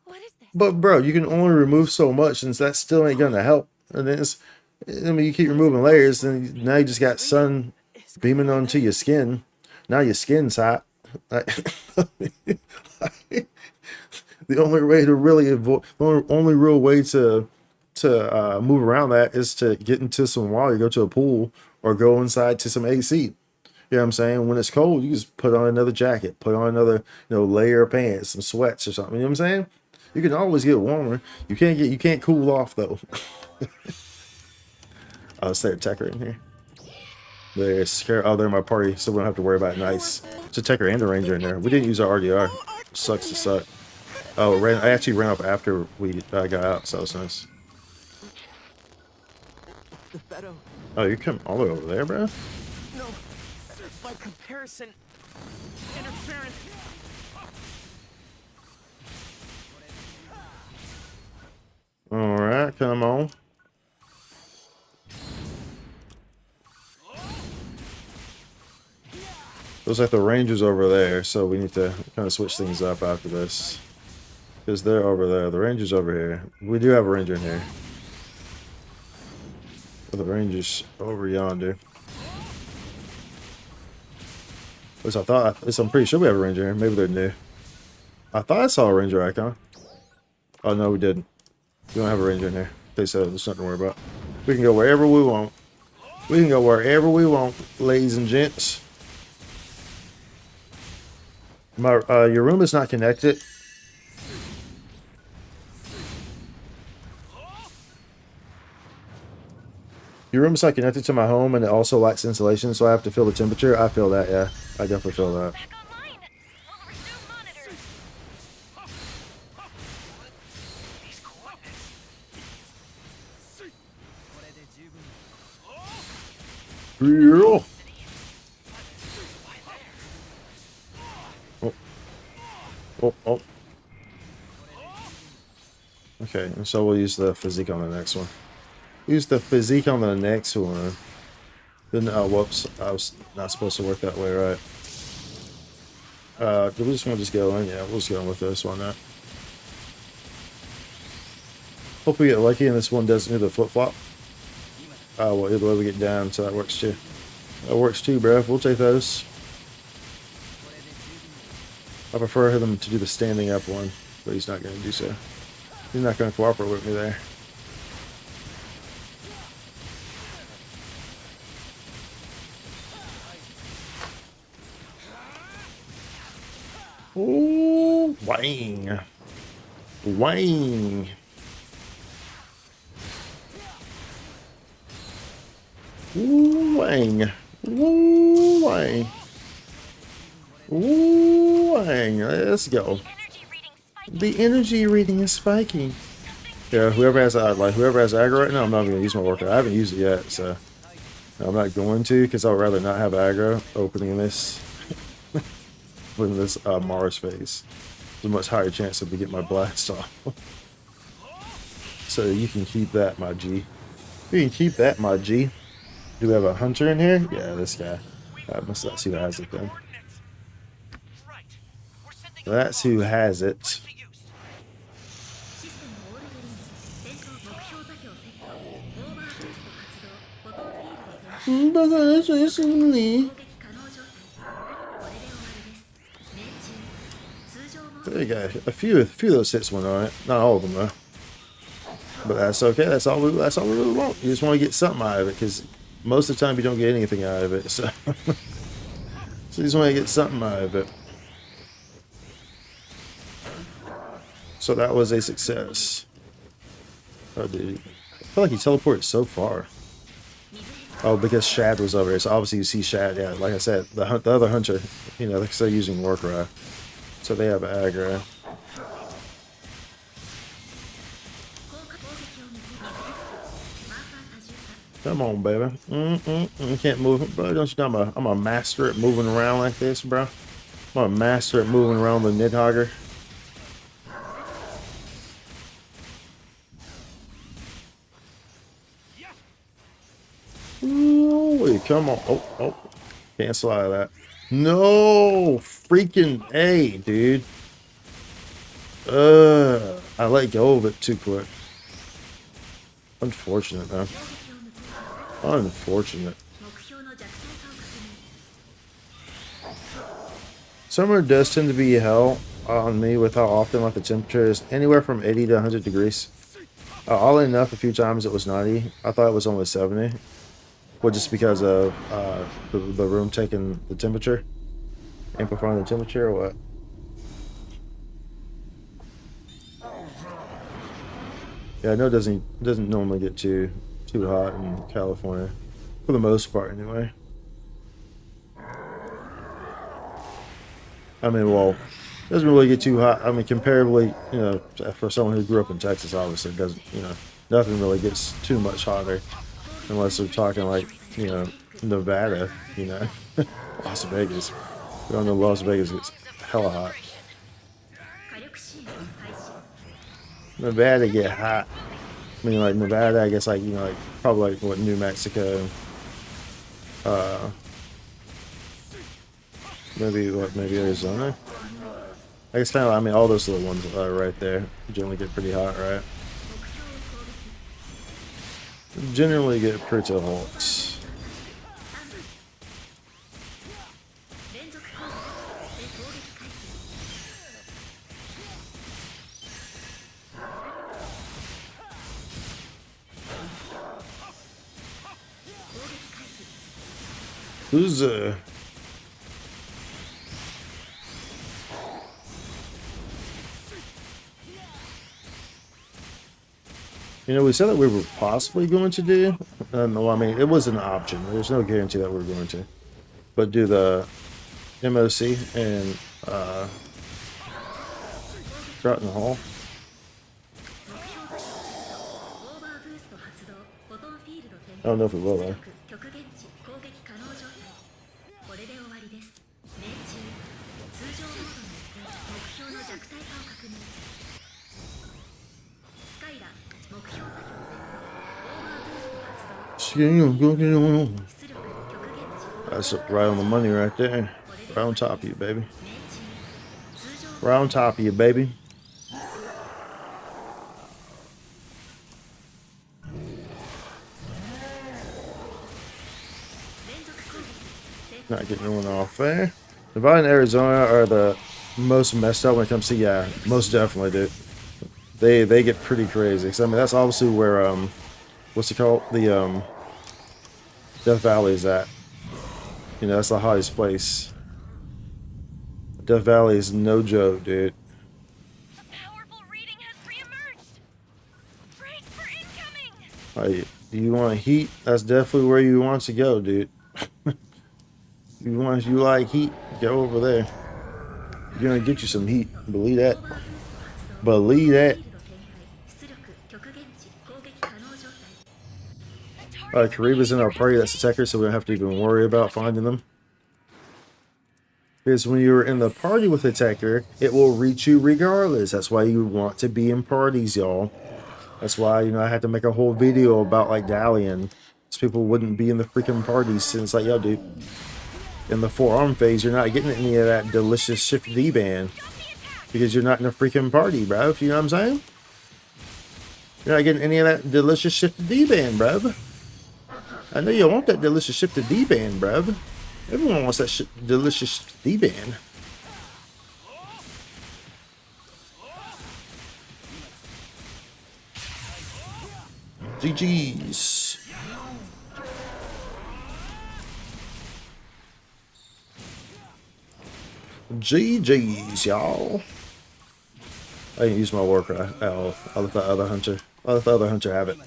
what is this? But bro, you can only remove so much, and that still ain't gonna help. And I mean, you keep removing layers, and now you just got sun beaming onto your skin. Now your skin's hot. Like, the only way to really avoid, the only real way to move around that is to get into some water, go to a pool, or go inside to some AC. You know what I'm saying? When it's cold, you just put on another jacket, put on another layer of pants, some sweats or something. You know what I'm saying? You can always get warmer. You can't cool off though. Is there a Tekker in here? There's they're in my party, so we don't have to worry about it. Nice. It's a Tekker and a Ranger in there. We didn't use our RDR. Sucks to suck. Oh, I actually ran off after we got out, so it's nice. Oh, you're coming all the way over there, bro? No, by comparison, interference. All right, come on. Looks like the Ranger's over there, so we need to kind of switch things up after this. Because they're over there. The Ranger's over here. We do have a Ranger in here. But the Ranger's over yonder. At least I thought. At least I'm pretty sure we have a Ranger here. Maybe they're new. I thought I saw a Ranger icon. Oh, no, we didn't. We don't have a Ranger in here. They said there's nothing to worry about. We can go wherever we want. We can go wherever we want, ladies and gents. Your room is not connected. Your room is not connected to my home, and it also lacks insulation, so I have to feel the temperature. I feel that, yeah. I definitely feel that. Back online. We'll resume monitors. These coordinates. Yeah. Oh. Oh, oh. Okay, and so we'll use the physique on the next one. Use the physique on the next one. Then, oh, whoops. I was not supposed to work that way, right? Do we just want to just go in? Yeah, we'll just go in with this one now. Hope we get lucky and this one doesn't do the flip-flop. Oh, well, either way we get down, so that works too. That works too, bruh. We'll take those. I prefer him to do the standing up one, but he's not going to do so. He's not going to cooperate with me there. Ooh, wang. Wang. Ooh, wang. Ooh, wang. Ooh, wang. Let's go. The energy reading is spiking. Yeah, whoever has aggro right now, I'm not even gonna use my worker. I haven't used it yet, so I'm not going to because I would rather not have aggro opening this. Opening this Mars phase. There's a much higher chance of me getting my blast off. So you can keep that, my G. You can keep that, my G. Do we have a hunter in here? Yeah, this guy. That's who has it then. That's who has it. There you go. A few of those hits went on it. Not all of them though. But that's okay. That's all we really want. You just want to get something out of it because most of the time you don't get anything out of it. So, so you just want to get something out of it. So that was a success. Oh, dude. I feel like he teleported so far. Oh, because Shad was over here. So obviously you see Shad. Yeah, like I said, the other hunter, you know, they're using Warcry. So they have aggro. Come on, baby. Can't move, bro. Don't you know I'm a master at moving around like this, bro? I'm a master at moving around the Nidhogger. Ooh, come on. Oh. Cancel out of that. No! Freaking A, dude. I let go of it too quick. Unfortunate, man. Unfortunate. Summer does tend to be hell on me with how often like the temperature is anywhere from 80 to 100 degrees. Oddly enough, a few times it was 90. I thought it was only 70. Well, just because of the room taking the temperature, amplifying the temperature, or what? Yeah, I know it doesn't normally get too hot in California, for the most part, anyway. I mean, well, it doesn't really get too hot. I mean, comparably, you know, for someone who grew up in Texas, obviously, it doesn't, you know, nothing really gets too much hotter. Unless we're talking like, you know, Nevada, you know, Las Vegas. We don't know Las Vegas gets hella hot. Nevada get hot. I mean, like Nevada, I guess, like, you know, like probably like what New Mexico, Maybe what? Maybe Arizona. I guess kind of. I mean, all those little ones are right there. Generally get pretty hot, right? Generally get pretty hot. Who's You know, we said that we were possibly going to do. No, I mean, it was an option. There's no guarantee that we were going to. But do the MOC and Groton Hall. I don't know if we will though. That's right on the money right there. Right on top of you, baby. Right on top of you, baby. Not getting one off there. Nevada and Arizona are the most messed up when it comes to, yeah, most definitely, dude. They get pretty crazy. Cause I mean, that's obviously where what's it called? The Death Valley is at. You know, that's the hottest place. Death Valley is no joke, dude. A powerful reading has reemerged. Brace for incoming. Like, you want heat? That's definitely where you want to go, dude. You like heat? Go over there. You're gonna get you some heat. Believe that. Believe that. Kariba's in our party. That's a Tekker, so we don't have to even worry about finding them. Because when you're in the party with a Tekker, it will reach you regardless. That's why you want to be in parties, y'all. That's why, you know, I had to make a whole video about, like, dallying. So people wouldn't be in the freaking parties. And it's like, yo, dude, in the forearm phase, you're not getting any of that delicious shift D-band. Because you're not in a freaking party, bro. You know what I'm saying? You're not getting any of that delicious shifted D-band, bruv. I know you want that delicious shifted D-band, bruv. Everyone wants that delicious D-band. GG's. GG's, y'all. I didn't use my war cry. Oh, I'll let the other hunter. I'll let the other hunter have it.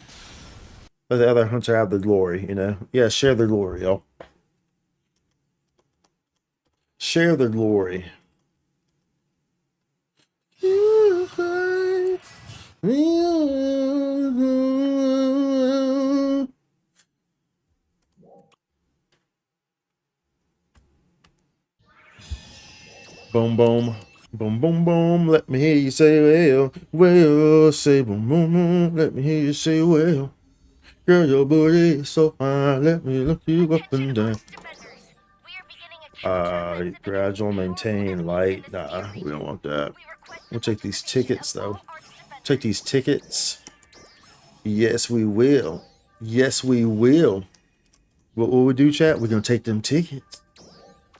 Let the other hunter have the glory, you know? Yeah, share the glory, y'all. Share the glory. Boom, boom. Boom, boom, boom. Let me hear you say, well, well. Say, boom, boom, boom. Let me hear you say, well. Girl, your booty is so fine. Let me look you up and down. Gradual, maintain, light. Nah, we don't want that. We'll take these tickets, though. Take these tickets. Yes, we will. Yes, we will. What will we do, chat? We're going to take them tickets.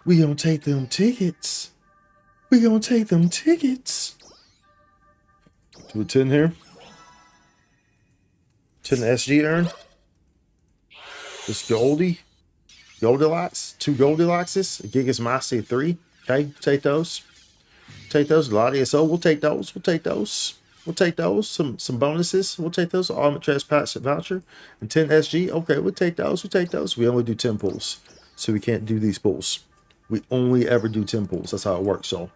We going to take them tickets. We going to take them tickets. Do a 10 here. 10 SG earn. This Goldie. Goldilocks. 2 Goldilockses. A Gigas Massey 3. Okay, take those. Take those. A lot of ESO. We'll take those. We'll take those. We'll take those. Some bonuses. We'll take those. Armament Trespass voucher. And 10 SG. Okay, we'll take those. We'll take those. We only do 10 pulls. So we can't do these pulls. We only ever do 10 pulls. That's how it works, so.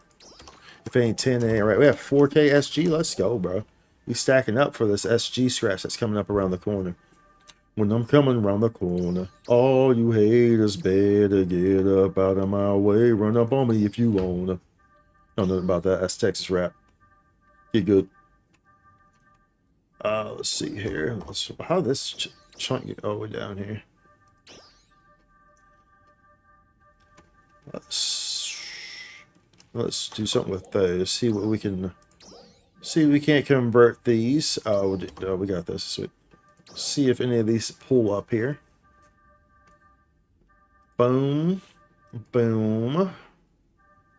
If it ain't 10, it ain't right. We have 4K SG. Let's go, bro. We stacking up for this SG scratch that's coming up around the corner. When I'm coming around the corner, all you haters better get up out of my way. Run up on me if you wanna. Don't know about that. That's Texas rap. Get good. Let's see here. How this chunk get all the way down here? Let's do something with those. See what we can. See if we can't convert these. Oh, we got this. Sweet. See if any of these pull up here. Boom. Boom.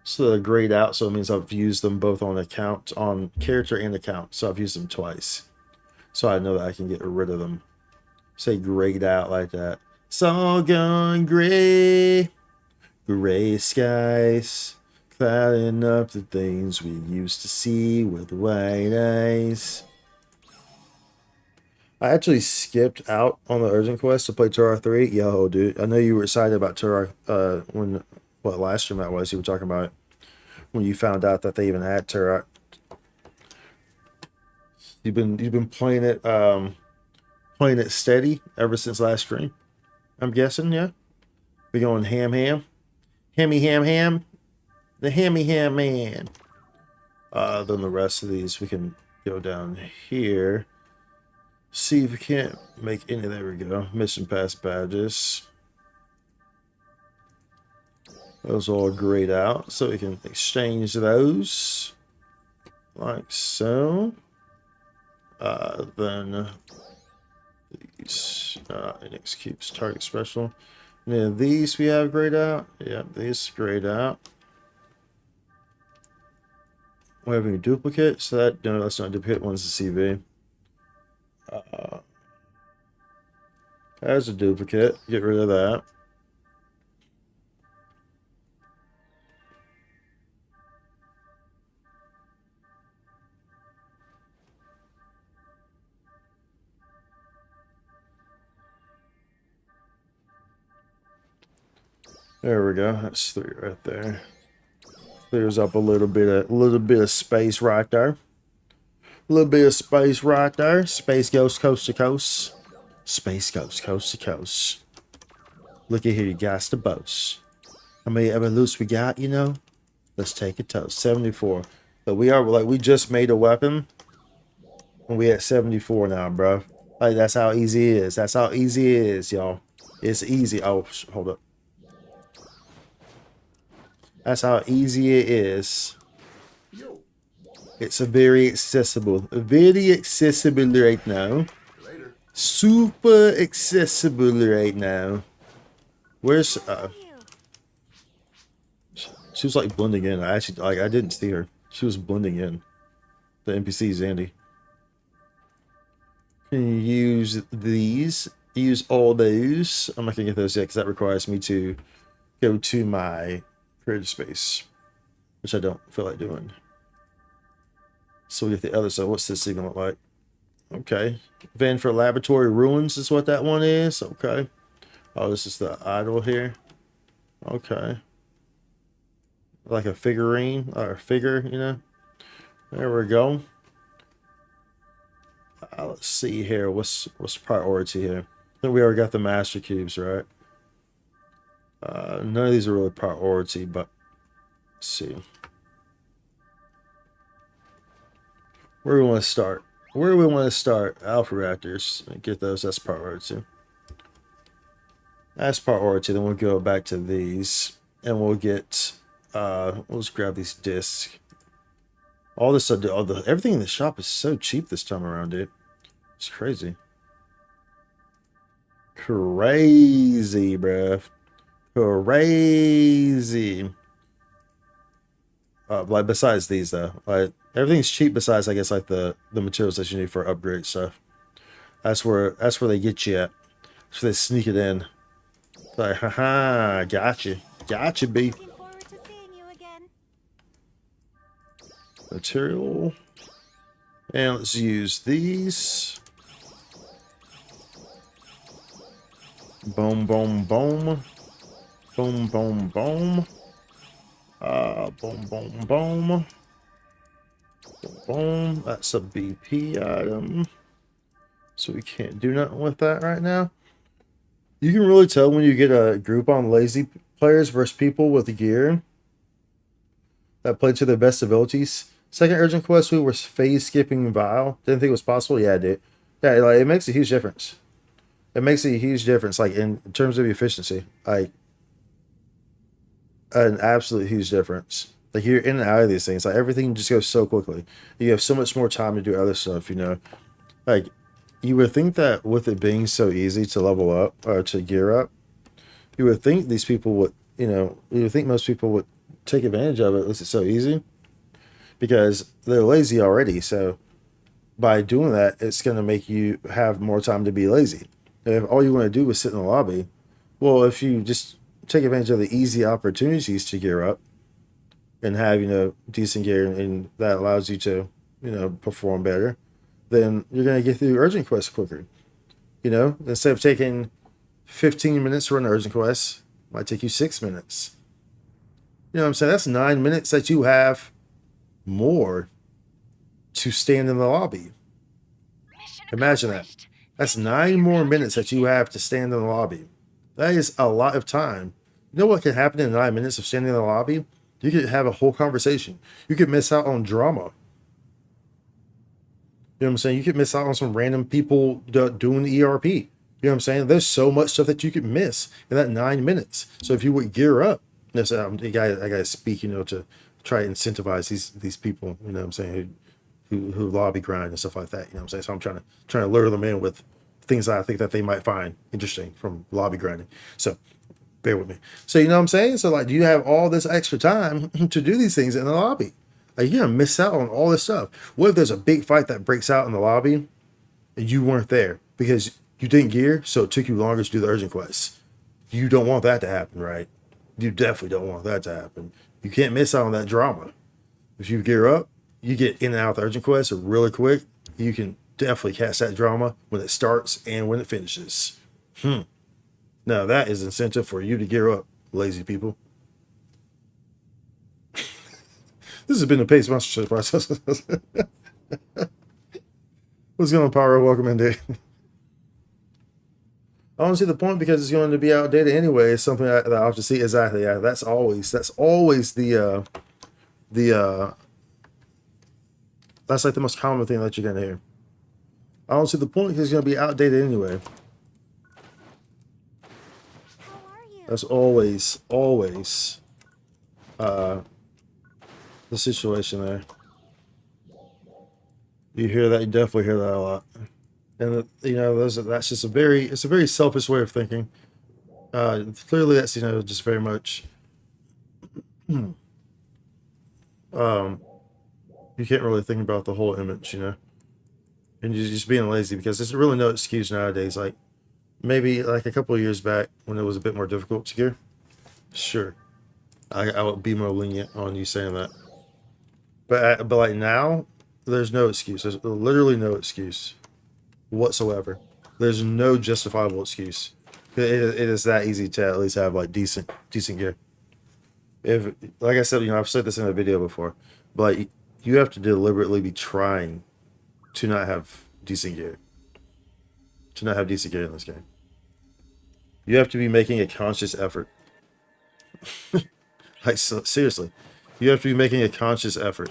So they're grayed out, so it means I've used them both on account, on character and account. So I've used them twice. So I know that I can get rid of them. Say grayed out like that. It's all gone gray. Gray skies. Clouding up the things we used to see with white eyes. I actually skipped out on the urgent quest to play Terra 3. Yo, dude, I know you were excited about Terra when what last stream that was. You were talking about it when you found out that they even had Terra. You've been playing it steady ever since last stream. I'm guessing, yeah. We going ham, hammy ham, the hammy ham man. Then the rest of these we can go down here. See if we can't make any. There we go. Mission pass badges. Those all grayed out, so we can exchange those like so. Then these index keeps target special. And then these we have grayed out. Yeah, these grayed out. We have any duplicates? So that no, that's not a duplicate. One's the CV. There's a duplicate. Get rid of that. There we go. That's 3 right there. Clears up a little bit of space right there. A little bit of space right there. Space goes coast to coast. Space goes coast to coast. Look at here, you guys, the boast. How many evolutes we got, you know? Let's take a toast. 74. But we are like we just made a weapon. And we at 74 now, bro. Like that's how easy it is. That's how easy it is, y'all. It's easy. Oh, hold up. That's how easy it is. It's a very accessible right now. Super accessible right now. Where's she was like blending in. I didn't see her. She was blending in. The NPC Zandy. Can you use these? Use all those. I'm not gonna get those yet because that requires me to go to my creative space, which I don't feel like doing. So we get the other side. What's this even look like? Okay. Van for Laboratory Ruins is what that one is. Okay. Oh, this is the idol here. Okay. Like a figurine or a figure, you know. There we go. Let's see here. What's priority here? I think we already got the master cubes, right? None of these are really priority, but let's see. Where do we want to start? Where do we want to start? Alpha reactors. Get those. That's priority. That's priority. Then we'll go back to these, and we'll get. We'll just grab these discs. All this, everything in the shop is so cheap this time around, dude. It's crazy. Crazy, bruh. Crazy. Like besides these though, like everything's cheap besides I guess like the materials that you need for upgrade stuff. That's where they get you at. So they sneak it in. Like, haha, gotcha, B. Looking forward to seeing you again. Material, and let's use these. Boom, boom, boom, boom, boom, boom. Boom, boom, boom. Boom. That's a BP item. So we can't do nothing with that right now. You can really tell when you get a group on lazy players versus people with gear that play to their best abilities. Second urgent quest, we were phase skipping Vile. Didn't think it was possible. Yeah, dude. Yeah, like it makes a huge difference. It makes a huge difference, like in terms of efficiency. Like an absolute huge difference. Like you're in and out of these things. Like everything just goes so quickly. You have so much more time to do other stuff. You know, like you would think that with it being so easy to level up or to gear up, you would think these people would. You know, you would think most people would take advantage of it. At least it's so easy because they're lazy already. So by doing that, it's going to make you have more time to be lazy. If all you want to do is sit in the lobby, well, if you just take advantage of the easy opportunities to gear up and have, you know, decent gear and that allows you to, you know, perform better, then you're going to get through urgent quests quicker. You know, instead of taking 15 minutes to run an urgent quest, it might take you 6 minutes. You know what I'm saying? That's 9 minutes that you have more to stand in the lobby. Mission Imagine that. accomplished. That's Thank you for 9 your more minutes that contribution. you have to stand in the lobby. That is a lot of time. You know what can happen in 9 minutes of standing in the lobby? You could have a whole conversation. You could miss out on drama. You know what I'm saying? You could miss out on some random people doing the ERP. You know what I'm saying? There's so much stuff that you could miss in that 9 minutes. So if you would gear up, that's I gotta speak, you know, to try to incentivize these people. You know what I'm saying? Who lobby grind and stuff like that. You know what I'm saying? So I'm trying to lure them in with things that I think that they might find interesting from lobby grinding. So bear with me. So you know what I'm saying? So like, do you have all this extra time to do these things in the lobby? Like you're gonna miss out on all this stuff. What if there's a big fight that breaks out in the lobby and you weren't there because you didn't gear, so it took you longer to do the urgent quests? You don't want that to happen, right? You definitely don't want that to happen. You can't miss out on that drama. If you gear up, you get in and out of the urgent quests really quick. You can definitely catch that drama when it starts and when it finishes. Now that is incentive for you to gear up, lazy people. This has been the Pace Sponsorship process. What's going on, Pyro? Welcome in, dude. I don't see the point because it's going to be outdated anyway. It's something that I have to see. Exactly. Yeah, that's always the that's like the most common thing that you're gonna hear. I don't see the point because it's gonna be outdated anyway. How are you? That's always the situation there. You hear that? You definitely hear that a lot. And you know, that's just it's a very selfish way of thinking. Clearly, that's, you know, just very much. Um, you can't really think about the whole image, you know, and you're just being lazy because there's really no excuse nowadays. Like maybe like a couple of years back when it was a bit more difficult to gear, sure, I would be more lenient on you saying that. But like now, there's no excuse. There's literally no excuse whatsoever. There's no justifiable excuse. It is that easy to at least have like decent gear. If, like I said, you know, I've said this in a video before, but you have to deliberately be trying to not have decent gear. To not have decent gear in this game. You have to be making a conscious effort. Like so, seriously, you have to be making a conscious effort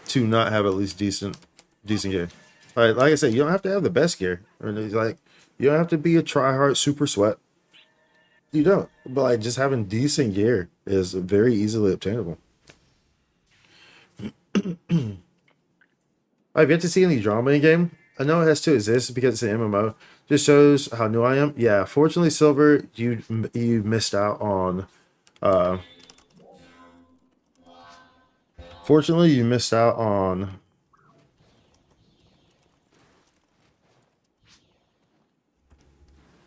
to not have at least decent gear. Like I said, you don't have to have the best gear. Or like you don't have to be a tryhard super sweat. You don't. But like just having decent gear is very easily obtainable. I've yet to see any drama in game. I know it has to exist because it's an MMO. Just shows how new I am. Yeah, fortunately, Silver, you missed out on. Uh, fortunately, you missed out on.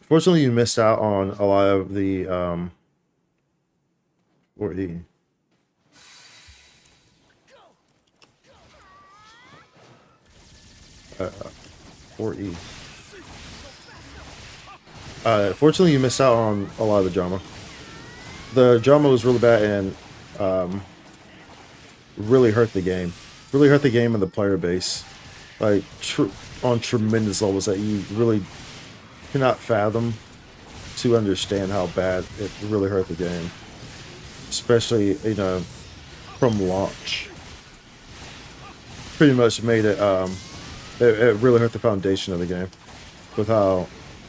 Fortunately, you missed out on a lot of the or the. Or E. Fortunately, you missed out on a lot of the drama. The drama was really bad and really hurt the game. Really hurt the game and the player base. Like, on tremendous levels that you really cannot fathom to understand how bad it really hurt the game. Especially, you know, from launch. Pretty much made it, it really hurt the foundation of the game. With how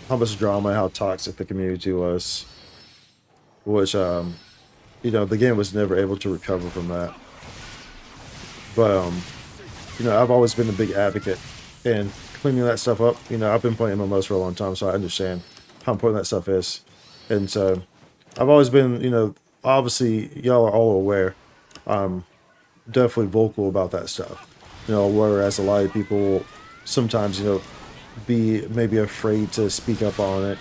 much drama and how toxic the community was. Which, you know, the game was never able to recover from that. But you know, I've always been a big advocate in cleaning that stuff up. You know, I've been playing MMOs for a long time, so I understand how important that stuff is. And so I've always been, you know, obviously y'all are all aware, definitely vocal about that stuff. You know, whereas a lot of people sometimes, you know, be maybe afraid to speak up on it,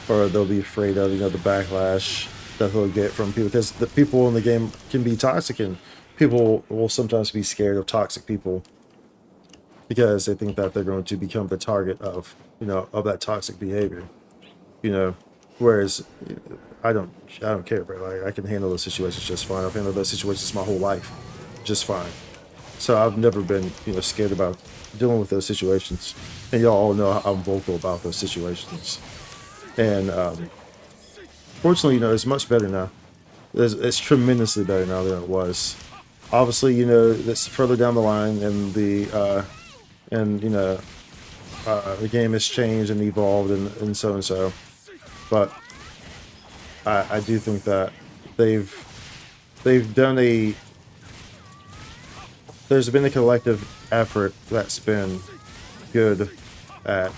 or they'll be afraid of, you know, the backlash that they'll get from people, because the people in the game can be toxic, and people will sometimes be scared of toxic people because they think that they're going to become the target of, you know, of that toxic behavior. You know, whereas I don't care, bro. Like, I can handle those situations just fine. I've handled those situations my whole life just fine. So I've never been, you know, scared about dealing with those situations. And y'all all know I'm vocal about those situations. And fortunately, you know, it's much better now. It's tremendously better now than it was. Obviously, you know, it's further down the line, and you know, the game has changed and evolved, and so and so. But I do think that they've they've done a there's been a collective effort that's been good at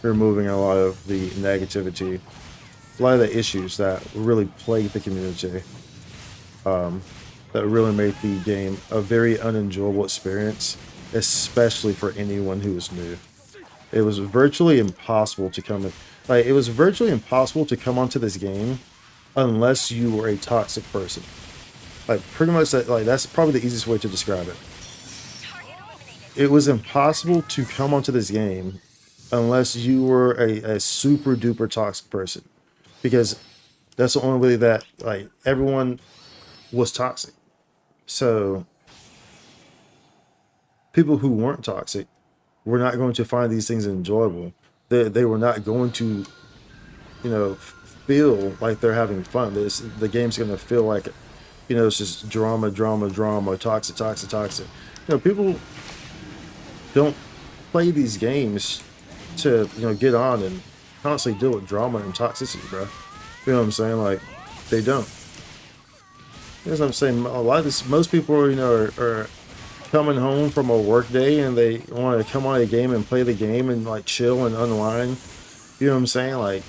removing a lot of the negativity, a lot of the issues that really plague the community, that really made the game a very unenjoyable experience, especially for anyone who is new. It was virtually impossible to come in, like, it was virtually impossible to come onto this game unless you were a toxic person. Like, pretty much that, like, that's probably the easiest way to describe it. It was impossible to come onto this game unless you were a super duper toxic person, because that's the only way that, like, everyone was toxic. So people who weren't toxic were not going to find these things enjoyable. They were not going to, you know, feel like they're having fun. The game's going to feel like, you know, it's just drama, drama, drama, toxic, toxic, toxic. You know, people don't play these games to, you know, get on and constantly deal with drama and toxicity, bro. You know what I'm saying? Like, they don't. As I'm saying, a lot of this, most people, you know, are coming home from a work day and they want to come on a game and play the game and, like, chill and unwind. You know what I'm saying? Like,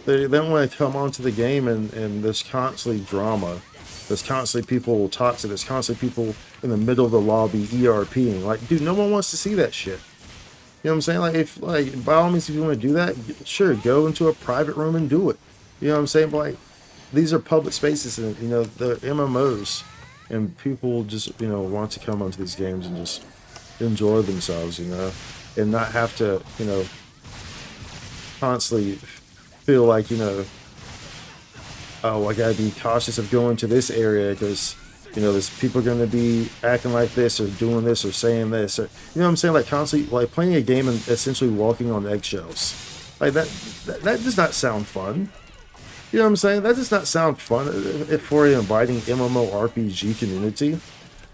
they don't want to come onto the game and there's constantly drama. There's constantly people toxic. There's constantly people in the middle of the lobby ERPing. Like, dude, no one wants to see that shit. You know what I'm saying? Like, if, like, by all means, if you want to do that, sure, go into a private room and do it. You know what I'm saying? But, like, these are public spaces, and, you know, the MMOs, and people just, you know, want to come onto these games and just enjoy themselves, you know, and not have to, you know, constantly feel like, you know, oh, I gotta be cautious of going to this area because, you know, there's people going to be acting like this or doing this or saying this, or, you know what I'm saying? Like, constantly, like, playing a game and essentially walking on eggshells. Like, that does not sound fun. You know what I'm saying? That does not sound fun for an inviting MMORPG community. You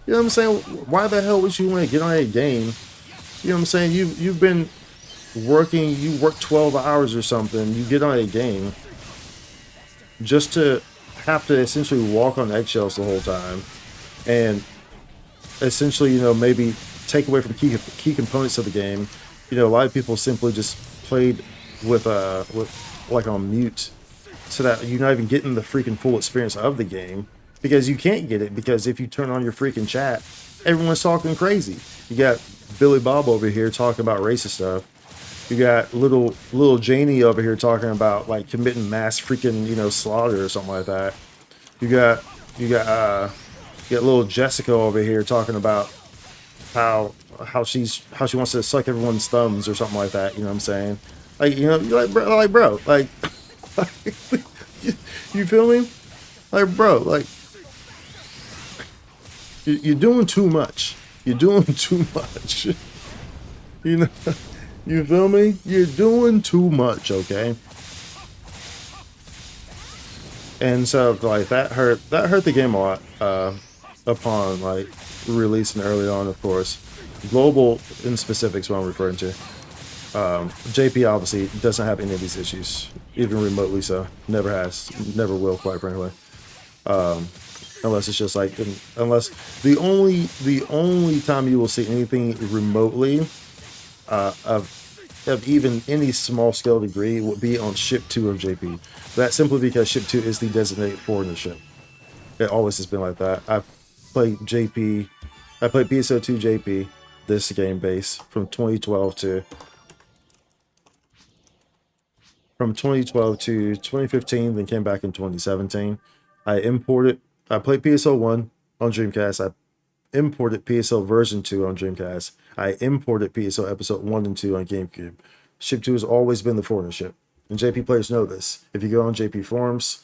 know what I'm saying? Why the hell would you want to get on a game? You know what I'm saying? You've been working, you work 12 hours or something, you get on a game just to have to essentially walk on eggshells the whole time, and essentially, you know, maybe take away from key components of the game. You know, a lot of people simply just played with like on mute, so that you're not even getting the freaking full experience of the game, because you can't get it, because if you turn on your freaking chat, everyone's talking crazy. You got Billy Bob over here talking about racist stuff. You got little Janie over here talking about, like, committing mass freaking, you know, slaughter or something like that. You got little Jessica over here talking about how she wants to suck everyone's thumbs or something like that. You know what I'm saying? Like, you know, like bro, like, you feel me? Like, bro, like, you're doing too much. You're doing too much. You know, you feel me? You're doing too much, okay? And so, like, that hurt the game a lot, upon, like, releasing early on, of course. Global in specifics, what I'm referring to. JP obviously doesn't have any of these issues, even remotely so. Never has, never will, quite frankly. unless it's just like unless the only time you will see anything remotely of even any small scale degree would be on ship 2 of JP. That's simply because ship 2 is the designated foreigner ship. It always has been like that. Played JP I played PSO2 JP this game base from 2012 to 2015, then came back in 2017. I played PSO1 on Dreamcast. I imported PSO version 2 on Dreamcast. I imported PSO episode 1 and 2 on GameCube. Ship 2 has always been the foreigner ship. And JP players know this. If you go on JP forums,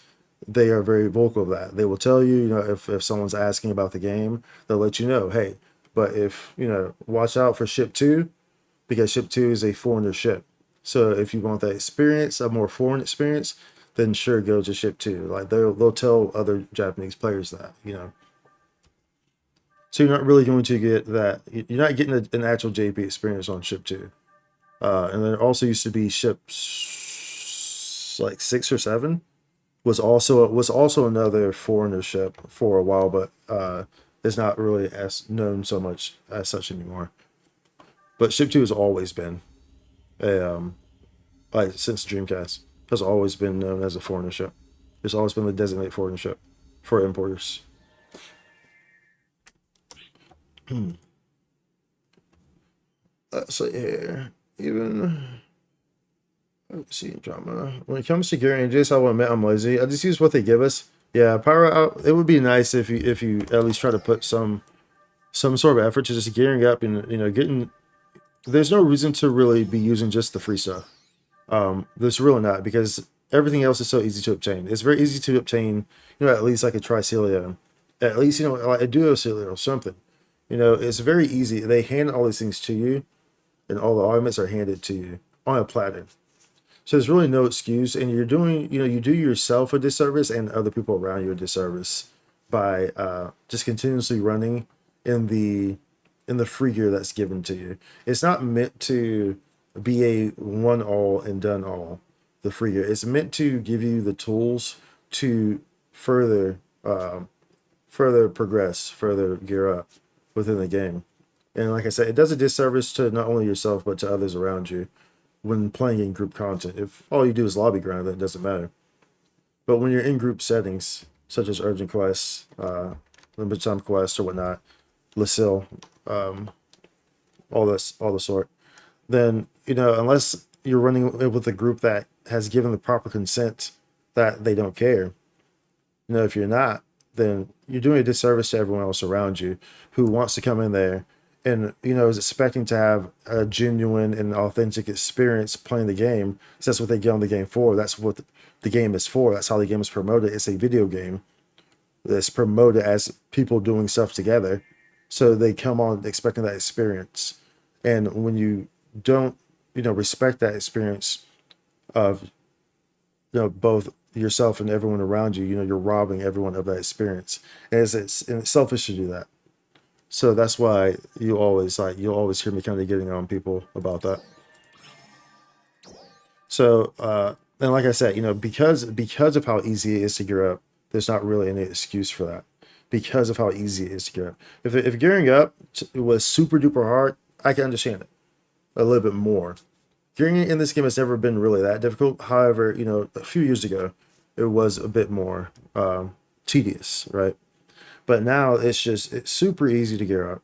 they are very vocal of that. They will tell you, if someone's asking about the game, they'll let you know, hey, but if, watch out for ship 2 because ship 2 is a foreigner ship. So if you want that experience, a more foreign experience, then sure, go to ship 2. Like they'll tell other Japanese players that. So you're not really going to get that. You're not getting an actual JP experience on ship 2. And there also used to be ships like 6 or 7 was also another foreigner ship for a while, but it's not really as known so much as such anymore. But ship 2 has always been like since Dreamcast has always been known as a foreigner ship. It's always been the designated foreigner ship for importers. So yeah, even let's see drama. When it comes to gear NGS, I will admit I'm lazy. I just use what they give us. Yeah, pyro. It would be nice if you at least try to put some sort of effort to just gearing up and getting. There's no reason to really be using just the free stuff. There's really not, because everything else is so easy to obtain. It's very easy to obtain, at least like a Tricelio, at least like a Duocelio or something. It's very easy. They hand all these things to you, and all the augments are handed to you on a platter. So there's really no excuse, and you're doing, you do yourself a disservice and other people around you a disservice by just continuously running in the free gear that's given to you. It's not meant to be a one all and done all. The free gear, it's meant to give you the tools to further progress, further gear up within the game. And like I said, it does a disservice to not only yourself but to others around you when playing in group content. If all you do is lobby grind, then it doesn't matter. But when you're in group settings, such as urgent quests, limited time quests or whatnot, Lucille, all the sort, then unless you're running with a group that has given the proper consent that they don't care, if you're not, then you're doing a disservice to everyone else around you who wants to come in there and is expecting to have a genuine and authentic experience playing the game. So that's what they get on the game for. That's what the game is for. That's how the game is promoted. It's a video game that's promoted as people doing stuff together. So they come on expecting that experience. And when you don't, respect that experience of, both yourself and everyone around you, you're robbing everyone of that experience. And it's selfish to do that. So that's why you'll always hear me kind of getting on people about that. So, and like I said, because of how easy it is to gear up, there's not really any excuse for that. Because of how easy it is to gear up. If gearing up was super duper hard, I can understand it a little bit more. Gearing in this game has never been really that difficult. However, a few years ago, it was a bit more tedious, right? But now it's super easy to gear up,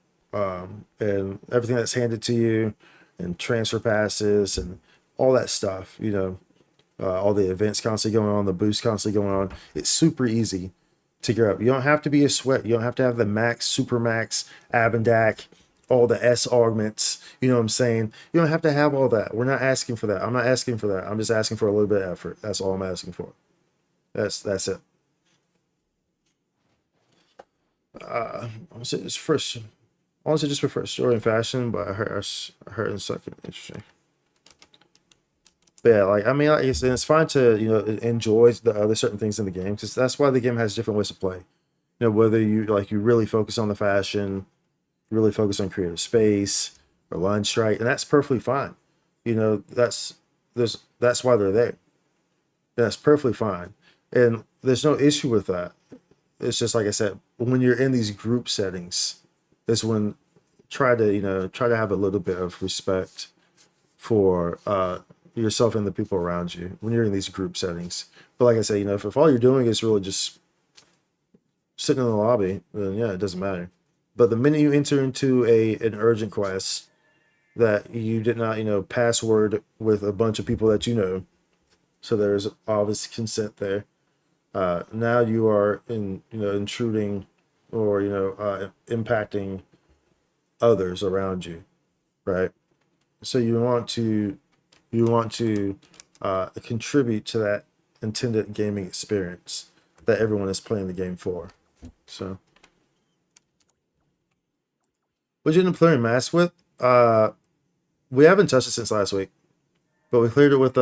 and everything that's handed to you, and transfer passes, and all that stuff. All the events constantly going on, the boosts constantly going on. It's super easy to gear up. You don't have to be a sweat. You don't have to have the max, super max, Abendak, all the S augments. You know what I'm saying? You don't have to have all that. We're not asking for that. I'm not asking for that. I'm just asking for a little bit of effort. That's all I'm asking for. That's it. Honestly, just prefer story and fashion, but I heard in second interesting. But yeah, it's fine to enjoy the other certain things in the game, because that's why the game has different ways to play. Whether you really focus on the fashion, really focus on creative space or line strike, and that's perfectly fine. That's why they're there. That's perfectly fine, and there's no issue with that. It's just like I said, when you're in these group settings, is when try to have a little bit of respect for yourself and the people around you when you're in these group settings. But like I say, if all you're doing is really just sitting in the lobby, then yeah, it doesn't matter. But the minute you enter into an urgent quest that you did not, password with a bunch of people that so there's obvious consent there. Now you are intruding or impacting others around you, right? So you want to contribute to that intended gaming experience that everyone is playing the game for. So, what you end up clearing mass with? We haven't touched it since last week, but we cleared it with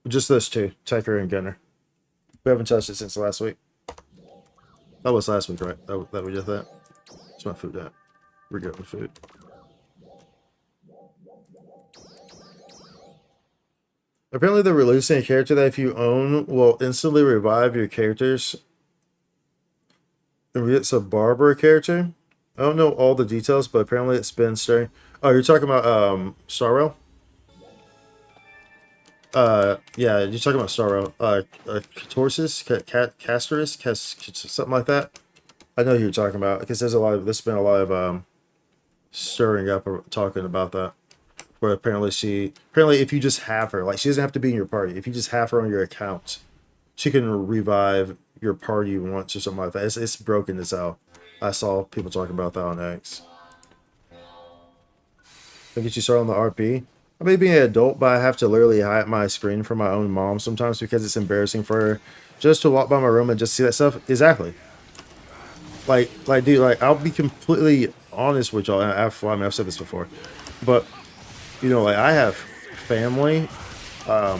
just those two, Tyker and Gunner. We haven't touched it since last week. That was last week, right? That we did that. It's my food at. We're good with food. Apparently, they're releasing a character that if you own will instantly revive your characters. And it's a barber character. I don't know all the details, but apparently it's been stirring. Oh, you're talking about Starrel? Yeah, you're talking about Starrel. Catorsis, Castoris, something like that. I know who you're talking about because there's been a lot of stirring up talking about that. Where apparently if you just have her, like she doesn't have to be in your party. If you just have her on your account, she can revive your party once or something like that. It's broken as hell. I saw people talking about that on X. I get you started on the RP. I may be an adult, but I have to literally hide my screen from my own mom sometimes because it's embarrassing for her just to walk by my room and just see that stuff. Exactly. Like, dude, like I'll be completely honest with y'all. I've said this before, but like I have family. I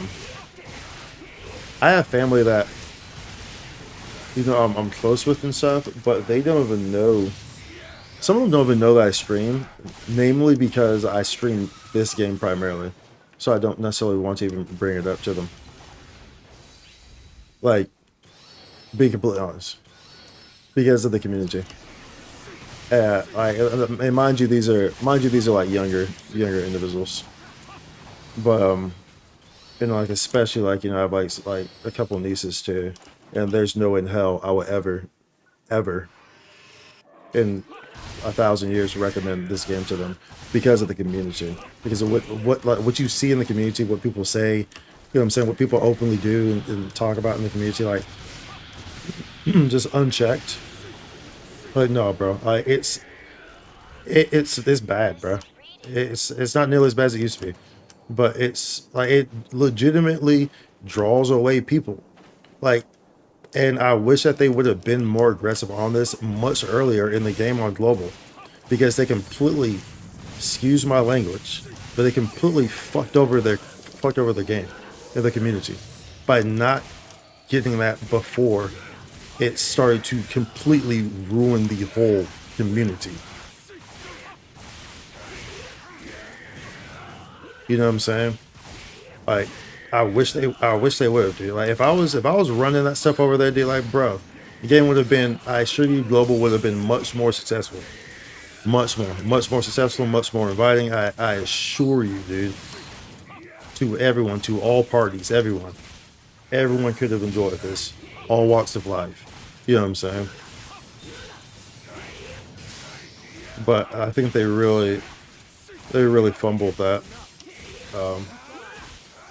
have family that I'm close with and stuff, but they don't even know. Some of them don't even know that I stream, namely because I stream this game primarily, so I don't necessarily want to even bring it up to them. Like, being completely honest, because of the community. And mind you, these are like younger individuals, but like especially like I have like a couple nieces too, and there's no way in hell I would ever in 1,000 years recommend this game to them because of the community, because of what you see in the community, what people say, what I'm saying, what people openly do and talk about in the community, like just unchecked. Like no, bro, like it's bad, bro. It's not nearly as bad as it used to be, but it's like it legitimately draws away people. Like, and I wish that they would have been more aggressive on this much earlier in the game on global, because they completely, excuse my language, but they completely fucked over the game and the community by not getting that before it started to completely ruin the whole community. You know what I'm saying? Like, I wish they would have, dude. Like, if I was running that stuff over there, dude, like, bro, the game would have been, I assure you, global would have been much more successful, much more successful, much more inviting. I assure you, dude. To everyone, to all parties, everyone could have enjoyed this, all walks of life. You know what I'm saying? But I think they really fumbled that.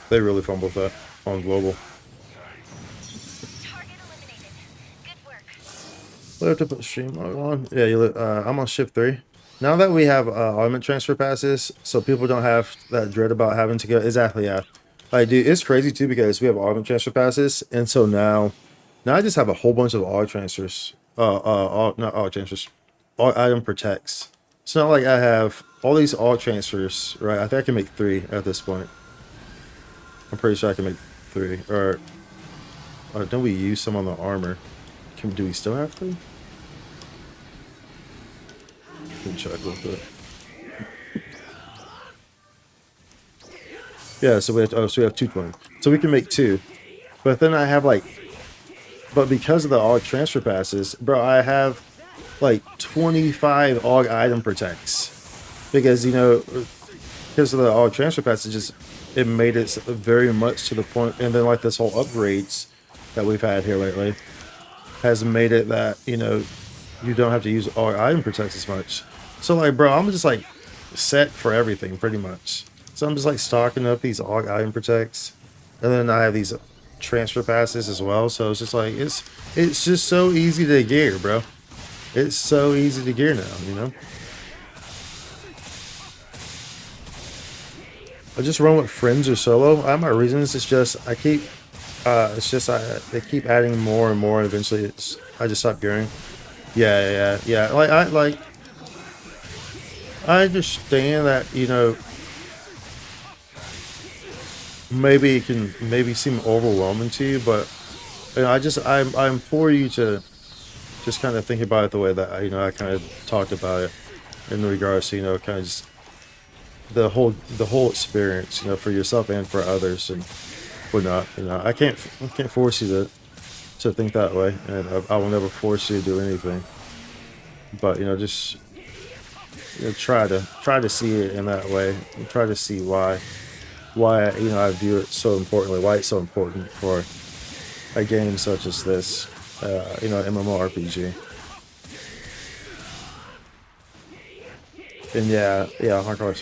They really fumbled that on global. Target eliminated. Good work. We have to put stream log on. Yeah, I'm on ship 3. Now that we have augment transfer passes, so people don't have that dread about having to go. Exactly, yeah. Like, dude, it's crazy too because we have augment transfer passes, and so now I just have a whole bunch of aug transfers. Not aug transfers, aug item protects. It's not like I have all these aug transfers, right? I think I can make 3 at this point. I'm pretty sure I can make 3. Or don't we use some on the armor? Do we still have 3? Let me check real quick. Yeah, so we have 220. So we can make 2. But then I have like But because of the AUG transfer passes, bro, I have like 25 AUG item protects. Because, you know, because of the AUG transfer passes, it made it very much to the point, and then like this whole upgrades that we've had here lately has made it that, you know, you don't have to use AUG item protects as much. So like, bro, I'm just like set for everything pretty much. So I'm just like stocking up these AUG item protects, and then I have these transfer passes as well. So it's just like it's just so easy to gear, bro. It's so easy to gear now, you know. I just run with friends or solo. I have my reasons. It's just they keep adding more and more. And eventually, I just stop gearing. Yeah. I understand that, you know, maybe it can maybe seem overwhelming to you, but you know, I implore you to just kind of think about it the way that you know I kind of talked about it in regards to, you know, kind of just the whole experience, you know, for yourself and for others and whatnot. You know, I can't force you to think that way, and I will never force you to do anything. But you know, just you know, try to see it in that way, and try to see why you know I view it so importantly, why it's so important for a game such as this, you know, MMORPG. And yeah, Hardcore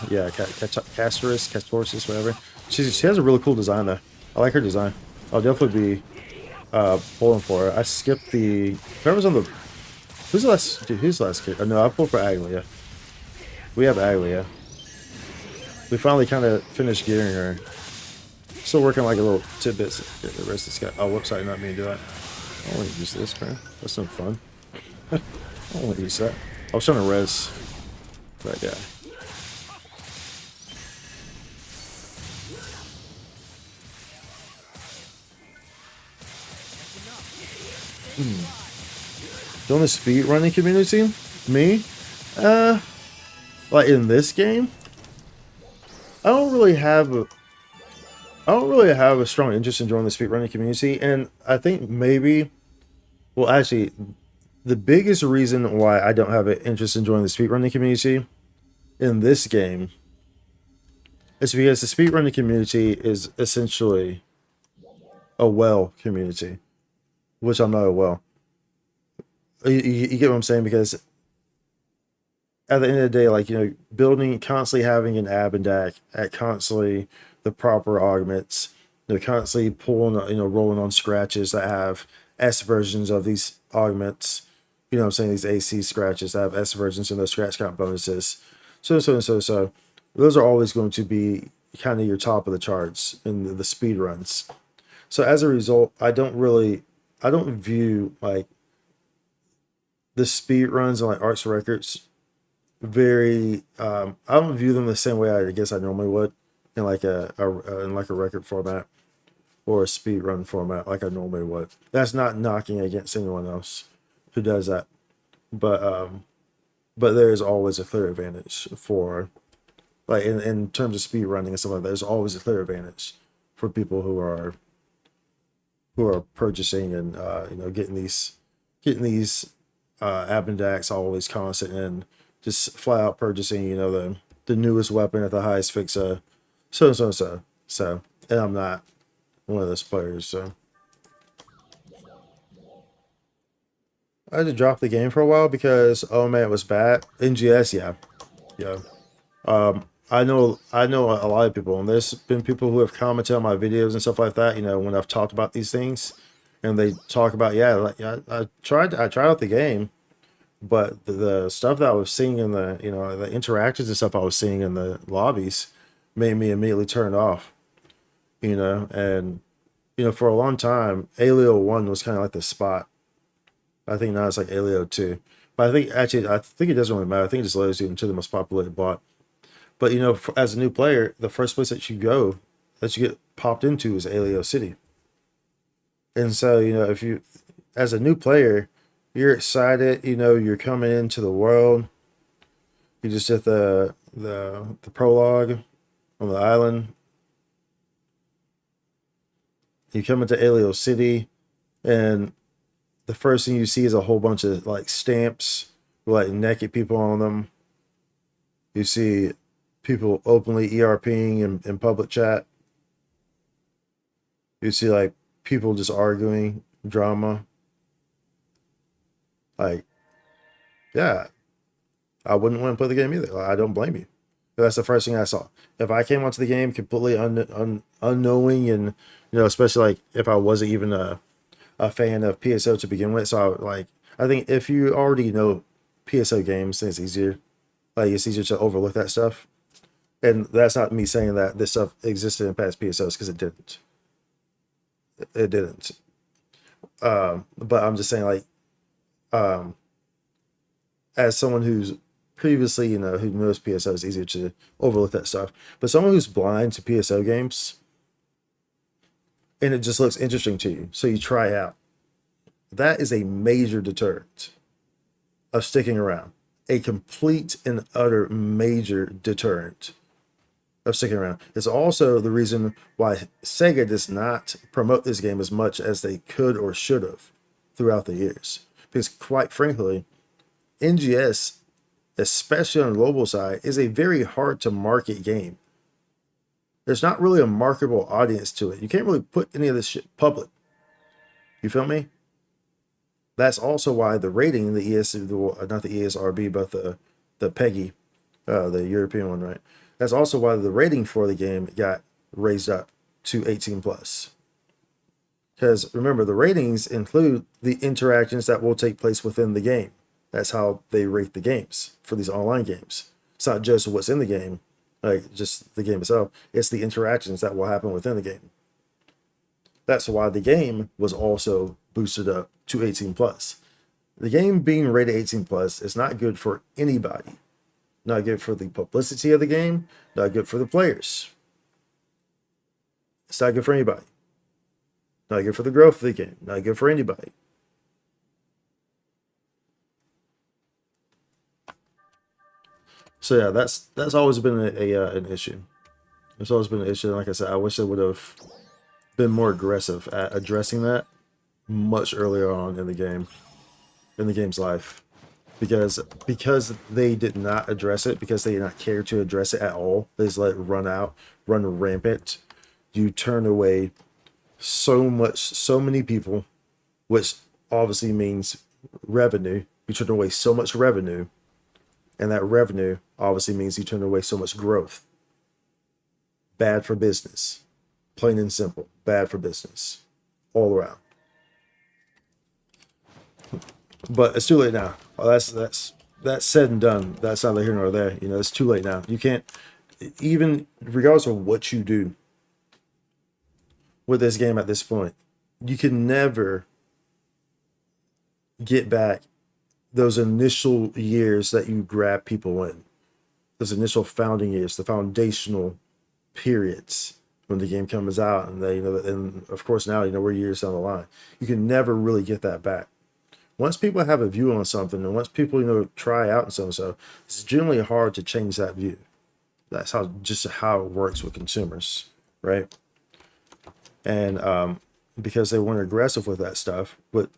yeah, Castoris, whatever. She has a really cool design though. I like her design. I'll definitely be pulling for her. I skipped the whoever's on the who's the last dude, who's the last kid? Oh, no, I pulled for Aglia. We have Aglia. We finally kind of finished gearing her. Still working like a little tidbits. Get the rest of this guy. Oh, whoops! I did not mean to do that. I don't want to use this, man. That's no fun. I don't want to use that. I was trying to res that guy. Doing the speed running community? Me? Uh, like in this game, I don't really have a, I don't really have a strong interest in joining the speedrunning community, and I think maybe, well, actually, the biggest reason why I don't have an interest in joining the speedrunning community in this game is because the speedrunning community is essentially a well community, which I'm not a well. You get what I'm saying? Because at the end of the day, like, you know, building, constantly having an ab and DAC at constantly the proper augments, you know, constantly pulling, you know, rolling on scratches that have S versions of these augments, you know what I'm saying, these AC scratches that have S versions and those scratch count bonuses. So. Those are always going to be kind of your top of the charts in the speed runs. So as a result, I don't view like the speed runs and like arts records very I don't view them the same way I guess I normally would in like in like a record format or a speed run format like I normally would. That's not knocking against anyone else who does that. But but there is always a clear advantage for like in terms of speed running and stuff like that, there's always a clear advantage for people who are purchasing and you know getting these Abendaks always constant and just flat out purchasing, you know, the newest weapon at the highest fixa. So and I'm not one of those players, so I had to drop the game for a while because oh man, it was bad. NGS, yeah. I know a lot of people, and there's been people who have commented on my videos and stuff like that. You know, when I've talked about these things, and they talk about I tried out the game, but the stuff that I was seeing in the you know the interactions and stuff I was seeing in the lobbies made me immediately turn it off. You know, and you know for a long time, Alio 1 was kind of like the spot. I think now it's like Alio 2, but I think it doesn't really matter. I think it just loads you into the most populated bot. But you know, as a new player, the first place that you go, that you get popped into is Alio City. And so, you know, if you, as a new player, you're excited. You know, you're coming into the world. You just did the prologue on the island. You come into Alio City. And the first thing you see is a whole bunch of like stamps with like naked people on them. You see people openly ERPing in public chat. You see like people just arguing, drama. Like, yeah, I wouldn't want to play the game either. Like, I don't blame you. That's the first thing I saw. If I came onto the game completely unknowing, and especially like if I wasn't even a fan of PSO to begin with, so I think if you already know PSO games, then it's easier. Like it's easier to overlook that stuff. And that's not me saying that this stuff existed in past PSOs because it didn't. It didn't. But I'm just saying like as someone who's previously, who knows PSO, it's easier to overlook that stuff. But someone who's blind to PSO games and it just looks interesting to you, so you try out. That is a major deterrent of sticking around. A complete and utter major deterrent of sticking around. It's also the reason why Sega does not promote this game as much as they could or should have throughout the years. Because quite frankly, NGS, especially on the global side, is a very hard to market game. There's not really a marketable audience to it. You can't really put any of this shit public. You feel me? That's also why the rating, the not the ESRB, but the PEGI, the European one, right? That's also why the rating for the game got raised up to 18 plus. Because remember, the ratings include the interactions that will take place within the game. That's how they rate the games for these online games. It's not just what's in the game, like just the game itself. It's the interactions that will happen within the game. That's why the game was also boosted up to 18 plus. The game being rated 18 plus is not good for anybody. Not good for the publicity of the game, not good for the players. It's not good for anybody. Not good for the growth of the game, not good for anybody. So yeah, that's always been an issue. It's always been an issue. And like I said, I wish they would have been more aggressive at addressing that much earlier on in the game, in the game's life, because they did not address it, because they did not care to address it at all. They just let it run rampant. You turn away so many people, which obviously means revenue. You turn away so much revenue, and that revenue obviously means you turn away so much growth. Bad for business. Plain and simple. Bad for business. All around. But it's too late now. That's said and done. That's neither here nor there. It's too late now. You can't, even regardless of what you do with this game at this point, you can never get back those initial years that you grab people in. Those initial founding years, the foundational periods when the game comes out, and and of course now we're years down the line. You can never really get that back. Once people have a view on something, and once people try out and so it's generally hard to change that view. That's just how it works with consumers, right? And because they weren't aggressive with that stuff, with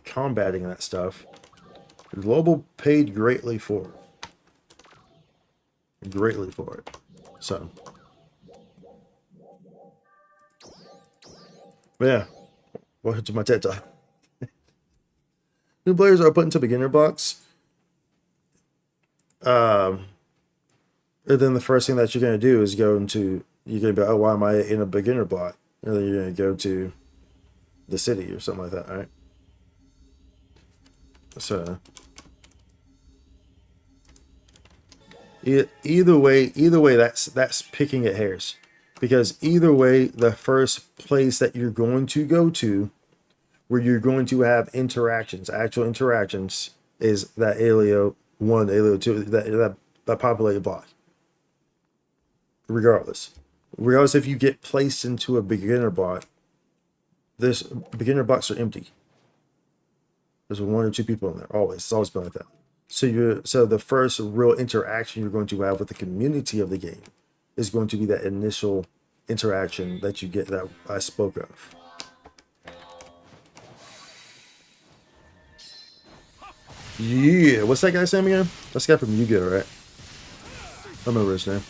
combating that stuff, Global paid greatly for it. Greatly for it. So, but yeah, welcome to my TED Talk. New players are put into beginner blocks. And then the first thing that you're going to do is you're going to be, oh, why am I in a beginner block? And then you're going to go to the city or something like that, all right? So, either way, that's picking at hairs, because either way, the first place that you're going to go to, where you're going to have interactions, actual interactions, is that Alio 1, Alio 2, that populated block. Regardless if you get placed into a beginner block, this beginner blocks are empty. There's one or two people in there. It's always been like that. So the first real interaction you're going to have with the community of the game is going to be that initial interaction that you get, that I spoke of. Yeah, what's that guy's name again? That's the guy from Yu-Gi-Oh, right? I remember his name.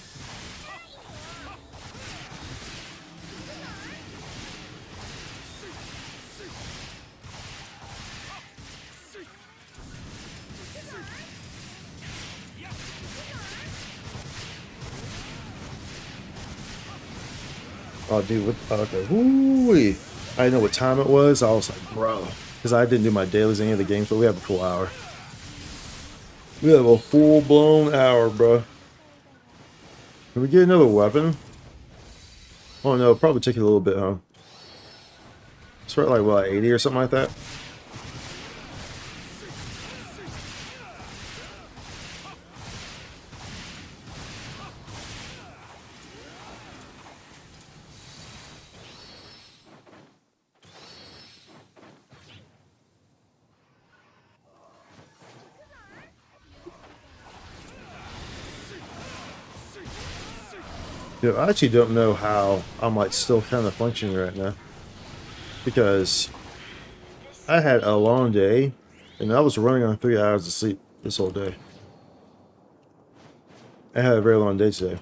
Oh, dude, what? Okay, woo-wee. I didn't know what time it was. I was like, bro, because I didn't do my dailies any of the games, but we have a full hour. We have a full-blown hour, bro. Can we get another weapon? Oh no, probably take it a little bit, huh? It's right like what, 80 or something like that. Yeah, I actually don't know how I'm like still kind of functioning right now because I had a long day and I was running on 3 hours of sleep this whole day. I had a very long day today.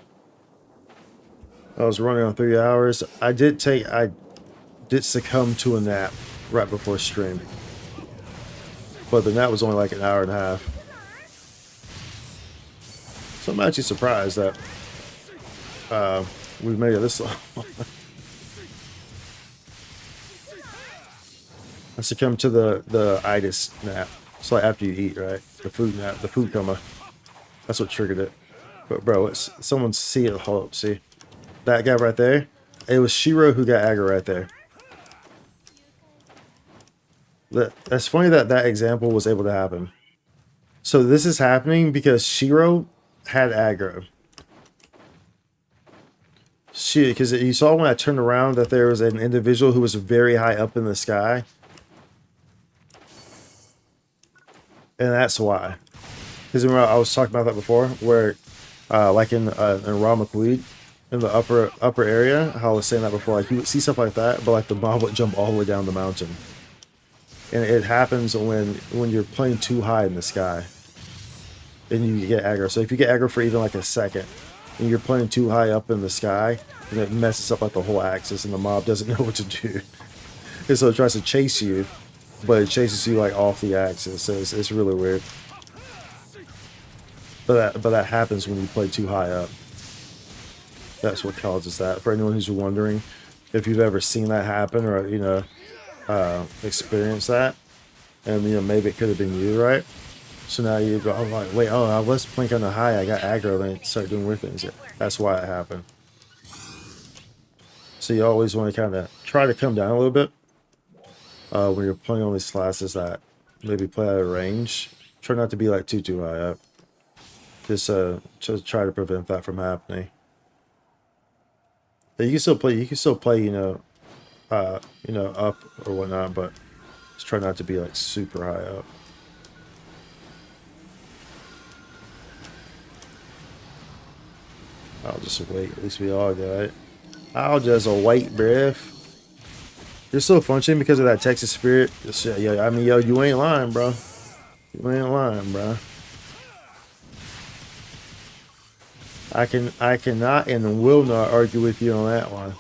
I was running on 3 hours. I did succumb to a nap right before stream, but the nap was only like an hour and a half. So I'm actually surprised that we've made it this long. I succumbed to the itis nap. It's like after you eat, right? The food nap, the food coma. That's what triggered it. But bro, someone see it. Hold up, see that guy right there? It was Shiro who got aggro right there. That's funny that that example was able to happen. So this is happening because Shiro had aggro. Shit, because you saw when I turned around that there was an individual who was very high up in the sky. And that's why. Because remember I was talking about that before, where like in Ramakweed, in the upper area, how I was saying that before, like you would see stuff like that, but like the mob would jump all the way down the mountain. And it happens when you're playing too high in the sky. And you get aggro. So if you get aggro for even like a second, and you're playing too high up in the sky, and it messes up like the whole axis, and the mob doesn't know what to do. And so it tries to chase you, but it chases you like off the axis. So it's really weird. But that happens when you play too high up. That's what causes that. For anyone who's wondering if you've ever seen that happen or experienced that, and maybe it could have been you, right? So now you go, I'm like, wait, I was playing kind of high. I got aggro, and I started doing weird things. That's why it happened. So you always want to kind of try to come down a little bit when you're playing on these classes that maybe play out of range. Try not to be like too high up. Just try to prevent that from happening. But you can still play, up or whatnot, but just try not to be like super high up. I'll just wait. At least we all got it. I'll just wait, bruh. You're still functioning because of that Texas spirit. Yeah, I mean, yo, you ain't lying, bro. You ain't lying, bro. I cannot and will not argue with you on that one.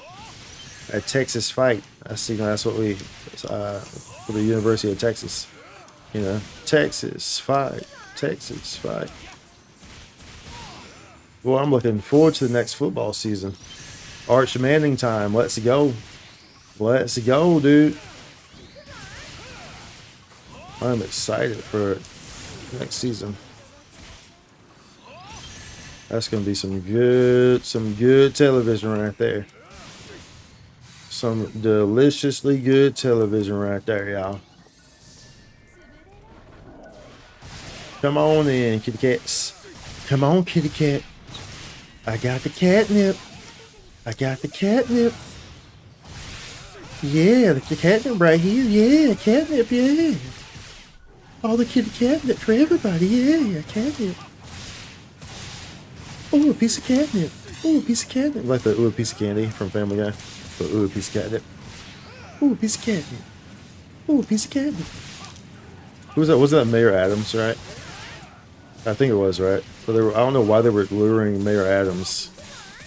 A Texas fight. That's what we for the University of Texas. Texas fight. Texas fight. Well, I'm looking forward to the next football season. Arch Manning time. Let's go. Let's go, dude. I'm excited for next season. That's gonna be some good television right there. Some deliciously good television right there, y'all. Come on in, kitty cats. Come on, kitty cat. I got the catnip. I got the catnip. Yeah, the catnip right here. Yeah, catnip, yeah. All the kitty catnip for everybody. Yeah, catnip. Oh, a piece of catnip. Oh, a piece of catnip. Like the ooh, a piece of candy from Family Guy. But ooh, a piece of catnip. Ooh, a piece of catnip. Ooh, a piece of catnip. Who was that? Wasn't that Mayor Adams, right? I think it was, right? But they were, I don't know why they were luring Mayor Adams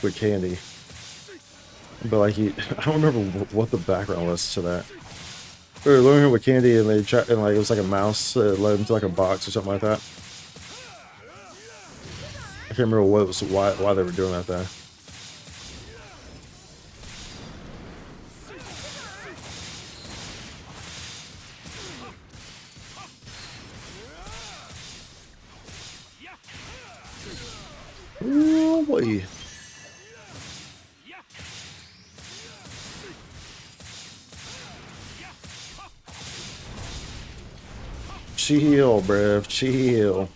with candy. But like I don't remember what the background was to that. They were luring him with candy, and they tried, and like it was like a mouse that led him to like a box or something like that. I can't remember what it was, why they were doing that though. Ooh, boy. Chill, bruv. Chill.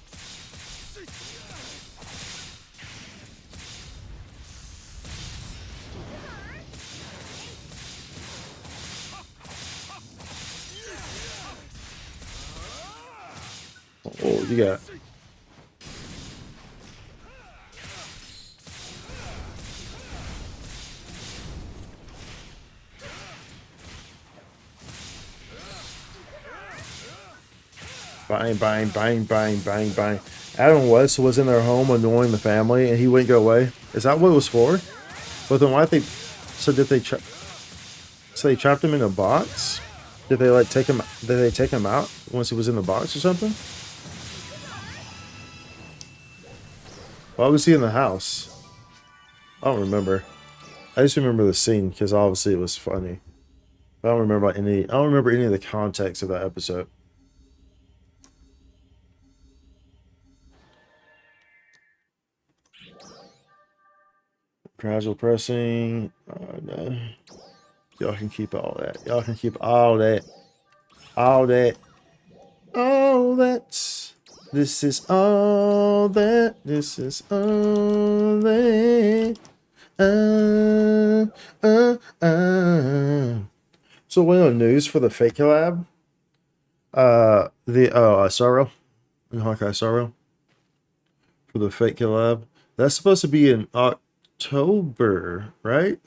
Oh, you got. Bang, bang, bang, bang, bang, bang. Adam West was in their home annoying the family, and he wouldn't go away. Is that what it was for? But then why they? So did they? So they trapped him in a box? Did they like take him? Did they take him out once he was in the box or something? Why was he in the house? I don't remember. I just remember the scene because obviously it was funny. I don't remember any. I don't remember any of the context of that episode. Gradual pressing. No. Y'all can keep all that. Y'all can keep all that. All that. All that. This is all that. This is all that. So, news for the Fake collab. Sorrow. Hawkeye Sorrow. For the Fake collab. That's supposed to be in October, right?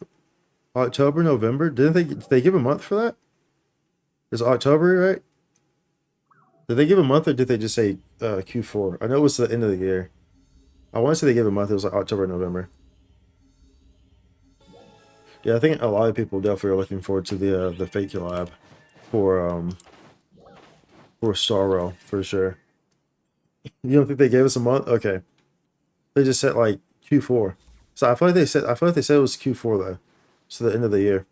October, November. Did they give a month for that? Is October right? Did they give a month or did they just say Q4? I know it was the end of the year. I want to say they gave a month. It was like October, November. Yeah, I think a lot of people definitely are looking forward to the Fate collab for Sorrow for sure. You don't think they gave us a month? Okay, they just said like Q4. So I feel like they said it was Q4 though, so the end of the year.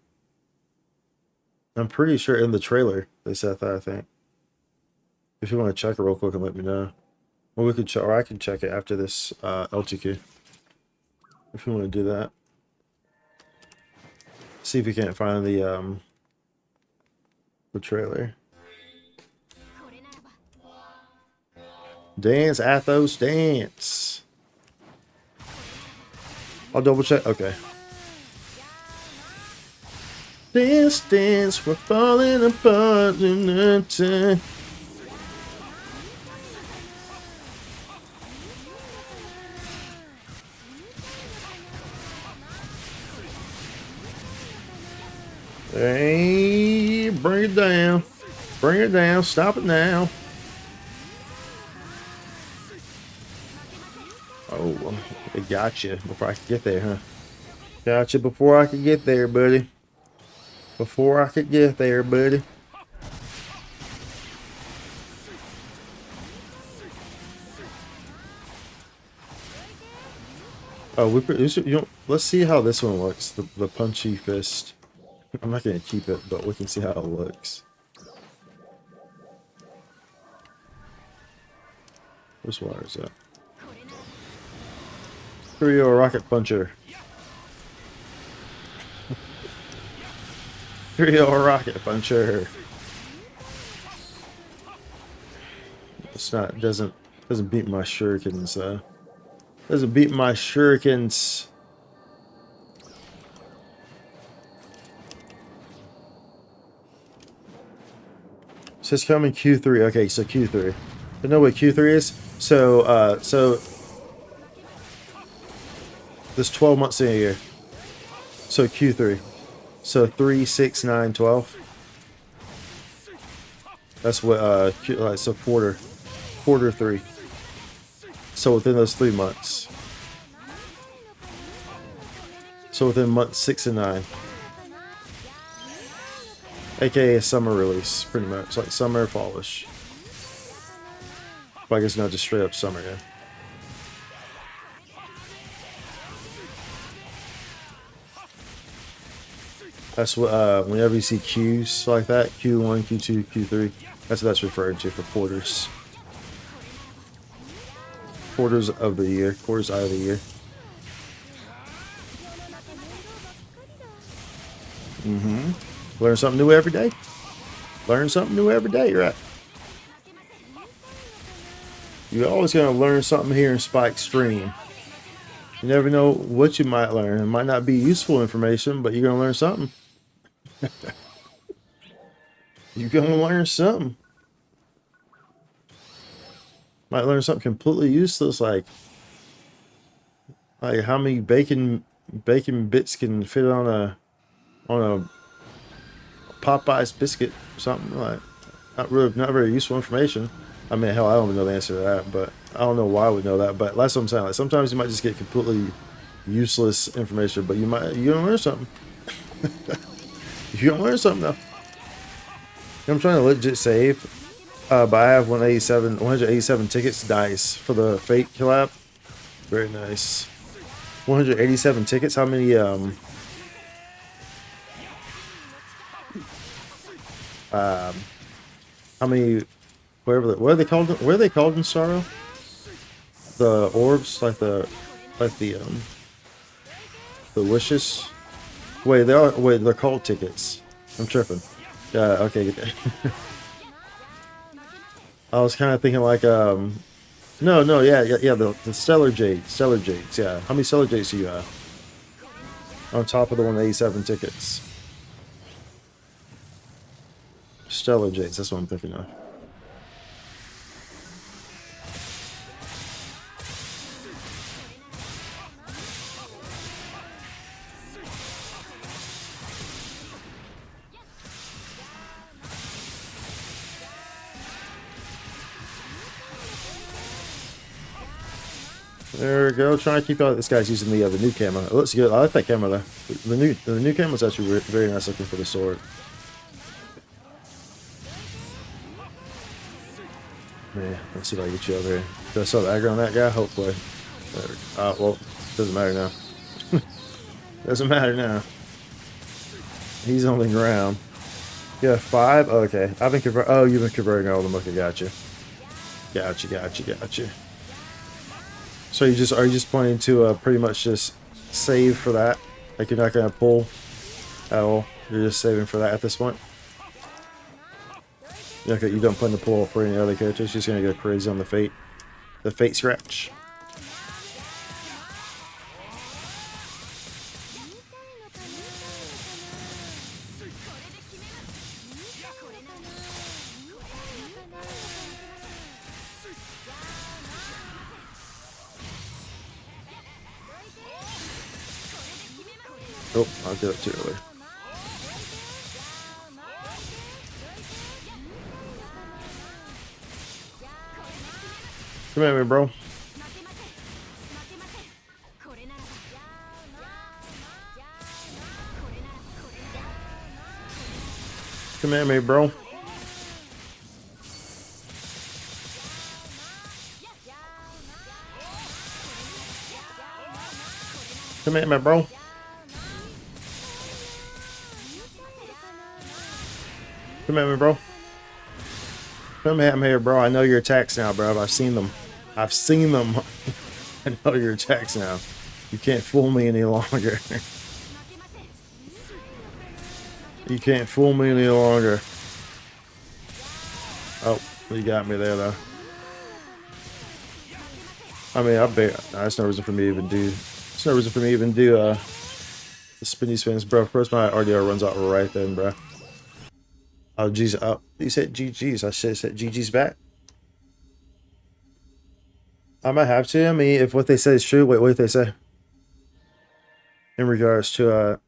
I'm pretty sure in the trailer they said that. I think. If you want to check it real quick and let me know, or we could check, or I can check it after this LTQ. If you want to do that, see if you can't find the trailer. Dance, Athos, dance. I'll double check. Okay. Dance, dance, we're falling apart tonight. Hey, bring it down. Bring it down. Stop it now. Oh, they got you before I could get there, huh? Got you before I could get there, buddy. Before I could get there, buddy. Oh, let's see how this one looks. The punchy fist. I'm not gonna keep it, but we can see how it looks. Where's wires at? Rio Rocket Puncher. Rio Rocket Puncher. It's not doesn't beat my shurikens though. Doesn't beat my shurikens. Says coming Q3. Okay, so Q3. I know what Q3 is. So there's 12 months in a year. So Q3. So 3, 6, 9, 12. That's what so quarter 3. So within those 3 months. So within months 6 and 9. AKA a summer release, pretty much. Like summer, fallish. But I guess not just straight up summer, yeah. That's what, whenever you see Qs like that, Q1, Q2, Q3, that's what that's referring to for quarters. Quarters of the year, quarters out of the year. Learn something new every day. Learn something new every day, right? You're always going to learn something here in Spike Stream. You never know what you might learn. It might not be useful information, but you're going to learn something. You're going to learn something. Might learn something completely useless, like how many bacon bits can fit on a Popeye's biscuit or something. Like not very useful information. I mean, hell, I don't even know the answer to that, but I don't know why I would know that. But that's what I'm saying. Like sometimes you might just get completely useless information, but you're gonna learn something. You're gonna learn something though. I'm trying to legit save, but I have 187 tickets. Nice for the Fate collab. Very nice. 187 tickets. How many how many what are they called? What are they called in Sorrow? The orbs, like the wishes. Wait, they're called tickets. I'm tripping. Yeah, okay. I was kind of thinking like no, yeah, the stellar jades, yeah. How many stellar jades do you have? On top of the 187 tickets. Stellar jades, that's what I'm thinking of. There we go. Trying to keep out. This guy's using the new camera. It looks good. I like that camera though. The new camera's actually very nice looking for the sword. Man, let's see if I can get you over here. Do I still have aggro on that guy? Hopefully. Well, doesn't matter now. Doesn't matter now. He's on the ground. Yeah, 5. Okay, I've been converting. Oh, you've been converting all of them. Okay, gotcha. Gotcha. So are you just planning to pretty much just save for that? Like you're not gonna pull at all. You're just saving for that at this point. Okay, you don't plan to pull for any other characters. You're just gonna go crazy on the fate scratch. Oh, I'll do it too early. Come at me, bro. Come at me, bro. Come at me, bro. Come at me, bro. Come at me here, bro. I know your attacks now, bro. I've seen them. I've seen them. I know your attacks now. You can't fool me any longer. You can't fool me any longer. Oh, you got me there, though. I mean, I bet that's no reason for me to even do. There's no reason for me to even do the spinny spins, bro. Of course, my RDR runs out right then, bro. Oh, geez. Oh, you said GG's. I should have said GG's back. I might have to. I mean, if what they say is true, wait, what did they say? In regards to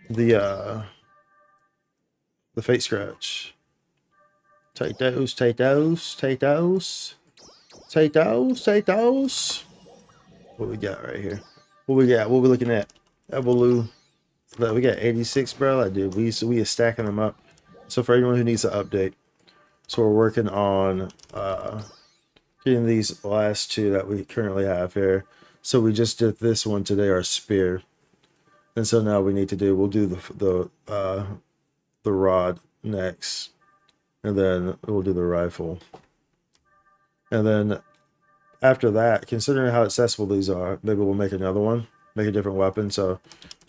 the fate scratch. Take those, take those, take those. Take those, take those. What we got right here? What we got? What we looking at? Evolu. Look, we got 86, bro. Like, dude, we are stacking them up. So for anyone who needs an update, so we're working on getting these last two that we currently have here. So we just did this one today, our spear, and so now we need to do. We'll do the rod next, and then we'll do the rifle, and then after that, considering how accessible these are, maybe we'll make another one, make a different weapon. So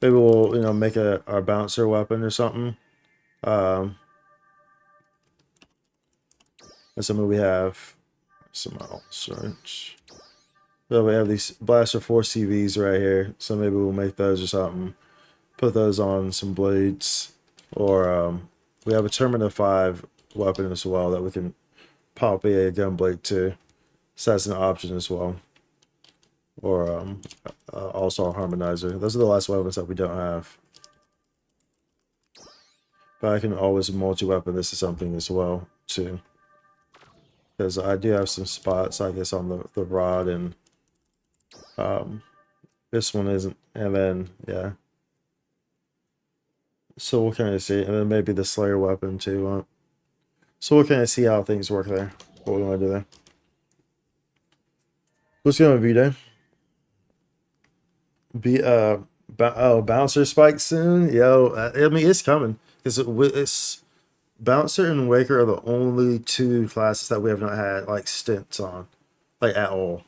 maybe we'll, you know, make our bouncer weapon or something. And so we have some search. So we have these blaster 4 CVs right here. So maybe we'll make those or something. Put those on some blades, or we have a Terminator 5 weapon as well that we can pop a gun blade to. So that's an option as well. Or also a harmonizer. Those are the last weapons that we don't have. But I can always multi-weapon this is something as well too. Because I do have some spots, I guess, on the rod, and this one isn't. And then yeah. So we'll kind of see, and then maybe the Slayer weapon too. So we'll kind of see how things work there. What we want to do there. Let's go on V-Day. Bouncer spike soon. Yo, I mean, it's coming. It's Bouncer and Waker are the only two classes that we have not had like stints on, like at all.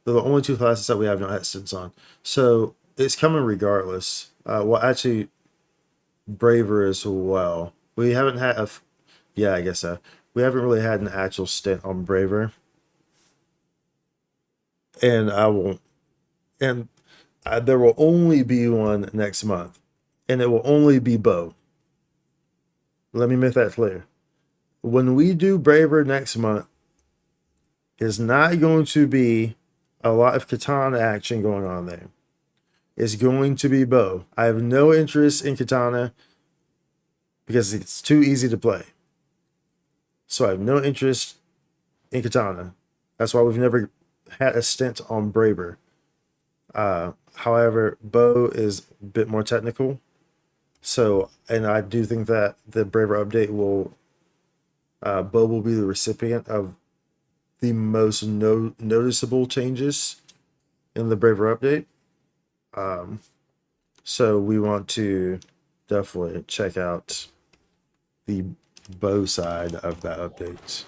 They're the only two classes that we have not had stints on. So it's coming regardless. Well, actually, Braver as well. We haven't had a, yeah, I guess so. We haven't really had an actual stint on Braver. And there will only be one next month, and it will only be bow. Let me make that clear. When we do Braver next month, it's not going to be a lot of katana action going on there. It's going to be bow. I have no interest in katana because it's too easy to play. So I have no interest in katana. That's why we've never had a stint on Braver. However, bow is a bit more technical. So, and I do think that the Braver update will, bow will be the recipient of the most noticeable changes in the Braver update. So we want to definitely check out the bow side of that update.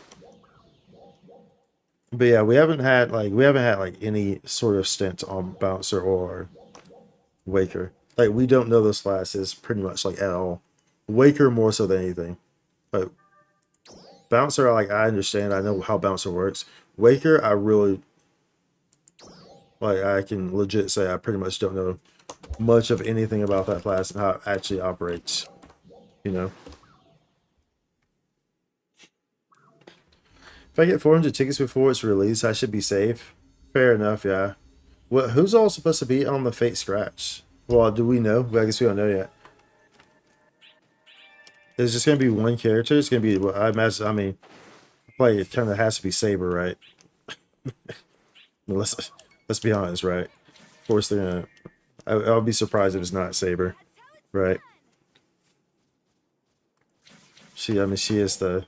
But yeah, we haven't had like any sort of stint on Bouncer or Waker. Like, we don't know those classes pretty much like at all. Waker more so than anything. But Bouncer, like, I understand, I know how Bouncer works. Waker, I really, like, I can legit say I pretty much don't know much of anything about that class and how it actually operates. You know? If I get 400 tickets before it's released, I should be safe. Fair enough, yeah. Well, who's all supposed to be on the Fate Scratch? Well, do we know? Well, I guess we don't know yet. Is just going to be one character? It's going to be, well, I imagine, I mean, like, it kind of has to be Saber, right? let's be honest, right? Of course they're going to, I'll be surprised if it's not Saber, right? She is the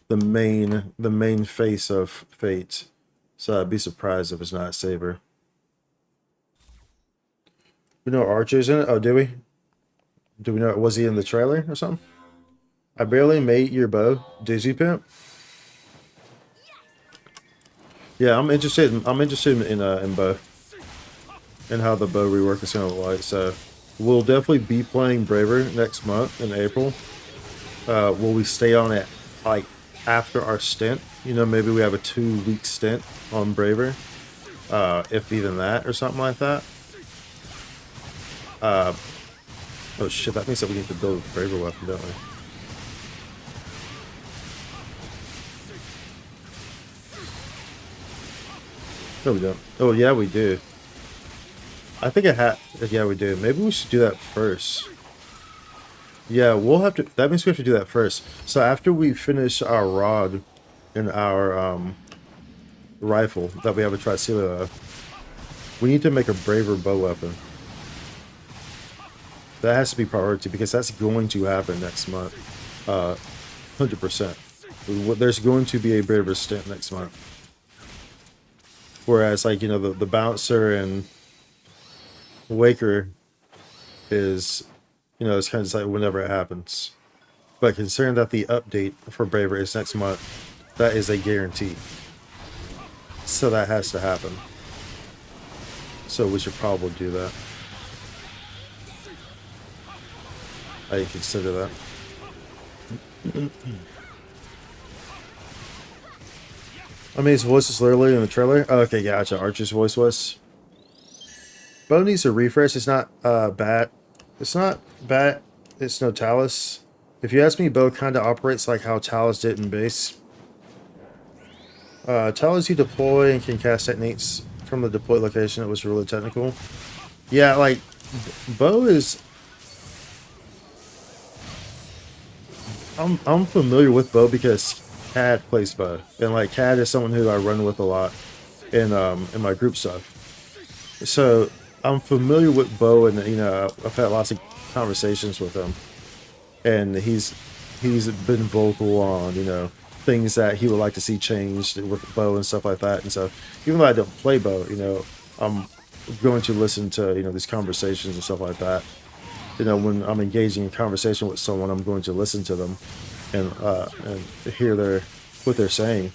main face of Fate. So I'd be surprised if it's not Saber. We know Archer's in it? Oh, do we? Do we know, was he in the trailer or something? I barely made your bow. Did you, pimp? Yeah, I'm interested in bow. And how the bow rework is gonna look like. So we'll definitely be playing Braver next month in April. Will we stay on it like after our stint? You know, maybe we have a 2-week stint on Braver. If even that or something like that. Oh shit, that means that we need to build a Braver weapon, don't we? No, we don't. Oh yeah, we do. I think I had. Yeah, we do. Maybe we should do that first. Yeah, we'll have to. That means we have to do that first. So after we finish our rod and our rifle that we have a Tricelia of, we need to make a braver bow weapon. That has to be priority because that's going to happen next month. 100%. There's going to be a braver stint next month. Whereas, like, you know, the bouncer and Waker is, you know, it's kind of just like whenever it happens. But considering that the update for Braver is next month, that is a guarantee. So that has to happen. So we should probably do that. I consider that. I mean, his voice is literally in the trailer. Oh, okay, gotcha. Archer's voice was. Bo needs a refresh. It's not bad. It's not bad. It's no Talus. If you ask me, Bo kind of operates like how Talus did in base. Talus you deploy and can cast techniques from the deploy location. It was really technical. Yeah, like Bo is. I'm familiar with Bo because Cad plays Bo, and like Cad is someone who I run with a lot in my group stuff. So I'm familiar with Bo, and you know I've had lots of conversations with him, and he's been vocal on, you know, things that he would like to see changed with Bo and stuff like that. And so even though I don't play Bo, you know, I'm going to listen to, you know, these conversations and stuff like that. You know, when I'm engaging in conversation with someone, I'm going to listen to them and hear what they're saying.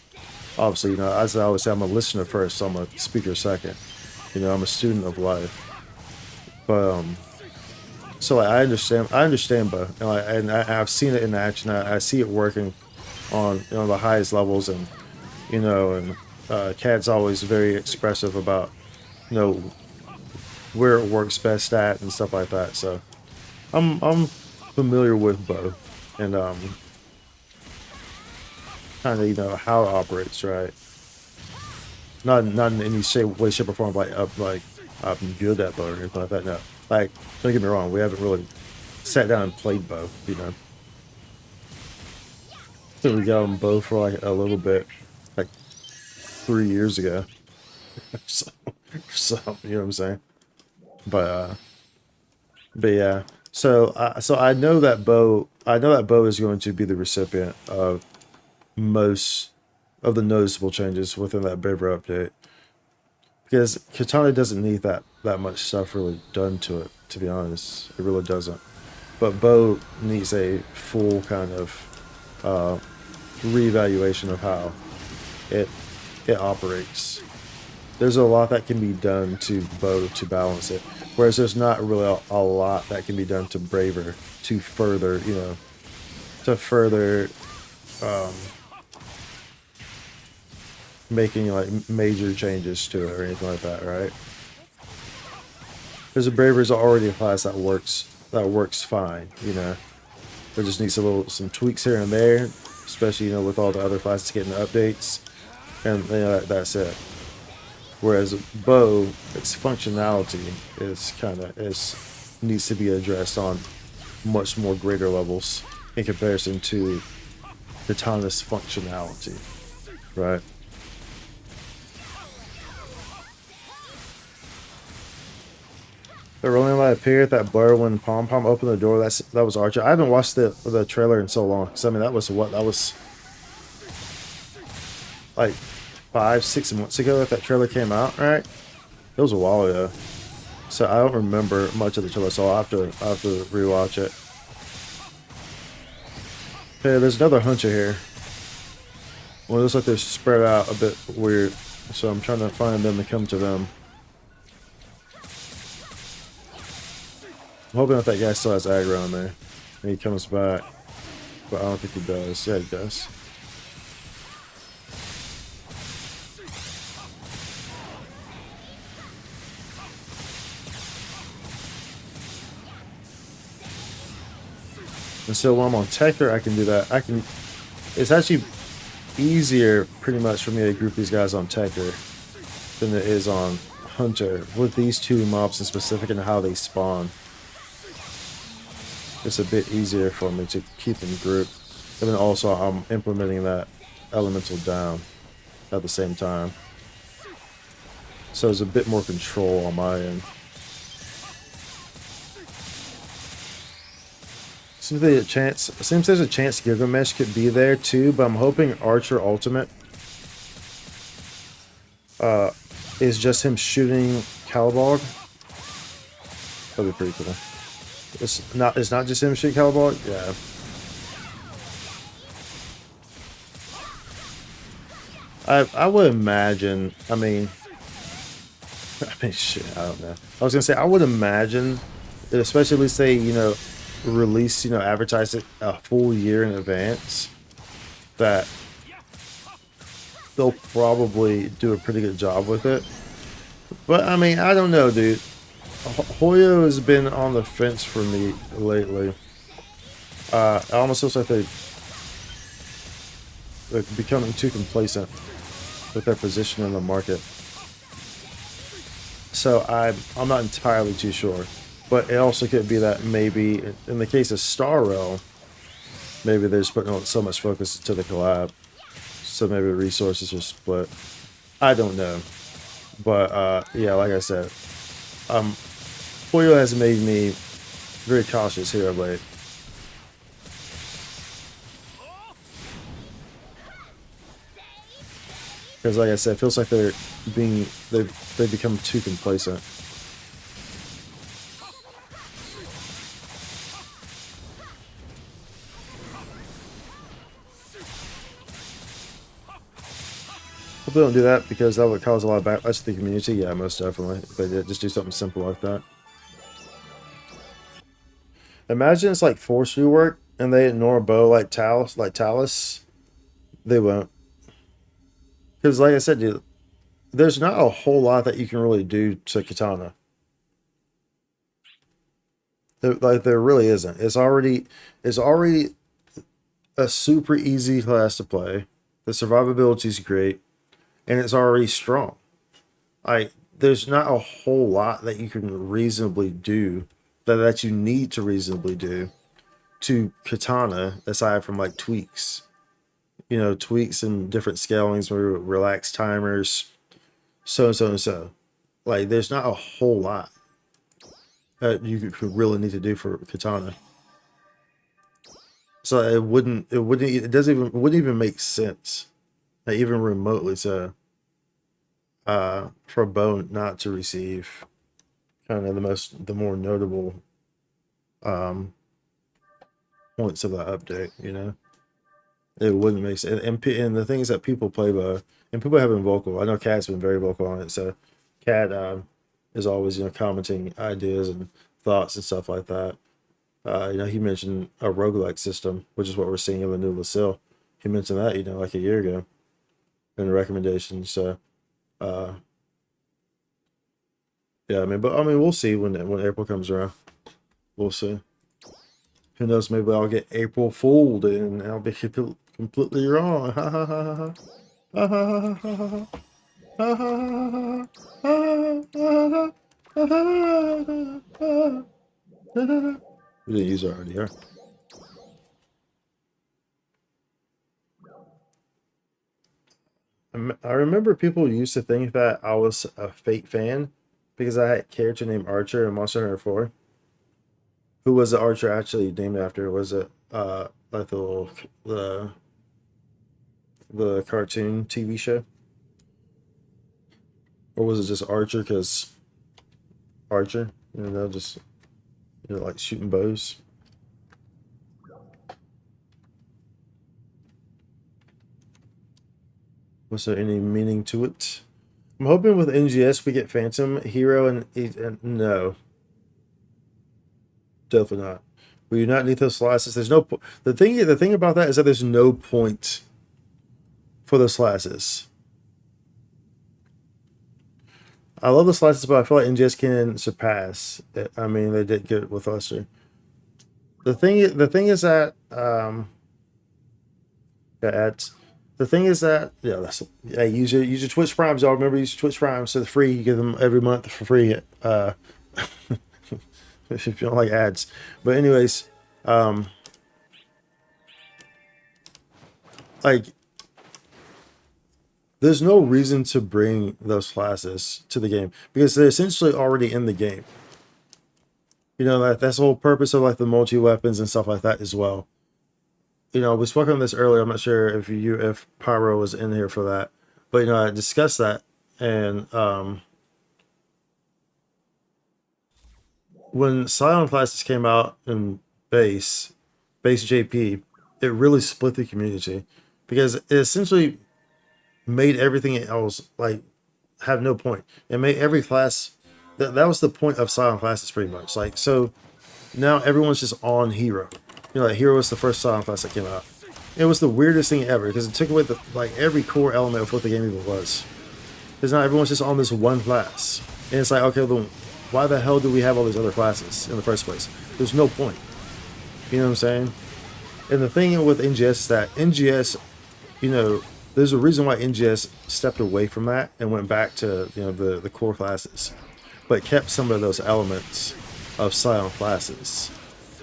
Obviously, you know, as I always say, I'm a listener first, so I'm a speaker second. You know, I'm a student of life. But so like, I understand, but you know, I've seen it in action. I see it working on, you know, the highest levels, and you know, and Cad's always very expressive about, you know, where it works best at and stuff like that. So I'm familiar with Bo, and kind of, you know, how it operates, right? Not in any way, shape, or form like I'm good at Bo or anything like that. No, like don't get me wrong, we haven't really sat down and played Bo, you know. So we got on Bo for like a little bit, like 3 years ago. so, so you know what I'm saying? But yeah. So I know that Bo is going to be the recipient of most of the noticeable changes within that Braver update. Because Katana doesn't need that much stuff really done to it, to be honest. It really doesn't. But Bo needs a full kind of reevaluation of how it operates. There's a lot that can be done to Bo to balance it, whereas there's not really a lot that can be done to Braver to further, you know, to further making like major changes to it or anything like that, right? Because the Braver is already a class that works fine, you know. It just needs some tweaks here and there, especially, you know, with all the other classes getting updates, and you know, that's it. Whereas Bo, its functionality needs to be addressed on much more greater levels in comparison to Katana's functionality, right? The rolling light appeared, that blur when Pom Pom opened the door. That was Archer. I haven't watched the trailer in so long. Cause I mean that was like 5-6 months ago that trailer came out, right? It was a while ago. So I don't remember much of the trailer, so I'll have to rewatch it. Hey, there's another hunter here. Well, it looks like they're spread out a bit weird, so I'm trying to find them to come to them. I'm hoping that guy still has aggro on there and he comes back, but I don't think he does. Yeah, he does. And so when I'm on Tekker, I can do that. It's actually easier pretty much for me to group these guys on Tekker than it is on Hunter with these two mobs in specific and how they spawn. it's a bit easier for me to keep in group. And then also I'm implementing that elemental down at the same time. So there's a bit more control on my end. Seems there's a chance Gilgamesh could be there too, but I'm hoping Archer Ultimate is just him shooting Calibog. That'd be pretty cool. It's not just him shooting Calibog? Yeah. I would imagine, I mean shit, I don't know. I was gonna say I would imagine, especially let's say, release, advertise it a full year in advance, that they'll probably do a pretty good job with it. But I mean, I don't know, dude. Hoyo has been on the fence for me lately. It almost looks like they're becoming too complacent with their position in the market. So I'm not entirely too sure. But it also could be that maybe, in the case of Star Rail, maybe they're just putting so much focus to the collab. So maybe resources are split. I don't know. But, yeah, like I said, Hoyo has made me very cautious here of late. Because, like I said, it feels like they've become too complacent. Hope they don't do that, because that would cause a lot of backlash to the community. Yeah, most definitely. If they did just do something simple like that. Imagine it's like force rework and they ignore a bow like Talus. They won't. Because like I said, dude, there's not a whole lot that you can really do to Katana. There really isn't. It's already a super easy class to play. The survivability is great, and it's already strong. There's not a whole lot that you can reasonably do, that you need to reasonably do to Katana, aside from like tweaks. Tweaks and different scalings, where relax timers, so. Like, there's not a whole lot that you could really need to do for Katana. So it wouldn't even make sense, like, even remotely, to for Bone not to receive kind of the more notable points of that update. It wouldn't make sense. And the things that people play by, and people have been vocal. I know Cad's been very vocal on it. So Cad is always, commenting ideas and thoughts and stuff like that. He mentioned a roguelike system, which is what we're seeing in the new Lucille. He mentioned that, like a year ago in the recommendations. So, yeah, we'll see when April comes around. We'll see. Who knows? Maybe I'll get April fooled and I'll be completely wrong. Ha ha ha ha. Ha ha ha ha. Ha ha ha ha. We didn't use it already, huh? I remember people used to think that I was a Fate fan because I had a character named Archer in Monster Hunter 4. Who was the Archer actually named after? Was it like the cartoon TV show? Or was it just Archer because Archer? Just like shooting bows. Was there any meaning to it? I'm hoping with NGS we get Phantom Hero and no. Definitely not. We do not need those slices. There's no the thing about that is that there's no point for the slices. I love the slices, but I feel like NGS can surpass it. I mean, they did good with Lester. The thing is that ads. The thing is that use your Twitch Primes, y'all. Remember, use your Twitch Primes, so the free. You get them every month for free. If you don't like ads. But anyways, Um, like, there's no reason to bring those classes to the game because they're essentially already in the game. You know, that's the whole purpose of like the multi weapons and stuff like that as well. You know, we spoke on this earlier. I'm not sure if Pyro was in here for that, but you know, I discussed that, and when Scion classes came out in base JP, it really split the community because it essentially made everything else like have no point. It made every class that was the point of Scion classes pretty much. Like so now everyone's just on Hero. You know, like Hero was the first Scion class that came out. It was the weirdest thing ever because it took away the like every core element of what the game even was. Because now everyone's just on this one class. And it's like, okay, then why the hell do we have all these other classes in the first place? There's no point. You know what I'm saying? And the thing with NGS is that NGS, you know, there's a reason why NGS stepped away from that and went back to, you know, the core classes, but kept some of those elements of Scion classes.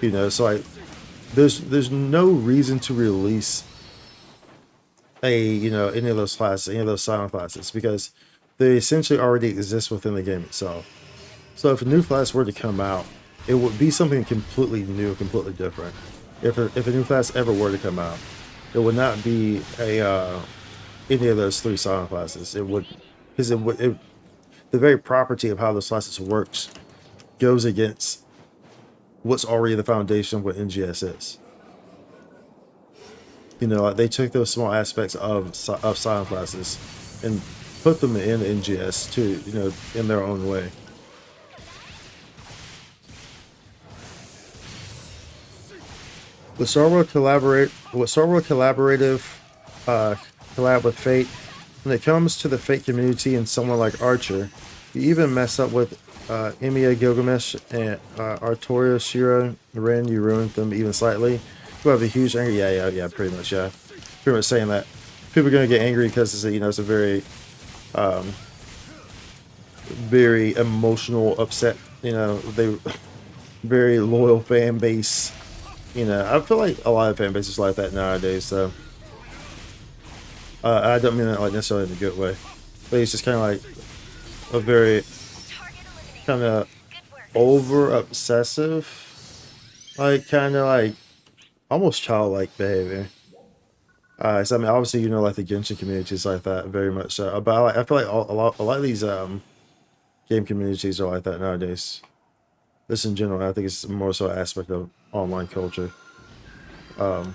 You know, so like there's no reason to release any of those classes, any of those Scion classes, because they essentially already exist within the game itself. So if a new class were to come out, it would be something completely new, completely different. If a new class ever were to come out, it would not be any of those three Scion classes. It would, because the very property of how those classes works goes against what's already the foundation of what NGS is. You know, like they took those small aspects of Scion classes and put them in NGS too, you know, in their own way. The Star Wars Collaborative collab with Fate. When it comes to the Fate community and someone like Archer, you even mess up with Emiya Gilgamesh and Artoria Shira Ren, you ruined them even slightly. You have a huge anger. Yeah, pretty much, yeah. Pretty much saying that people are gonna get angry because it's it's a very very emotional upset. You know, they very loyal fan base. You know, I feel like a lot of fan bases like that nowadays. So I don't mean that like necessarily in a good way, but it's just kind of like a very kind of over obsessive, like kind of like almost childlike behavior. So I mean, obviously, you know, like the Genshin community is like that very much so. But I feel like a lot of these game communities are like that nowadays. This in general, I think it's more so an aspect of online culture. But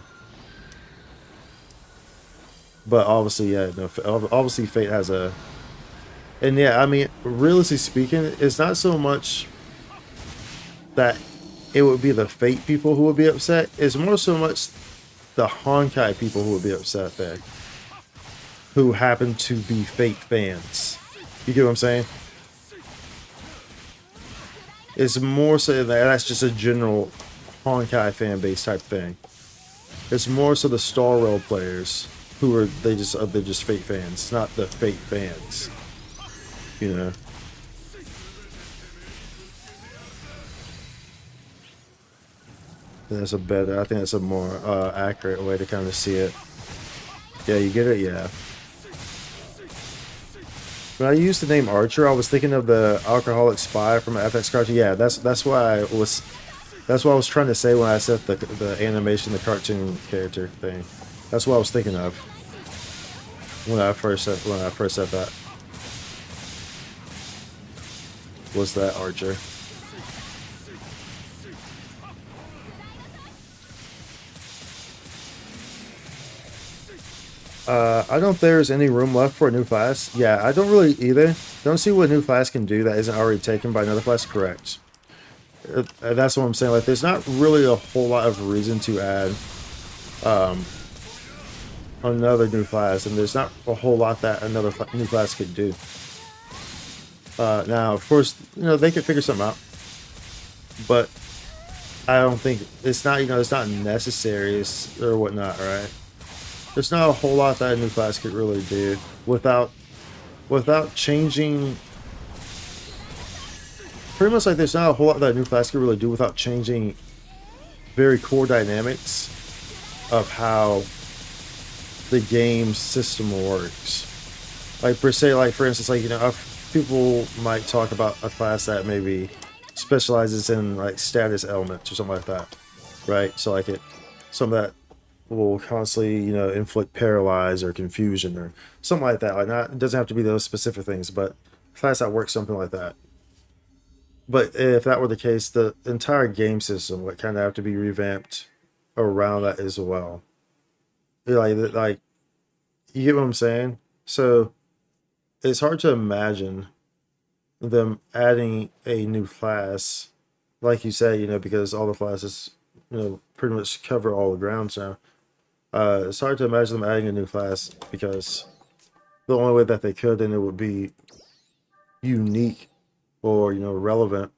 obviously, yeah, no, obviously Fate has a, and yeah, I mean, realistically speaking, it's not so much that it would be the Fate people who would be upset. It's more so much the Honkai people who would be upset there, who happen to be Fate fans. You get what I'm saying? It's more so that that's just a general Honkai fan base type thing. It's more so the Star Rail players who are they're just Fate fans, not the Fate fans. You know. That's a better. I think that's a more accurate way to kind of see it. Yeah, you get it. Yeah. When I used the name Archer, I was thinking of the alcoholic spy from an FX cartoon. Yeah, that's why I was. That's what I was trying to say when I said the animation, the cartoon character thing. That's what I was thinking of when I first said that. Was that Archer? I don't think there's any room left for a new class. Yeah, I don't really either. Don't see what a new class can do that isn't already taken by another class. Correct. That's what I'm saying. Like, there's not really a whole lot of reason to add another new class, and there's not a whole lot that another new class could do. Now, of course, you know, they could figure something out, but I don't think it's not, you know, it's not necessary or whatnot, right? There's not a whole lot that a new class could really do without changing. Pretty much like there's not a whole lot that a new class could really do without changing very core dynamics of how the game system works. Like per se, like for instance, like people might talk about a class that maybe specializes in like status elements or something like that, right? So like some of that will constantly inflict paralyze or confusion or something like that. Like not it doesn't have to be those specific things, but a class that works something like that. But if that were the case, the entire game system would kind of have to be revamped around that as well. Like you get what I'm saying? So it's hard to imagine them adding a new class, like you say, because all the classes, pretty much cover all the grounds now. It's hard to imagine them adding a new class because the only way that they could, and it would be unique or relevant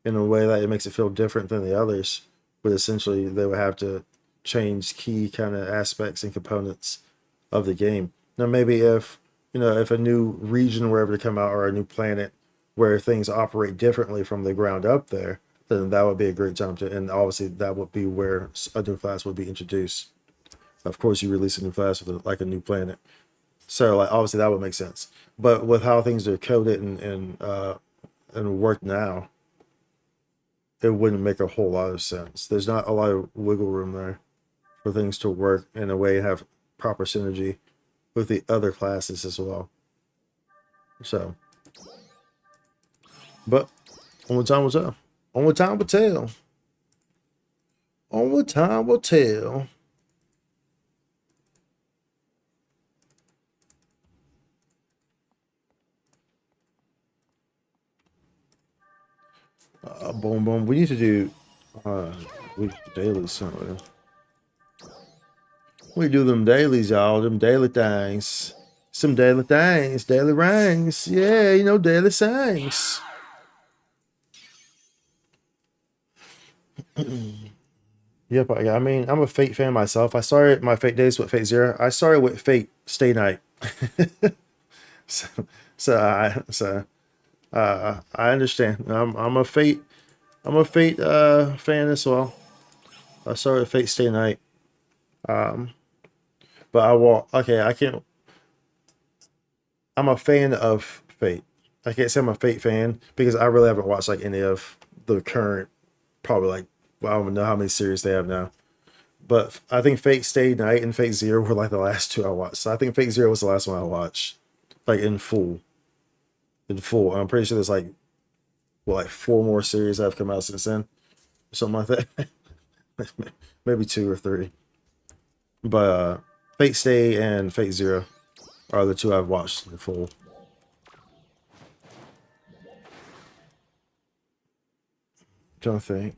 in a way that it makes it feel different than the others. But essentially, they would have to change key kind of aspects and components of the game. Now, maybe if a new region were ever to come out or a new planet where things operate differently from the ground up there, then that would be a great time to, and obviously that would be where a new class would be introduced. Of course, you release a new class with like a new planet, so like obviously that would make sense. But with how things are coded and work now, it wouldn't make a whole lot of sense. There's not a lot of wiggle room there for things to work in a way and have proper synergy with the other classes as well. So, but only time will tell. Only time will tell. Only time will tell. Boom, boom. We need to do we daily something. We do them dailies, y'all. Them daily things. Some daily things. Daily rings. Yeah, daily things. Yep, I mean, I'm a Fate fan myself. I started my Fate days with Fate Zero. I started with Fate Stay Night. so, I understand. I'm a Fate fan as well. I started with Fate Stay Night. But I can't. I'm a fan of Fate. I can't say I'm a Fate fan because I really haven't watched like any of the current, probably like, well, I don't know how many series they have now. But I think Fate Stay Night and Fate Zero were like the last two I watched. So I think Fate Zero was the last one I watched, like in full. In full. And I'm pretty sure there's like, well, like four more series that have come out since then, something like that. Maybe two or three. But Fate Stay and Fate Zero are the two I've watched in full. Don't think.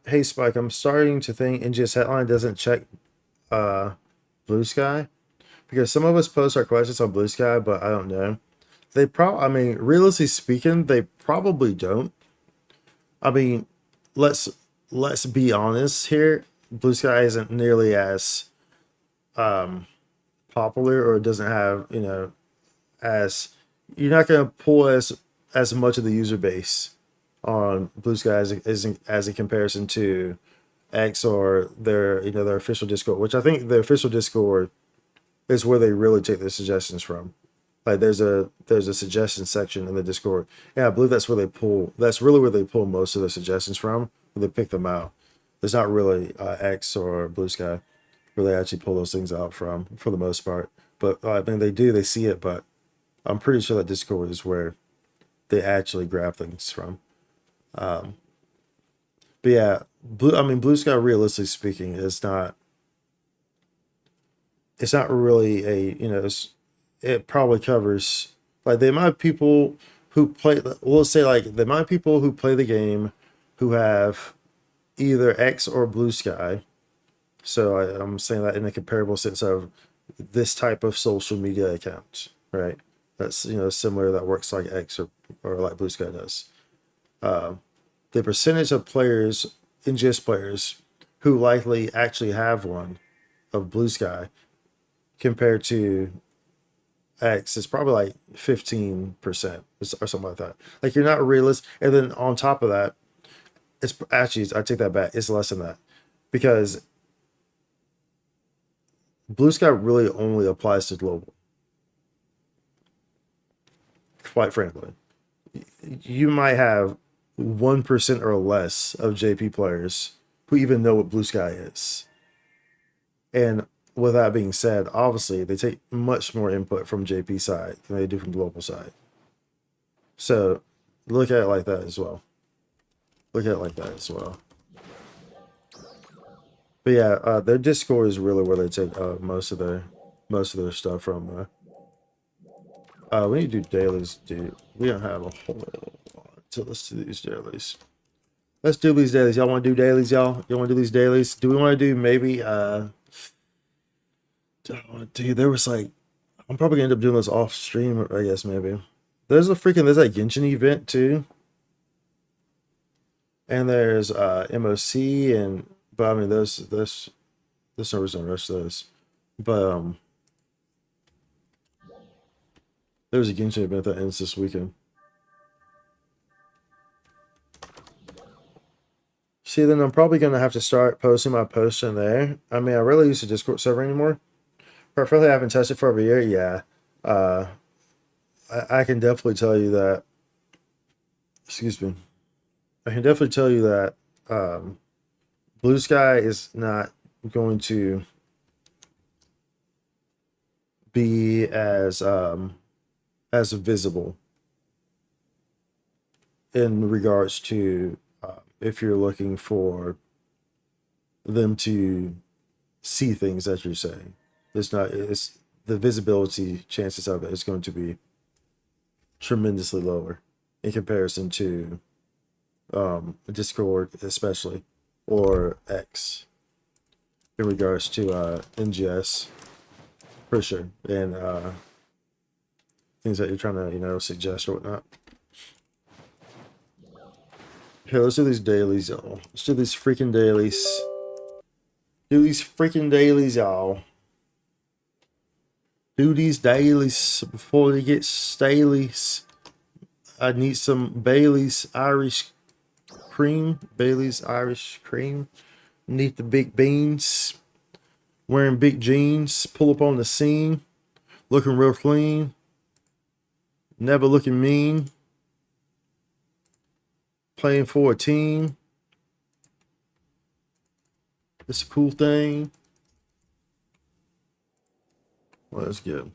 Hey Spike, I'm starting to think NGS headline doesn't check Blue Sky because some of us post our questions on Blue Sky, but I don't know. I mean, realistically speaking, they probably don't. I mean, let's be honest here. Blue Sky isn't nearly as popular, or it doesn't have as you're not gonna pull as much of the user base on Blue Sky as a comparison to X or their official Discord, which I think the official Discord is where they really take their suggestions from. Like there's a suggestion section in the Discord. Yeah, I believe that's where they pull. That's really where they pull most of their suggestions from. Where they pick them out. There's not really X or Blue Sky where they actually pull those things out from for the most part. But I mean they do. They see it, but I'm pretty sure that Discord is where they actually grab things from. But yeah, Blue Sky, realistically speaking, is not. It's not really it probably covers like the amount of people who play. We'll say like the amount of people who play the game who have either X or Blue Sky. So I'm saying that in a comparable sense of this type of social media account, right? That's similar, that works like X or like Blue Sky does. The percentage of players, NGS players, who likely actually have one of Blue Sky compared to X is probably like 15% or something like that. Like you're not a realist. And then on top of that, It's actually, I take that back. It's less than that because Blue Sky really only applies to global. Quite frankly, you might have 1% or less of JP players who even know what Blue Sky is. And with that being said, obviously they take much more input from JP side than they do from global side. So look at it like that as well. Look at it like that as well. But yeah, their Discord is really where they take most of their stuff from. We need to do dailies, dude. We don't have a whole lot, so let's do these dailies. Let's do these dailies. Y'all want to do dailies, y'all? You want to do these dailies? Do we want to do maybe? Dude, there was like, I'm probably gonna end up doing this off stream, I guess maybe. There's that Genshin event too, and there's MOC but I mean there's no reason to rush those, but there's a Genshin event that ends this weekend. See, then I'm probably gonna have to start posting my posts in there. I mean, I rarely use the Discord server anymore. Preferably, I haven't touched it for over a year. Yeah, I can definitely tell you that. Excuse me. I can definitely tell you that Blue Sky is not going to be as visible in regards to if you're looking for them to see things that you're saying. It's the visibility chances of it is going to be tremendously lower in comparison to Discord, especially, or X, in regards to NGS, for sure, and things that you're trying to suggest or whatnot. Okay, let's do these dailies, y'all. Let's do these freaking dailies. Do these freaking dailies, y'all. Do these dailies before they get stalies. I need some Bailey's Irish cream. Bailey's Irish cream. Need the big beans. Wearing big jeans. Pull up on the scene. Looking real clean. Never looking mean. Playing for a team. It's a cool thing. Well, that's good.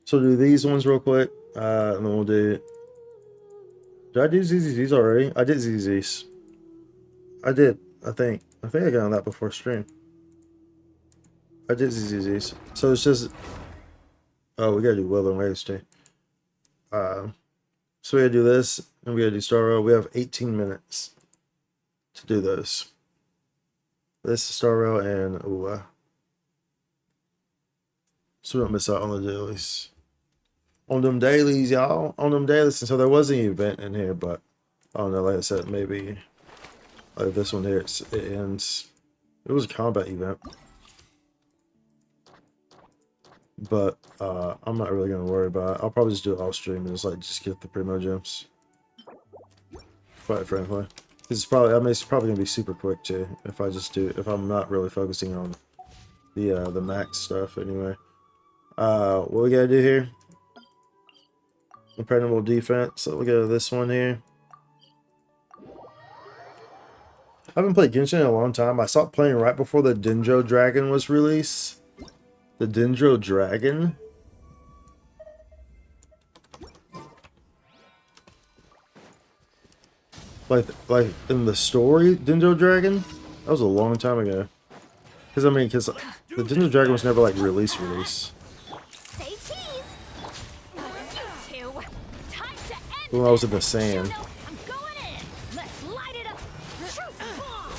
So do these ones real quick. And then we'll do... Did I do ZZZs already? I did ZZZs. I did, I think. I think I got on that before stream. I did ZZZs. So it's just... Oh, we gotta do Will and Waves too. So we gotta do this, and we gotta do Star Rail. We have 18 minutes to do those. This is Star Rail and... Ooh, so we don't miss out on the dailies. On them dailies, y'all. On them dailies. And so there was an event in here, but I don't know. Like I said, maybe like this one here, it ends. It was a combat event, but I'm not really gonna worry about it. I'll probably just do it off stream and just get the primo gems. Quite frankly, it's probably it's probably gonna be super quick too if I'm not really focusing on the max stuff anyway. What we gotta do here? Impregnable defense. So we go to this one here. I haven't played Genshin in a long time. I stopped playing right before the Dendro Dragon was released. The Dendro Dragon? Like in the story, Dendro Dragon? That was a long time ago. Because the Dendro Dragon was never like release. Say cheese. You two. Time to end When I was in the sand. I'm going in. Let's light it up. Shoot bomb.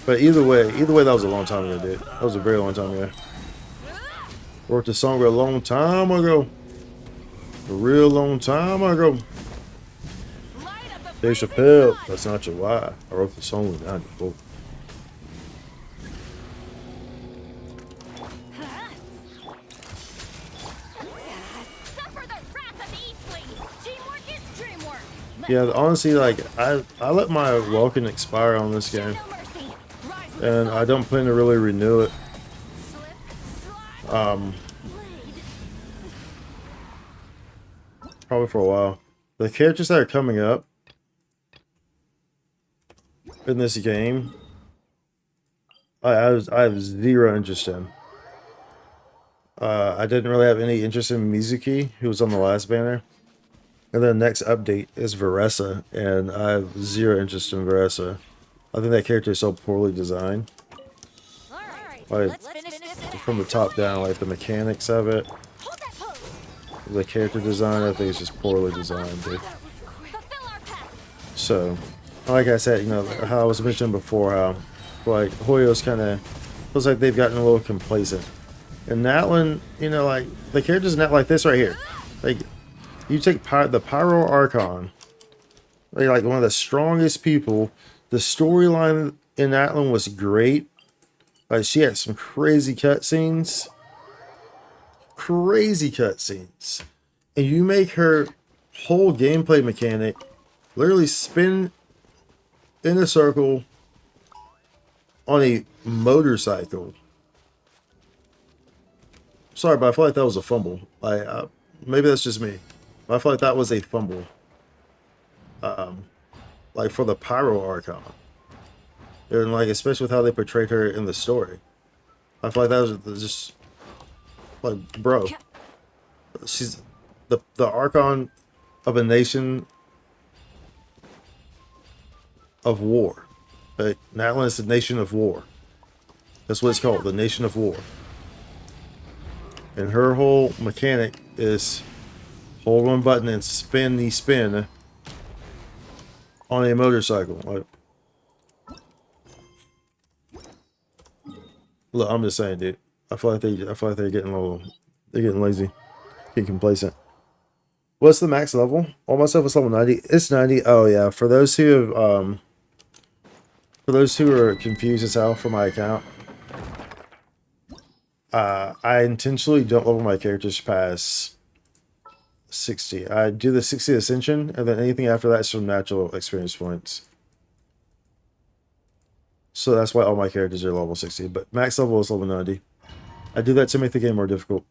But either way, that was a long time ago, dude. That was a very long time ago. Wrote the song a long time ago. A real long time ago. Dave Chappelle, that's not your why. I wrote the song in 94. Suffer the wrath of Eastling. Teamwork is dreamwork. Yeah, honestly, like I let my welcome expire on this game, and I don't plan to really renew it. Probably for a while. The characters that are coming up in this game, I have zero interest in. I didn't really have any interest in Mizuki, who was on the last banner. And then the next update is Veressa, and I have zero interest in Veressa. I think that character is so poorly designed. Like, from the top down, like the mechanics of it, the character design, I think it's just poorly designed, dude. So, like I said, you know, how I was mentioning before, how, like, Hoyo's kind of, feels like they've gotten a little complacent. And that one, you know, like, the character's not like this right here. Like, you take the Pyro Archon, like one of the strongest people. The storyline in that one was great. Like, she had some crazy cutscenes. Crazy cutscenes. And you make her whole gameplay mechanic literally spin in a circle on a motorcycle. Sorry, but I feel like that was a fumble. Maybe that's just me. But I feel like that was a fumble. Like for the Pyro Archon. And like, especially with how they portrayed her in the story. I feel like that was just like, bro. She's the Archon of a nation of war. Right? Natlan is the nation of war. That's what it's called, the nation of war. And her whole mechanic is hold one button and spin the spin on a motorcycle. Like, look, I'm just saying, dude. I feel like they're getting a little, they're getting lazy, getting complacent. What's the max level? All my stuff is level 90. It's 90. Oh yeah. For those who have for those who are confused as hell for my account, I intentionally don't level my characters past 60. I do the 60 Ascension, and then anything after that is from natural experience points. So that's why all my characters are level 60, but max level is level 90. I do that to make the game more difficult.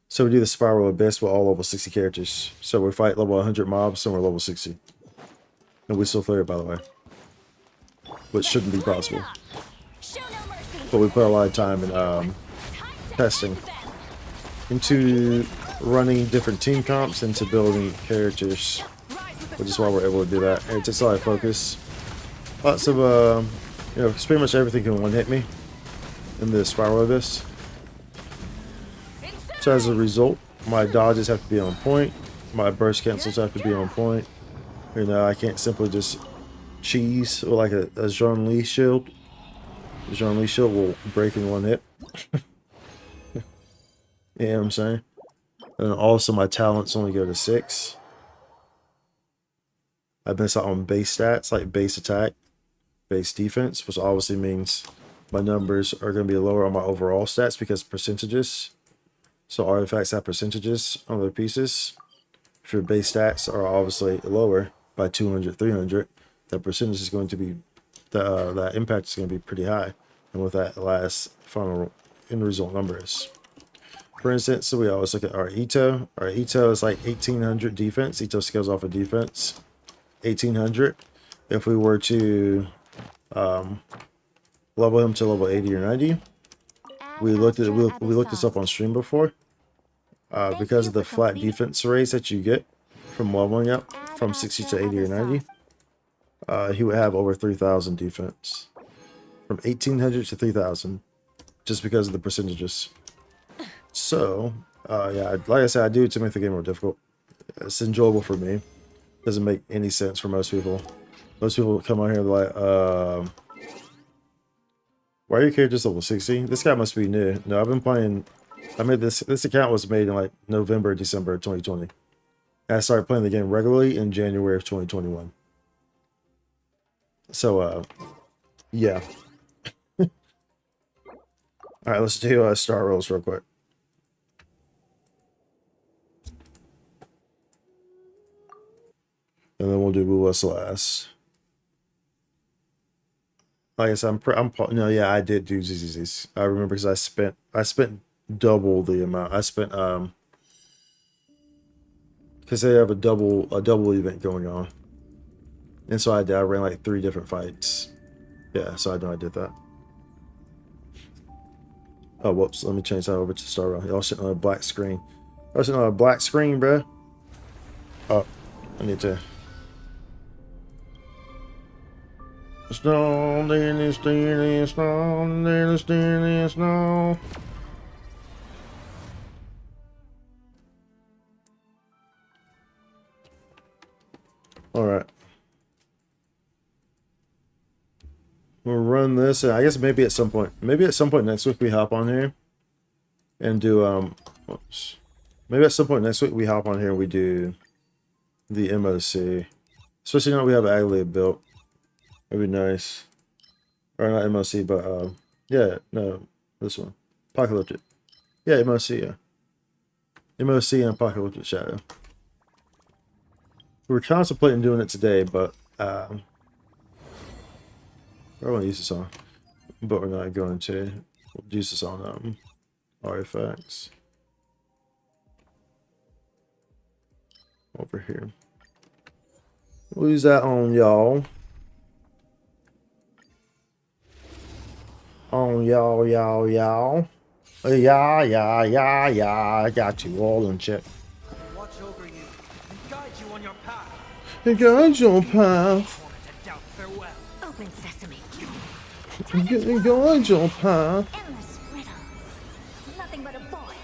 So we do the Spiral Abyss with all level 60 characters. So we fight level 100 mobs, and we're level 60. And we still clear it, by the way. Which shouldn't be possible. But we put a lot of time in testing into running different team comps, into building characters, which is why we're able to do that. And it takes a lot of focus. Lots of, you know, 'cause pretty much everything can one-hit me in the Spiral Abyss. So as a result, my dodges have to be on point, my burst cancels have to be on point. You know, I can't simply just cheese with like a Zhongli shield. The Zhongli shield will break in one hit. You know what I'm saying? And also my talents only go to 6. I miss out on base stats like base attack, base defense, which obviously means my numbers are going to be lower on my overall stats because percentages. So artifacts have percentages on their pieces. If your base stats are obviously lower by 200, 300, the percentage is going to be, that impact is going to be pretty high. And with that last final end result numbers. For instance, so we always look at our Ito. Our Ito is like 1800 defense. Ito scales off of defense. 1800. If we were to level him to level 80 or 90, we looked this up on stream before. Because of the flat defense raise that you get from leveling up from 60 to 80 or 90, he would have over 3,000 defense. From 1800 to 3,000, just because of the percentages. So, yeah, like I said, I do it to make the game more difficult. It's enjoyable for me. Doesn't make any sense for most people. Most people come out here like, why are your characters level 60? This guy must be new. No, I've been playing. I made this account was made in like November, December of 2020. And I started playing the game regularly in January of 2021. So, yeah. All right, let's do star rolls real quick. And and then we'll do Wuwas last. Like I said, no, yeah, I did do ZZZs. I remember because I spent double the amount. I spent because they have a double event going on, and so I ran like 3 different fights. Yeah, so I know I did that. Oh, whoops! Let me change that over to Star Rail. Y'all sitting on a black screen. Y'all sitting on a black screen, bro. Oh, I need to. Snow, snow, snow. All right. We'll run this. I guess maybe at some point next week we hop on here and do whoops. Maybe at some point next week we hop on here and we do the MOC. Especially now we have Aglia built. That'd be nice. Or not MOC, but yeah, no, this one. Apocalyptic. Yeah, MOC, yeah. MOC and Apocalyptic Shadow. We were contemplating doing it today, but I want to use this on. But we're not going to. We'll use this on artifacts. Over here. We'll use that on y'all. On y'all. Yeah. I got you all in check. Watch over you and guide you on your path. Guide your path. Farewell. Open sesame. Guide your path. Endless riddles. Nothing but a void.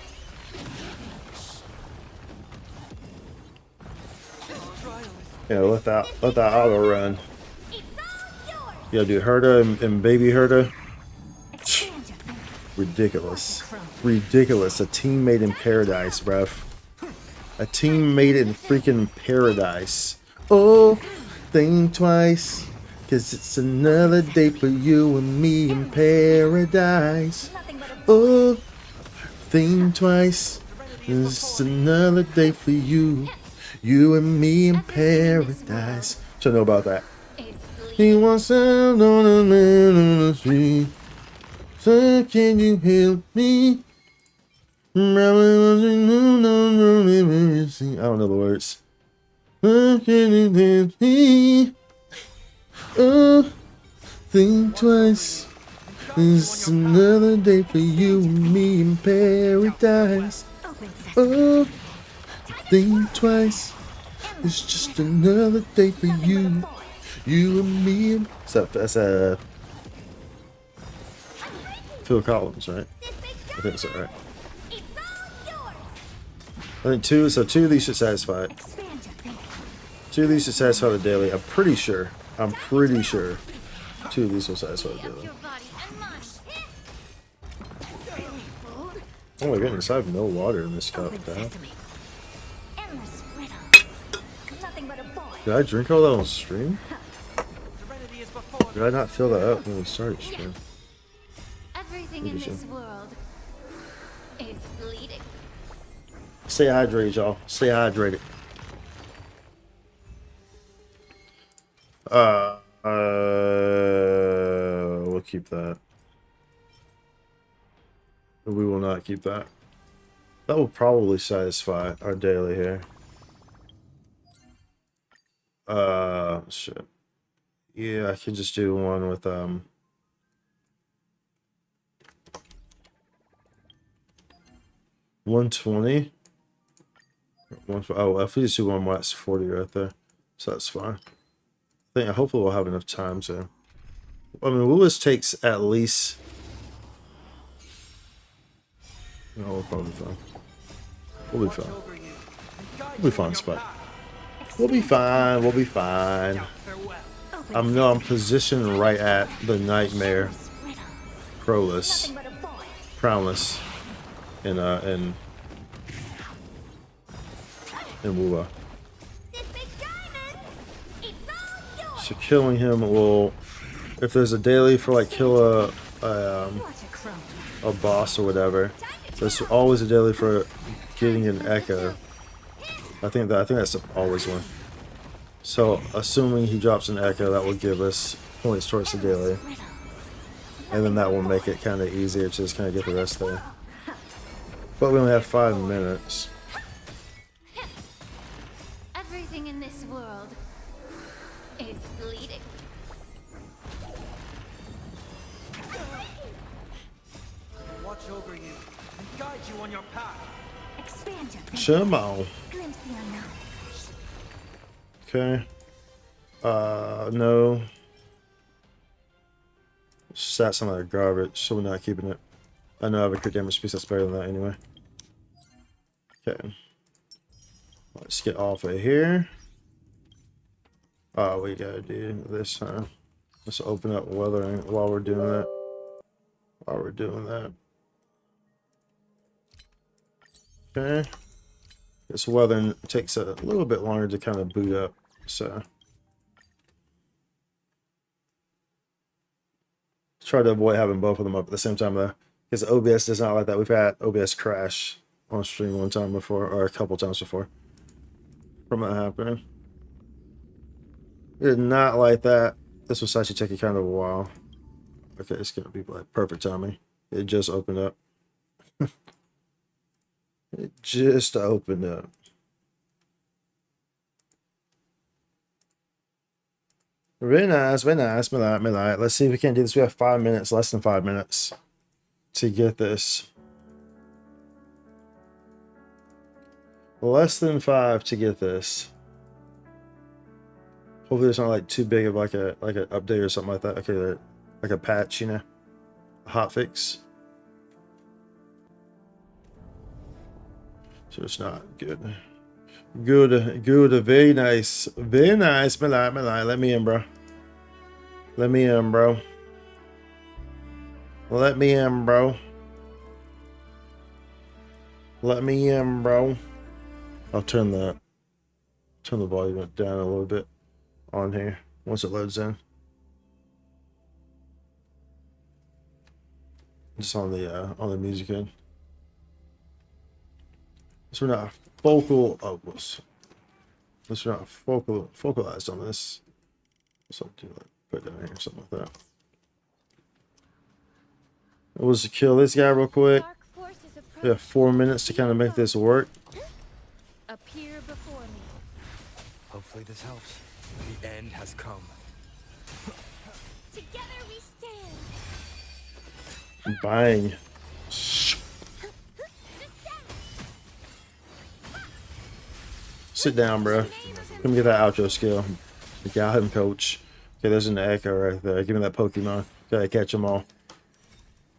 Yeah, let that auto run. It's all yours. Yeah, dude, Herda and baby Herda. Expand your thinking. Ridiculous. Ridiculous. A team made in paradise, bruv. A team made in freaking paradise. Oh, think twice. Cause it's another day for you and me in paradise. Nothing but a void. Oh, think twice. It's another day for you. You and me in paradise. So know about that. It's He wants out on a man on the street. So can you help me? I don't know the words. So can you help me? Oh, think twice. It's another day for you and me in paradise. open sesame. Oh, think twice. It's just another day for you. You and me. That's Phil Collins, right? I think so, right? It's all yours. I think two of these should satisfy it. Expand your thinking. 2 of these should satisfy the daily. I'm pretty sure 2 of these will satisfy the daily. Your body and mind. Oh my goodness, I have no water in this cup. Open Damn. sesame. Endless riddles. Nothing but a void. Did I drink all that on stream? Serenity is before Did I not fill that up when we started stream? Everything in this world is bleeding. Stay hydrated, y'all. Stay hydrated. We'll keep that. We will not keep that. That will probably satisfy our daily here. Shit. Yeah, I can just do one with 120. Oh, if we just do one more, that's 40 right there. So that's fine. Hopefully we'll have enough time to. I mean, Lewis takes at least. No, we'll probably be fine. We'll be fine. over you and guide We'll be you fine, on your Spike. path. We'll be fine. We'll be fine. Farewell. I'm positioned right at the nightmare, Crowless, Nothing but a void. Crownless, and Woowa. This big diamond. It's all yours. So killing him will, if there's a daily for like kill Watch it crumble. a boss or whatever, there's always a daily for getting an echo. I think that's always one. So, assuming he drops an echo, that will give us points towards the daily. And then that will make it kind of easier to just kind of get the rest there. But we only have 5 minutes. Everything in this world is bleeding. Watch over you and guide you on your path. Expand your Come on. glimpse the unknown. Okay. No. Stats on that garbage, so we're not keeping it. I know I have a crit damage piece that's better than that anyway. Okay. Let's get off of here. Oh, we gotta do this, huh? Let's open up weathering while we're doing that. While we're doing that. Okay. This weathering takes a little bit longer to kind of boot up, so. Try to avoid having both of them up at the same time though, because OBS does not like that. We've had OBS crash on stream one time before, or a couple times before, from that happening. It did not like that. This was actually taking kind of a while. Okay, it's gonna be like perfect timing. It just opened up. It just opened up. Very nice, very nice. Me like. Let's see if we can do this. We have 5 minutes, less than 5 minutes to get this. Less than 5 to get this. Hopefully it's not like too big of like an update or something like that. Okay, like a patch, you know, a hot fix. So it's not good. Good, very nice, very nice. Me like. Let me in, bro. Let me in, bro. Let me in, bro. Let me in, bro. I'll turn the volume down a little bit on here once it loads in. Just on the music end. So we're not focalized on this. So do like put it down here or something like that. We'll kill this guy real quick. We have 4 minutes to kind of make this work. Appear before me. Hopefully this helps. The end has come. Together we stand. Bang. Sit down, bro. Let me get that outro skill. We got him, coach. Okay, there's an echo right there. Give me that Pokemon. Gotta catch them all.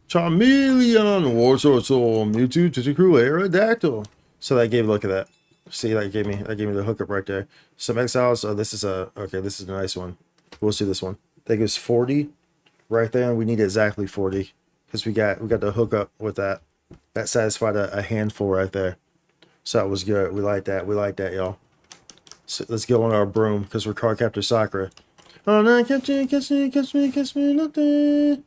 Charmeleon, Wartortle, Mewtwo, Tentacruel, Aerodactyl. So that gave, look at that. See, that gave me the hookup right there. Some exiles. Oh, this is a nice one. We'll see this one. That gives 40 right there, and we need exactly 40 because we got the hookup with that. That satisfied a handful right there. So that was good. We like that. We like that, y'all. So let's go on our broom because we're Card Captor Sakura. Oh no, catch me, nothing.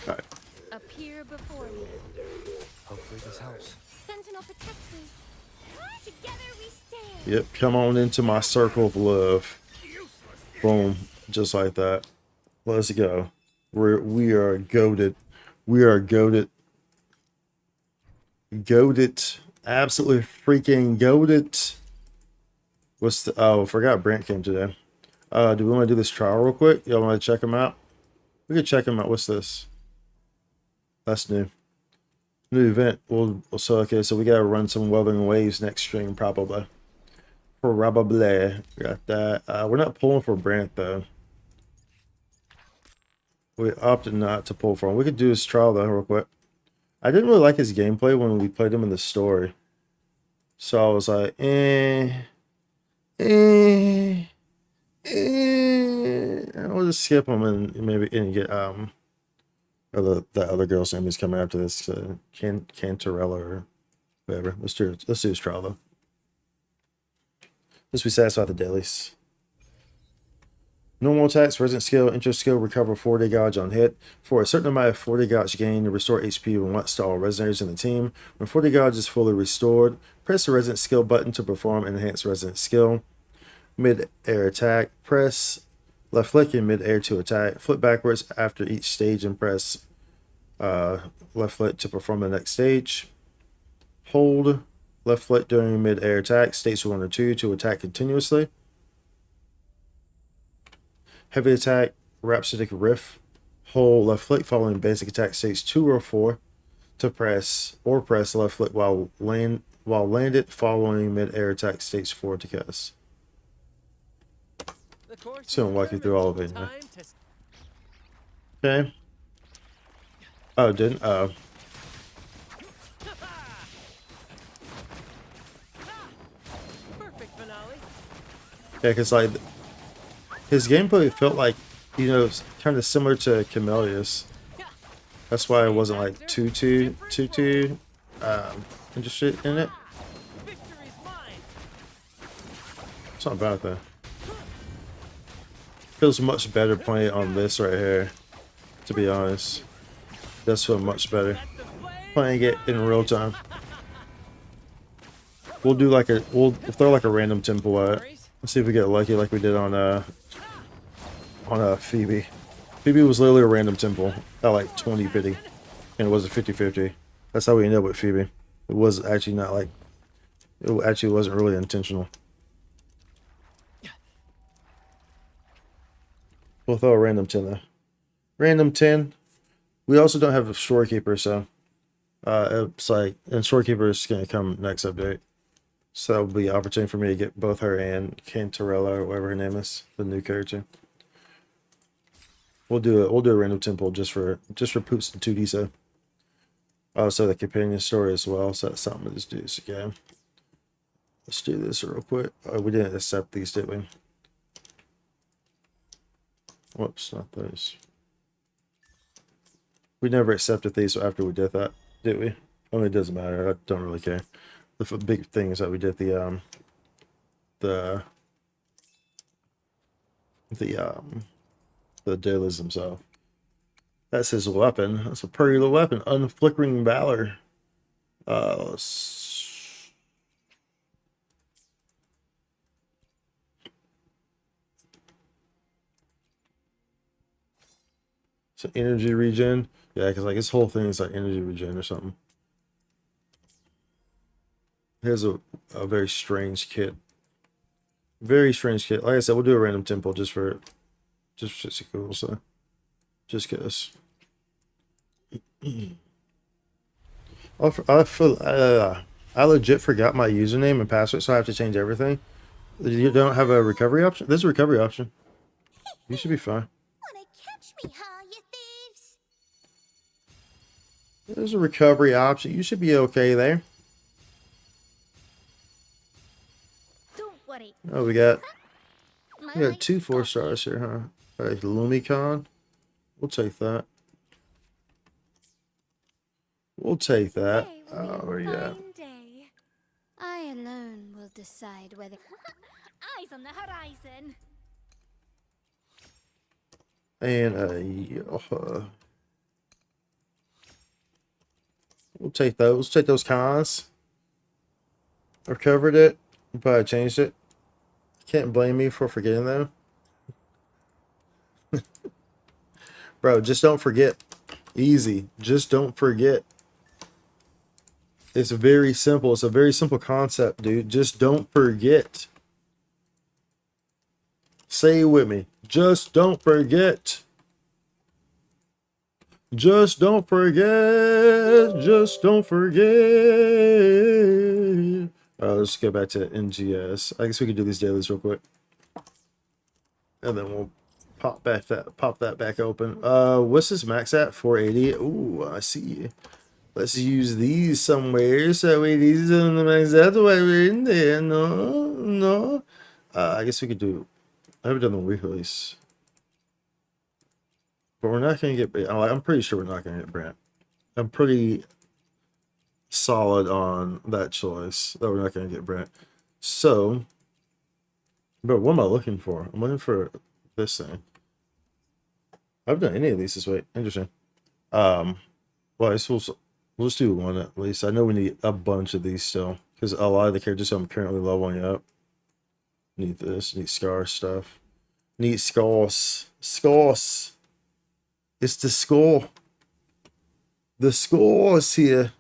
Alright. Appear before me. Hopefully this helps. Sentinel protects me. Together we stand. Yep, come on into my circle of love. Boom. Just like that. Let's go. We are goated. We are goated. Goated. Absolutely freaking goated. What's the I forgot Brent came today. Do we want to do this trial real quick? Y'all want to check him out? We could check him out. What's this? That's new. New event. So we gotta run some Weathering Waves next stream probably. Probably. We got that. We're not pulling for Brant though. We opted not to pull for him. We could do his trial though real quick. I didn't really like his gameplay when we played him in the story. So I was like, I'll just skip him and maybe get or the other girl's name is coming after this, Cantarella or whatever. Let's do his trial though. Let's be satisfied with the dailies. Normal attacks, resident skill, intro skill, recover 40 gauge on hit. For a certain amount of 40 gauge gain, restore HP once to all resonators in the team. When 40 gauge is fully restored, press the resident skill button to perform enhanced resident skill. Mid-air attack, press left click in mid-air to attack. Flip backwards after each stage and press left click to perform the next stage. Hold left click during mid-air attack, stage 1 or 2 to attack continuously. Heavy attack, Rhapsodic Riff. Hold left click following basic attack stage 2 or 4 to press left click while landed following mid-air attack stage 4 to cast. So I'm walking through all of it. Okay. Oh, it didn't? Oh. Perfect finale. Yeah, because like his gameplay felt like, you know, kind of similar to Akroselios. That's why I wasn't like too interested in it. Victory's mine. It's not bad though. Feels much better playing on this right here, to be honest. It does feel much better playing it in real time. We'll do like we'll throw like a random tempo at it. Let's see if we get lucky like we did on Phoebe. Phoebe was literally a random tempo at like 20-50, and it was a 50-50. That's how we ended up with Phoebe. It was actually not like, it actually wasn't really intentional. We'll throw a random 10 though. Random 10. We also don't have a storekeeper, so it's like, and storekeeper is gonna come next update. So that will be an opportunity for me to get both her and Cantarella or whatever her name is, the new character. We'll do a random temple just for poops and 2D. So also the companion story as well. So that's something to just do. So yeah, let's do this real quick. Oh, we didn't accept these, did we? Whoops, not those. We never accepted these after we did that, did we? I mean, it doesn't matter. I don't really care. The big thing is that we did the Dailies himself. That's his weapon. That's a pretty little weapon. Unflickering Valor. So energy regen. Yeah, because like his whole thing is like energy regen or something. Here's a very strange kit. Very strange kit. Like I said, we'll do a random temple just for cool. So just cause. I legit forgot my username and password, so I have to change everything. You don't have a recovery option? There's a recovery option. You should be fine. Wanna catch me, huh, you thieves? There's a recovery option. You should be okay there. Don't worry. Oh, we got My 2 4-stars here, huh? Alright, Lumicon. We'll take that. We'll take that. Oh yeah. Day. I alone will decide whether. Eyes on the horizon. And we'll take those. Take those cons. Recovered it, but I changed it. Can't blame me for forgetting them. Bro, just don't forget. Easy. Just don't forget. It's very simple. It's a very simple concept, dude. Just don't forget. Say it with me. Just don't forget. Just don't forget. Just don't forget. Let's go back to NGS. I guess we could do these dailies real quick. And then we'll pop that back open. What's this max at? 480. Ooh, I see. Let's use these somewhere. So wait, these are the max. That's why we're in there. No. I guess we could do. I haven't done the week release, but we're not gonna get. I'm pretty sure we're not gonna get Brant. I'm pretty solid on that choice that we're not gonna get Brant. So, but what am I looking for? I'm looking for This thing. I've done any of these this way. Interesting. Well, I suppose we'll just do one at least. I know we need a bunch of these still because a lot of the characters I'm currently leveling up need this. Need scar stuff. Need scars. Scars. It's the score. The scores here.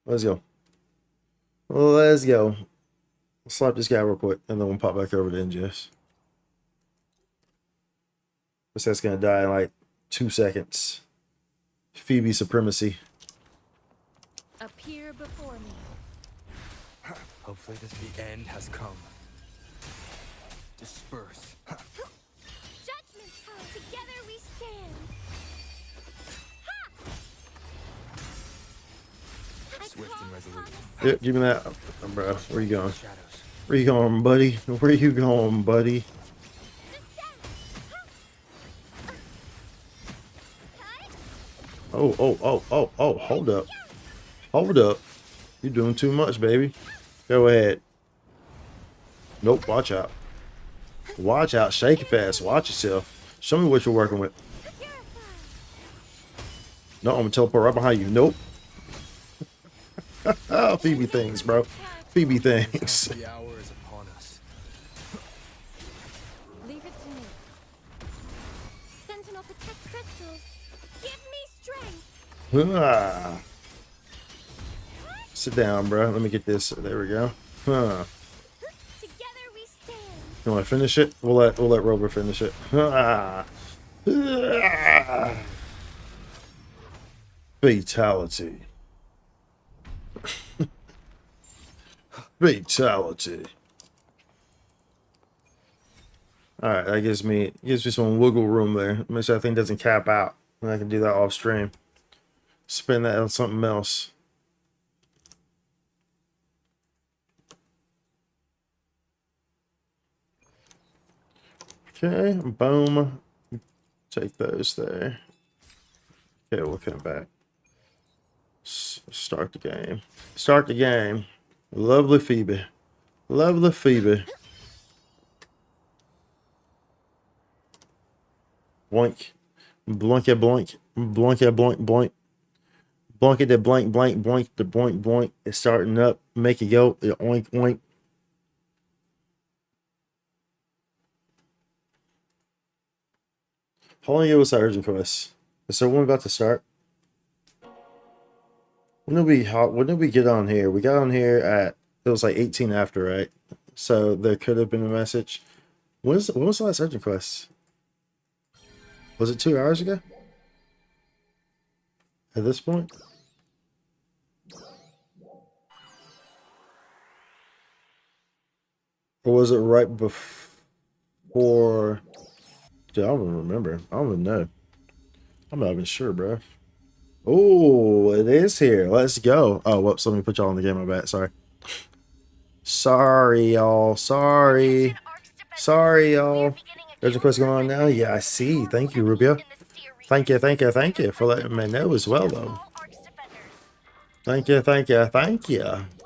Let's go. Let's go. Slap this guy real quick, and then we'll pop back over to NGS. This guy's gonna die in like 2 seconds. Phoebe supremacy. Appear before me. Hopefully the end has come. Disperse. Judgment time. Together we stand. Swift and resolute. Yeah, give me that, bro. Where you going? Shadows. Where you going, buddy? Where you going, buddy? Oh, hold up. Hold up. You're doing too much, baby. Go ahead. Nope, watch out. Watch out, shake it fast. Watch yourself. Show me what you're working with. No, I'm gonna teleport right behind you. Nope. Oh, Phoebe things, bro. Phoebe things. The hour is upon us. Leave it to me. Sentinel protect crystals. Give me strength. Ah. Sit down, bro. Let me get this. There we go. Huh. Together we stand. You want to finish it? We'll let Rover finish it. Ah. Ah. Fatality. Fatality. Alright, that gives me some wiggle room there. Make sure that thing doesn't cap out. And I can do that off stream. Spend that on something else. Okay, boom. Take those there. Okay, we'll come back. Start the game. Start the game. Lovely Phoebe. Lovely Phoebe. Boink. Blunky blink. Blunky blink blink. Blunky the blank blank boink the boink boink. It's starting up. Make it go. Oink oink. How long ago was that urgent quest? Is there one about to start? When did we get on here? We got on here at, it was like 18 after, right? So there could have been a message. When was the last urgent quest? Was it 2 hours ago? At this point? Or was it right before? Dude, I don't even remember. I don't even know. I'm not even sure, bro. Oh, it is here. Let's go. Oh, whoops. Let me put y'all in the game. I bet. Sorry. Sorry, y'all. Sorry. Sorry, y'all. There's a quest going on now. Yeah, I see. Thank you, Rubio. Thank you for letting me know as well, though. Thank you.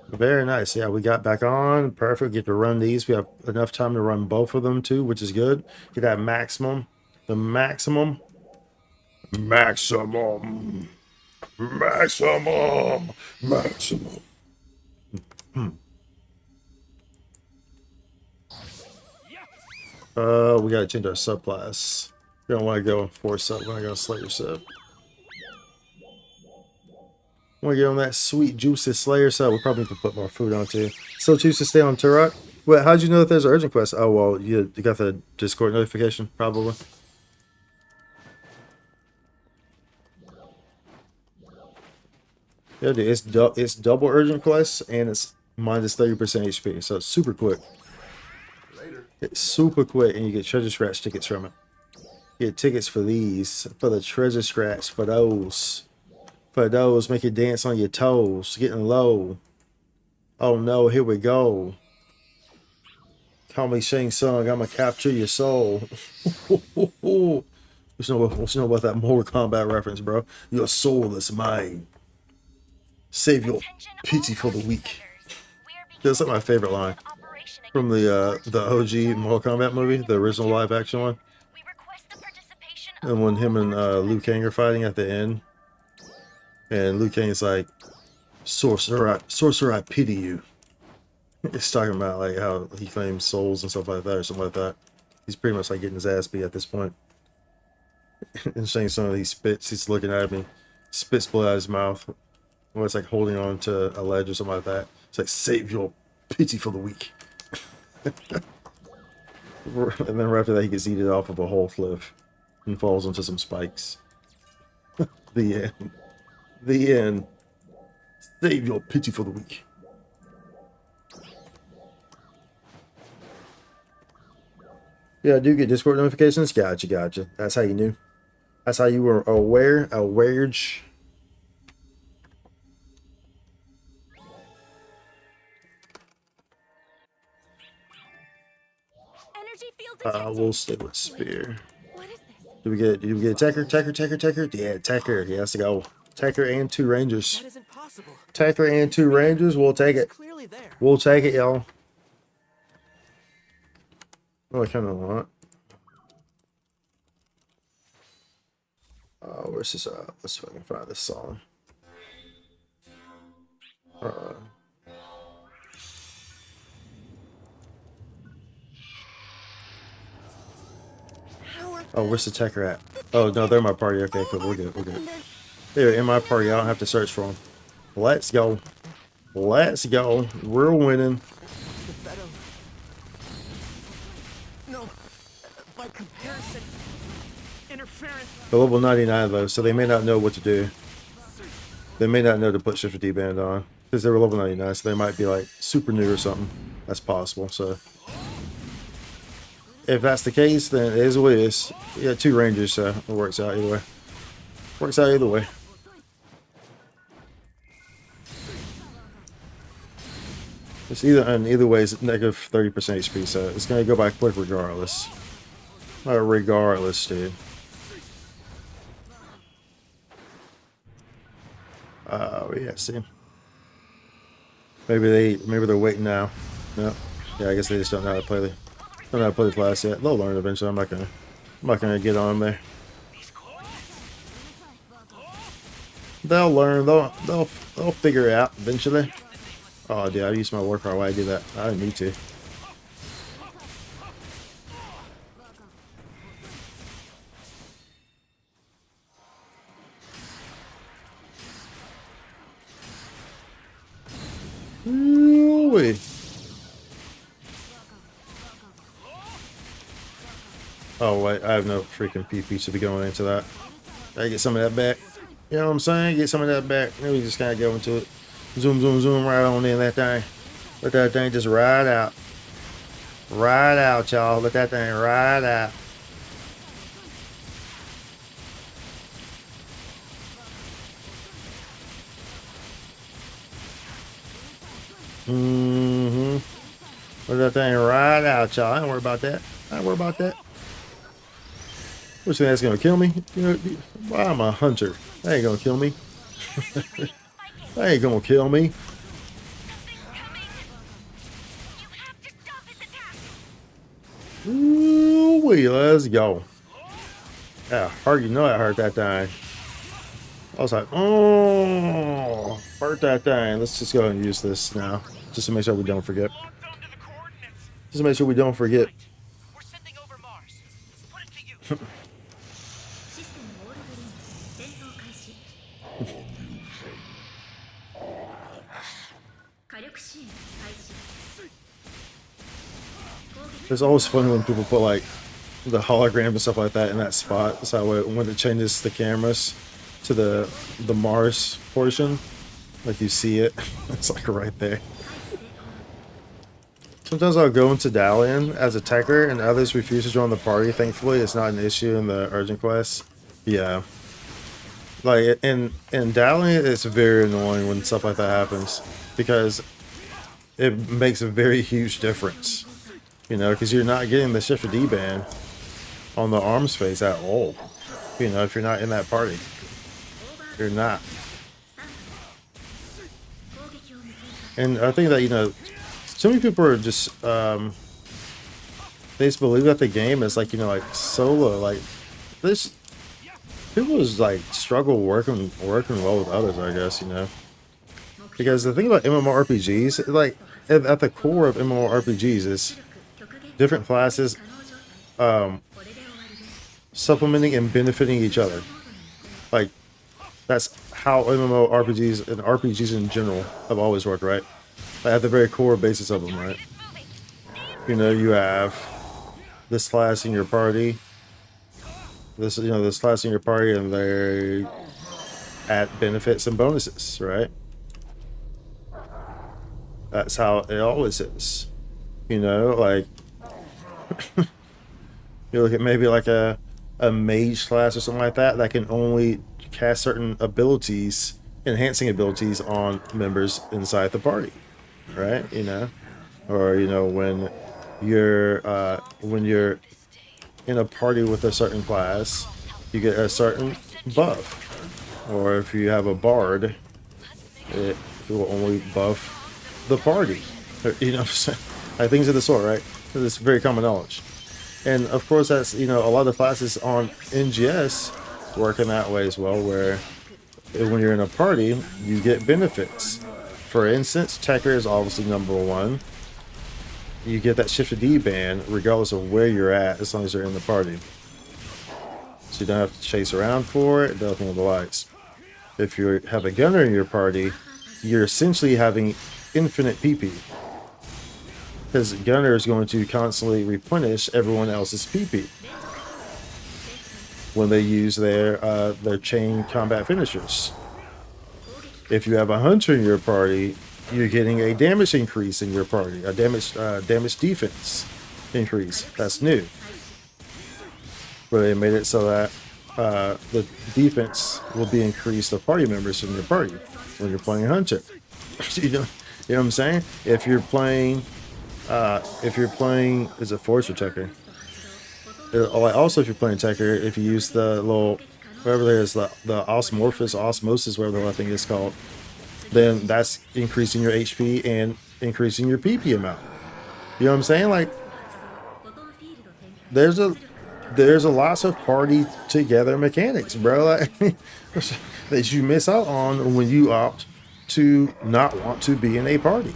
Very nice. Yeah, we got back on. Perfect. Get to run these. We have enough time to run both of them, too, which is good. Get that maximum. The maximum. Maximum. Maximum. Maximum. We gotta change our subclass. We don't want to go force sub. We're gonna go Slayer sub. Want to get on that sweet juicy Slayer sub. We probably need to put more food on too. Still choose to stay on Turok. Wait, how'd you know that there's an urgent quest? Oh well, you got the Discord notification probably. Yeah, dude, it's double urgent quests and it's minus 30% HP, so it's super quick. It's super quick, and you get treasure scratch tickets from it. You get tickets for these, for the treasure scratch, for those, make you dance on your toes, getting low. Oh no, here we go. Call me Shang Tsung. I'ma capture your soul. What you know about that Mortal Kombat reference, bro? Your soul is mine. Save your pity for the weak. That's like my favorite line from the OG Mortal Kombat movie, the original live action one. And when him and Liu Kang are fighting at the end, and Liu Kang is like, sorcerer, I pity you. It's talking about like how he claims souls and stuff like that, or something like that. He's pretty much like getting his ass beat at this point. And Shang Tsung, he spits, he's looking at me, spits blood out of his mouth. Well, it's like holding on to a ledge or something like that. It's like, save your pity for the weak. And then right after that, he gets eaten off of a whole cliff and falls into some spikes. The end. The end. Save your pity for the weak. Yeah, I do get Discord notifications. Gotcha. That's how you knew. That's how you were aware. We'll stay with spear. What is this? Do we get Tekker? Yeah, Tekker. He has to go. Tekker and 2 Rangers. That isn't possible. Tekker and 2 Rangers. We'll take it. It's clearly there. We'll take it, y'all. Oh, I kind of want. Where's this? Let's see if I can find this song. Oh, where's the Tekker at? Oh, no, they're in my party. Okay, cool. We're good. They're in my party. I don't have to search for them. Let's go. We're winning. No, by comparison, interference. They're level 99 though, so they may not know what to do. They may not know to put Shift D-Band on. Because they were level 99, so they might be like super new or something. That's possible, so. If that's the case, then it is what it is. You got 2 Rangers, so it works out either way. It's either way, it's negative 30% HP, so it's gonna go by quick regardless. Regardless, dude. Yeah, see. Maybe they're waiting now. No. Yeah, I guess they just don't know how to play the class yet. They'll learn eventually. I'm not gonna get on there. They'll learn. They'll figure it out eventually. Oh, dude, I used my war card. Why I do that? I didn't need to. Ooh-wee. Oh wait, I have no freaking PP to be going into that. I get some of that back. You know what I'm saying? Get some of that back. Maybe just kind of go into it. Zoom right on in that thing. Let that thing just ride out. Ride out, y'all. Let that thing ride out. Let that thing ride out, y'all. I don't worry about that. What you think that's gonna kill me? You know, why I'm a hunter. That ain't gonna kill me. That ain't gonna kill me. Ooh-wee, let's go. Yeah, hurt. You know I hurt that thing. I was like, oh, hurt that thing. Let's just go ahead and use this now, just to make sure we don't forget. Just to make sure we don't forget. We're sending over Mars. Put it to you. It's always funny when people put like the hologram and stuff like that in that spot. So when it changes the cameras to the Mars portion, like you see it, it's like right there. Sometimes I'll go into Dalian as a Tekker and others refuse to join the party. Thankfully, it's not an issue in the urgent quest. Yeah. Like in Dalian, it's very annoying when stuff like that happens because it makes a very huge difference. You know, because you're not getting the shift D band on the arms phase at all. You know, if you're not in that party, you're not. And I think that, you know, so many people are just they just believe that the game is like, you know, like solo. Like this, people just like struggle working well with others, I guess, you know. Because the thing about MMORPGs, like at the core of MMORPGs is different classes supplementing and benefiting each other. Like that's how MMORPGs and RPGs in general have always worked, right? Like, at the very core basis of them, right? You know, you have this class in your party, this class in your party, and they add benefits and bonuses, right? That's how it always is. You know, like you look at maybe like a mage class or something like that that can only cast certain abilities, enhancing abilities on members inside the party, right? You know, or you know when you're in a party with a certain class, you get a certain buff. Or if you have a bard, it will only buff the party. You know what I'm saying? Like things of the sort, right? It's very common knowledge. And of course, that's, you know, a lot of the classes on NGS work in that way as well, where when you're in a party, you get benefits. For instance, Tekker is obviously number one. You get that Shift D band regardless of where you're at, as long as you're in the party. So you don't have to chase around for it, nothing of the likes. If you have a gunner in your party, you're essentially having infinite PP. Because gunner is going to constantly replenish everyone else's PP when they use their chain combat finishers. If you have a hunter in your party, you're getting a damage increase in your party, a damage defense increase. That's new. But they made it so that the defense will be increased of party members in your party when you're playing hunter. You know what I'm saying? If you're playing, is it Force or Tekker? Also, if you're playing Tekker, if you use the little, whatever there is, the osmosis, whatever the hell I think it's called, then that's increasing your HP and increasing your PP amount. You know what I'm saying? Like, there's a lots of party together mechanics, bro, like, that you miss out on when you opt to not want to be in a party.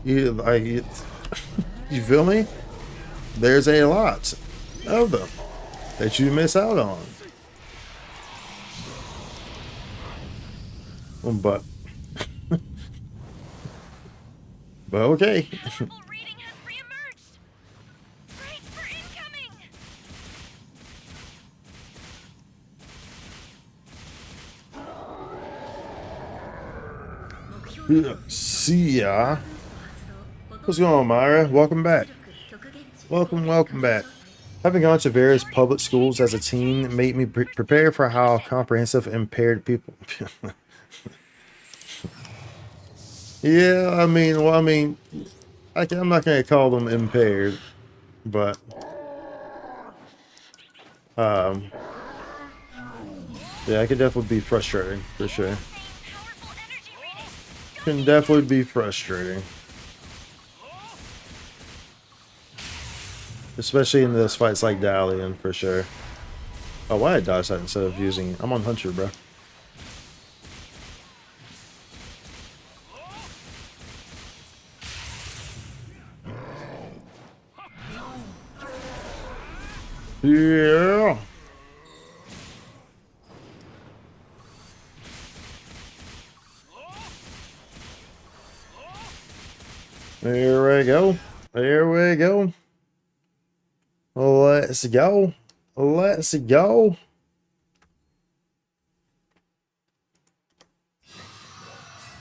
You like, you feel me? There's a lot of them that you miss out on. But okay. Powerful reading has reemerged. Brace for incoming. See ya. What's going on, Myra? Welcome back. Welcome back. Having gone to various public schools as a teen made me prepare for how comprehensive impaired people. Yeah, I mean, I'm not gonna call them impaired, but yeah, it can definitely be frustrating for sure. Powerful energy reading. Can definitely be frustrating. Especially in those fights like Dalian, for sure. Oh, why I dodged that instead of using... I'm on Hunter, bro. Yeah! There we go. There we go. Let's go. Let's go.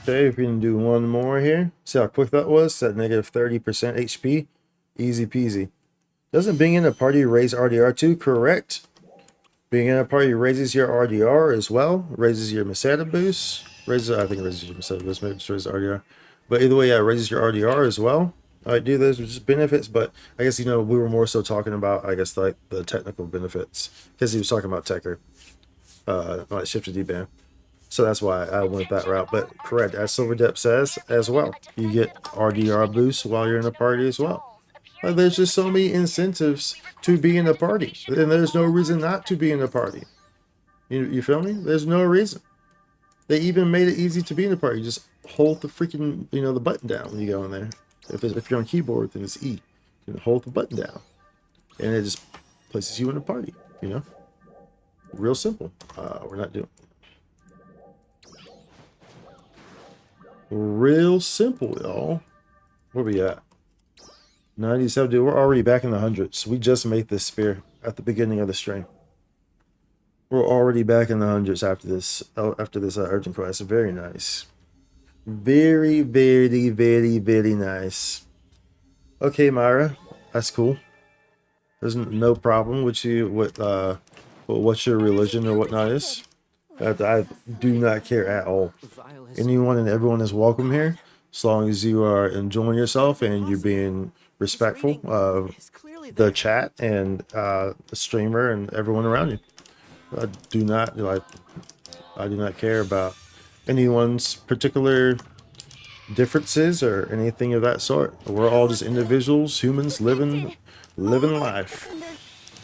Okay, if we can do one more here. See how quick that was? That negative 30% HP. Easy peasy. Doesn't being in a party raise RDR too? Correct. Being in a party raises your RDR as well. Raises your Meseta boost. I think it raises your Meseta boost. Maybe it raises RDR. But either way, yeah, it raises your RDR as well. Dude, those are just benefits, but I guess, we were more so talking about, I guess, like the technical benefits because he was talking about Tekker, like shift to D-band. So that's why I went that route. But correct, as Silver Depth says as well, you get RDR boost while you're in a party as well. Like, there's just so many incentives to be in a party, and there's no reason not to be in a party. You feel me? There's no reason. They even made it easy to be in the party. You just hold the freaking, the button down when you go in there. If you're on keyboard, then it's E. You can hold the button down, and it just places you in a party. Real simple. We're not doing real simple, y'all. Where we at? 97, dude. We're already back in the hundreds. We just made this spear at the beginning of the stream. We're already back in the hundreds after this. Urgent quest. Very nice. Very, very, very, very nice. Okay, Myra, that's cool. There's no problem with you with what your religion or whatnot is. I do not care at all. Anyone and everyone is welcome here, as long as you are enjoying yourself and you're being respectful of the chat and the streamer and everyone around you. I do not care about anyone's particular differences or anything of that sort. We're all just individuals, humans living life.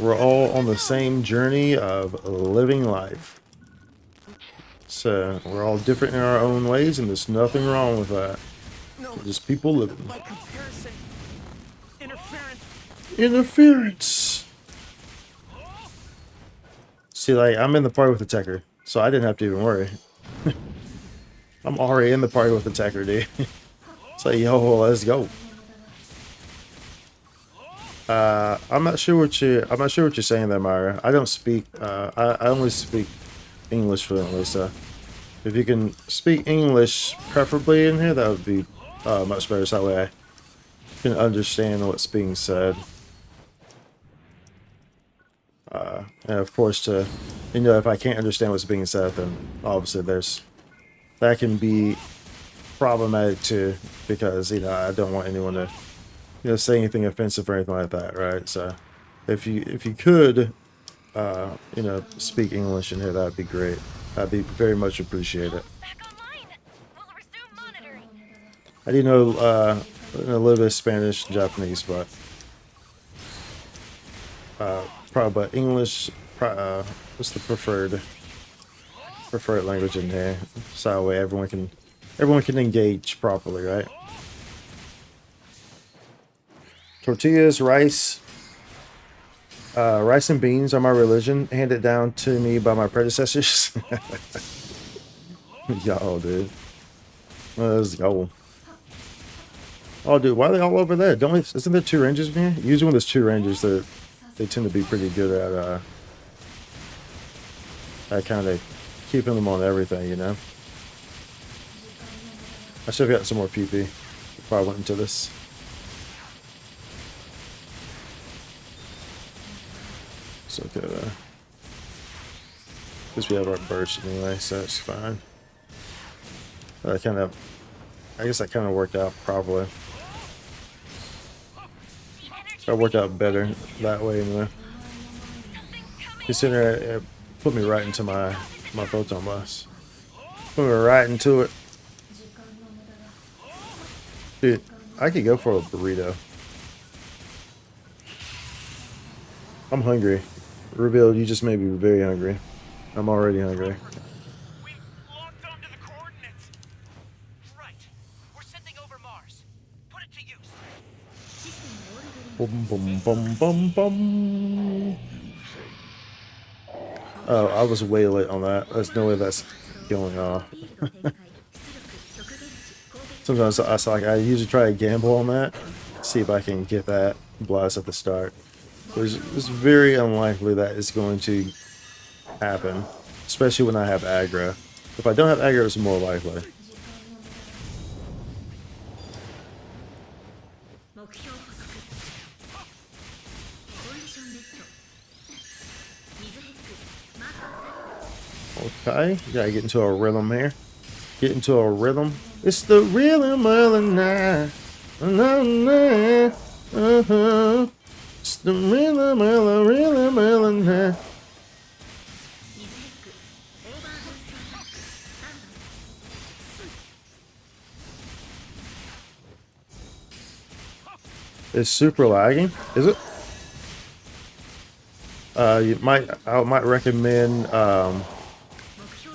We're all on the same journey of living life. So we're all different in our own ways, and there's nothing wrong with that. We're just people living. Interference. See, like, I'm in the party with the Tekker, so I didn't have to even worry. I'm already in the party with the Tekker, dude. It's like, yo, let's go. I'm not sure what you're saying there, Myra. I don't speak. I only speak English fluently, so if you can speak English preferably in here, that would be much better. So that way I can understand what's being said. And of course, if I can't understand what's being said, then obviously that can be problematic too, because I don't want anyone to say anything offensive or anything like that, right? So if you could speak English in here, that'd be great. That'd be very much appreciated. I do know a little bit of Spanish and Japanese, but but English what's the preferred language in here, so that way everyone can engage properly, right? Tortillas, rice and beans are my religion, handed down to me by my predecessors. Yo, dude, let's go. Oh, dude, why are they all over there? Isn't there 2 rangers in here? Usually when there's 2 rangers, they tend to be pretty good at kind of keeping them on everything, I should have got some more PP before I went into this. It's okay though. Because we have our burst anyway, so it's fine. I guess that kind of worked out properly. That worked out better that way anyway. Considering it put me right into my photon blast. Put me right into it. Dude, I could go for a burrito. I'm hungry. Rubio, you just made me very hungry. I'm already hungry. We locked onto the coordinates. Right. We're sending over Mars. Put it to use. Boom, boom, boom, boom, boom. Oh, I was way late on that. There's no way that's going off. Sometimes I usually try to gamble on that, see if I can get that blast at the start. It's very unlikely that it's going to happen, especially when I have aggro. If I don't have aggro, it's more likely. Okay, gotta get into a rhythm here. Get into a rhythm. It's the rhythm of the night. Uh-huh. It's the really. It's super lagging, is it? I might recommend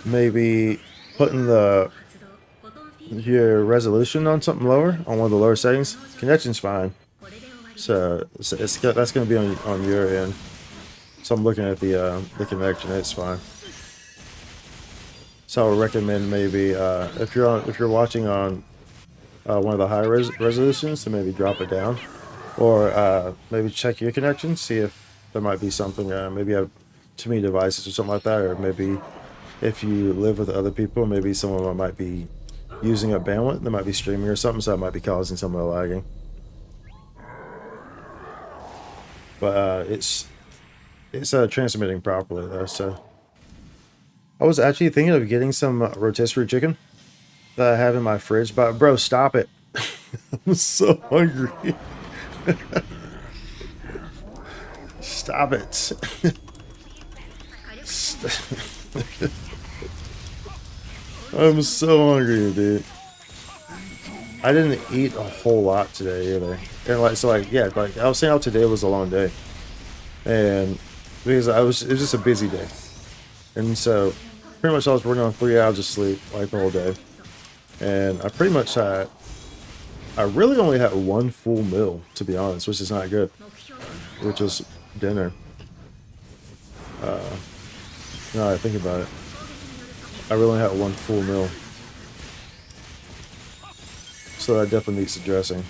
maybe putting your resolution on something lower, on one of the lower settings. Connection's fine, so that's going to be on your end. So I'm looking at the connection, it's fine. So I would recommend maybe if you're watching on one of the higher resolutions, to maybe drop it down, or maybe check your connection, see if there might be something. Maybe you have too many devices or something like that, or maybe if you live with other people, maybe some of them might be using up bandwidth. They might be streaming or something, so that might be causing some of the lagging. But it's transmitting properly though. So I was actually thinking of getting some rotisserie chicken that I have in my fridge, but bro, stop it! I'm so hungry. Stop it. I'm so hungry, dude. I didn't eat a whole lot today either. And yeah, like I was saying, how today was a long day. And because it was just a busy day. And so pretty much I was working on 3 hours of sleep like the whole day. And I really only had one full meal, to be honest, which is not good. Which was dinner. Now that I think about it, I really only had one full meal. So that definitely needs addressing.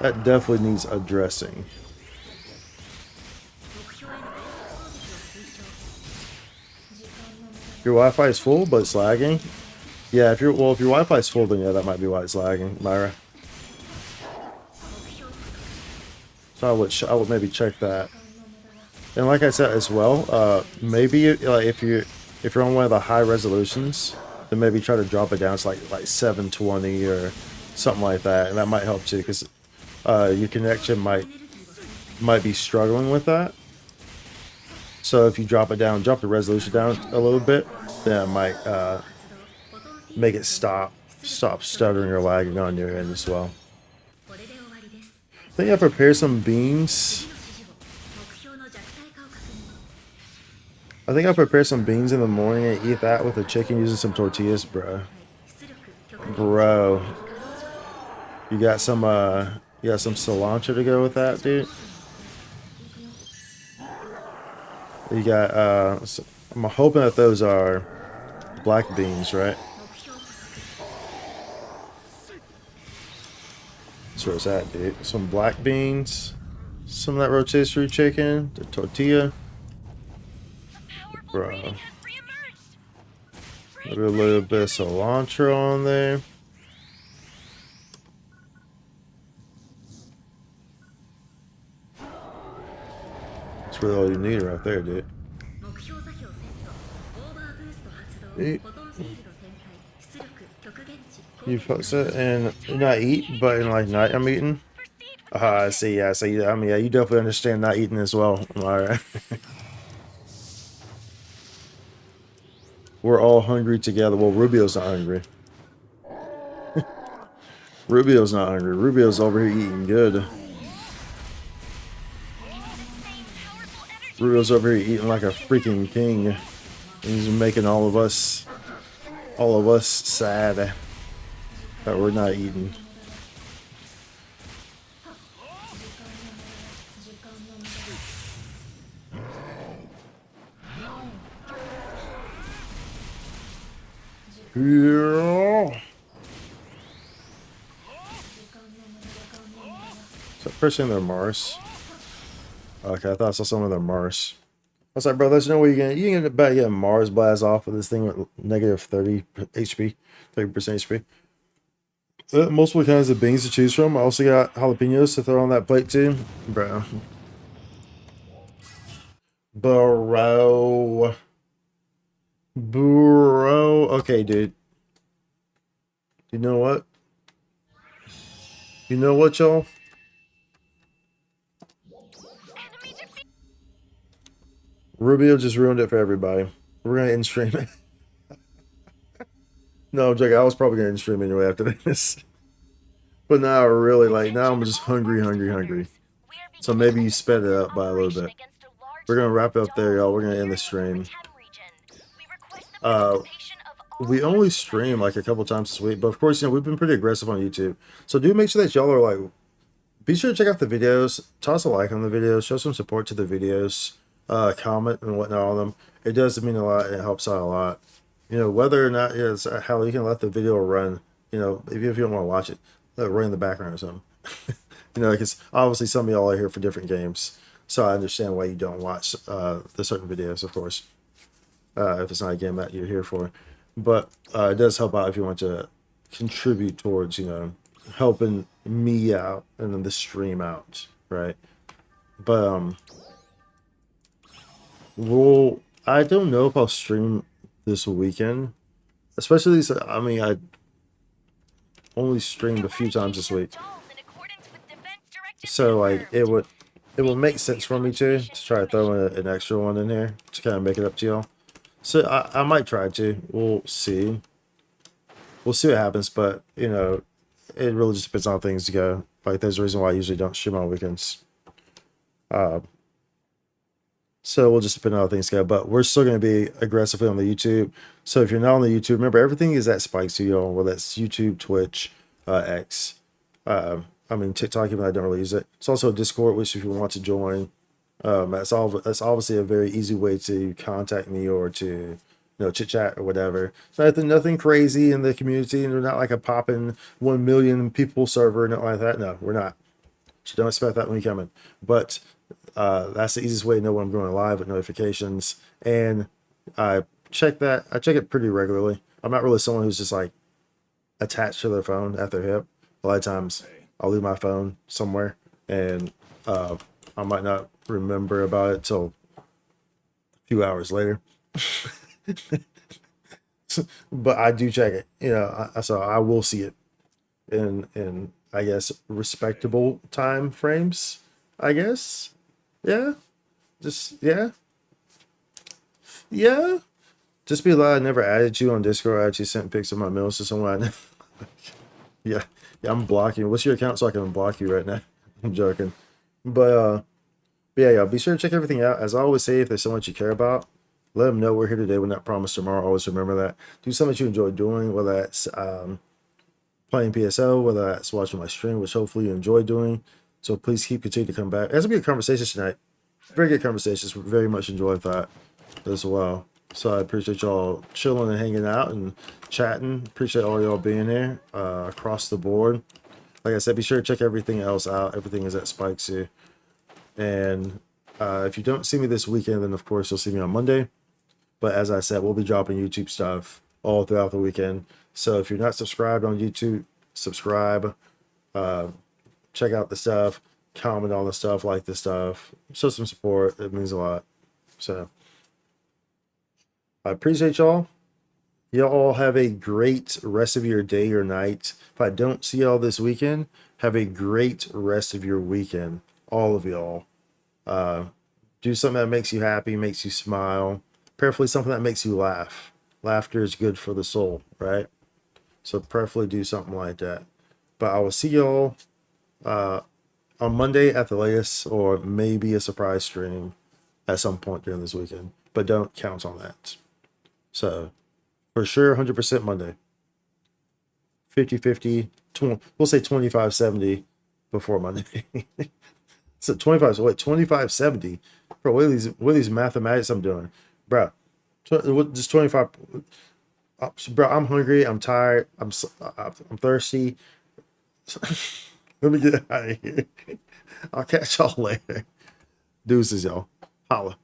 That definitely needs addressing. Your Wi-Fi is full, but it's lagging. Yeah, if your Wi-Fi is full, then yeah, that might be why it's lagging, Myra. So I would maybe check that. And like I said as well, maybe like if you're on one of the high resolutions, then maybe try to drop it down to like 720 or something like that, and that might help too, because your connection might be struggling with that. So if you drop the resolution down a little bit, then it might make it stop stuttering or lagging on your end as well. I think I prepared some beans. I think I prepared some beans in the morning and eat that with the chicken using some tortillas, bro. Bro, you got some cilantro to go with that, dude. You got I'm hoping that those are black beans, right? That's where it's at, dude. Some black beans, some of that rotisserie chicken, the tortilla, bro. Maybe a little bit of cilantro on there. That's really all you need right there, dude. You post it and not eat, but in like night I'm eating. I see, yeah, so I mean, yeah, you definitely understand not eating as well. All right. We're all hungry together. Well, Rubio's not hungry. Rubio's not hungry. Rubio's over here eating good. Rubio's over here eating like a freaking king. And he's making all of us sad that we're not eating. Yeah. Is that person in their Mars? Okay, I thought I saw someone in their Mars. I was like, bro, there's no way you can get a Mars blast off with this thing with negative 30 HP, 30% HP. Multiple kinds of beans to choose from. I also got jalapenos to throw on that plate too, bro. Bro. Okay, dude. You know what? You know what, y'all? Enemy defeat. Rubio just ruined it for everybody. We're gonna end stream it. No, I'm joking. I was probably gonna end stream anyway after this. But now I really like. Now I'm just hungry, hungry, hungry. So maybe you sped it up by a little bit. We're gonna wrap it up there, y'all. We're gonna end the stream. We only stream like a couple times this week, but of course, you know, we've been pretty aggressive on YouTube. So do make sure that y'all are like, be sure to check out the videos, toss a like on the videos, show some support to the videos, comment and whatnot on them. It does mean a lot. It helps out a lot. You know, whether or not it's how you can let the video run. You know, if you don't want to watch it, let it run in the background or something. You know, because obviously some of y'all are here for different games, so I understand why you don't watch the certain videos, of course, if it's not a game that you're here for. But it does help out if you want to contribute towards, you know, helping me out and then the stream out, right? But well, I don't know if I'll stream this weekend, especially. I mean, I only streamed a few times this week, so like it will make sense for me to try to throw an extra one in here to kind of make it up to y'all. So I might try to. We'll see. We'll see what happens, but you know, it really just depends on how things go. Like there's a reason why I usually don't stream on weekends. So we'll just depend on how things go. But we're still going to be aggressively on the YouTube. So if you're not on the YouTube, remember everything is at Spike Studio. Well, that's YouTube, Twitch, X. I mean TikTok, even though I don't really use it. It's also Discord, which if you want to join, that's obviously a very easy way to contact me or to, you know, chit chat or whatever. Nothing crazy in the community, and we're not like a popping 1 million people server, nothing like that. No, we're not. So don't expect that when you come in. But that's the easiest way to know when I'm going live with notifications. And I check it pretty regularly. I'm not really someone who's just like attached to their phone at their hip. A lot of times I'll leave my phone somewhere and I might not remember about it till a few hours later. But I do check it, you know, so I will see it in I guess respectable time frames, I guess. Yeah. Just yeah. Yeah. Just be glad I never added you on Discord. I actually sent pics of my meals to someone. Yeah. Yeah, I'm blocking. What's your account so I can block you right now? I'm joking. But yeah, y'all, be sure to check everything out. As I always say, if there's someone you care about, let them know we're here today. We're not promised tomorrow. Always remember that. Do something that you enjoy doing, whether that's playing PSO, whether that's watching my stream, which hopefully you enjoy doing. So please continue to come back. There's gonna be a conversation tonight. Very good conversations. We very much enjoyed that as well. So I appreciate y'all chilling and hanging out and chatting. Appreciate all y'all being here across the board. Like I said, be sure to check everything else out. Everything is at Spikesy. And if you don't see me this weekend, then of course you'll see me on Monday. But as I said, we'll be dropping YouTube stuff all throughout the weekend. So if you're not subscribed on YouTube, subscribe. Check out the stuff. Comment on the stuff. Like the stuff. Show some support. It means a lot. So I appreciate y'all. Y'all all have a great rest of your day or night. If I don't see y'all this weekend, have a great rest of your weekend. All of y'all. Do something that makes you happy, makes you smile. Preferably something that makes you laugh. Laughter is good for the soul, right? So preferably do something like that. But I will see y'all on Monday at the latest, or maybe a surprise stream at some point during this weekend. But don't count on that. So for sure, 100% Monday. 50-50, we'll say 25-70 before Monday. So 25, so wait, 25-70? Bro, what are these mathematics I'm doing? Bro, just 25. Bro, I'm hungry, I'm tired, I'm thirsty. Let me get out of here. I'll catch y'all later. Deuces, y'all. Holla.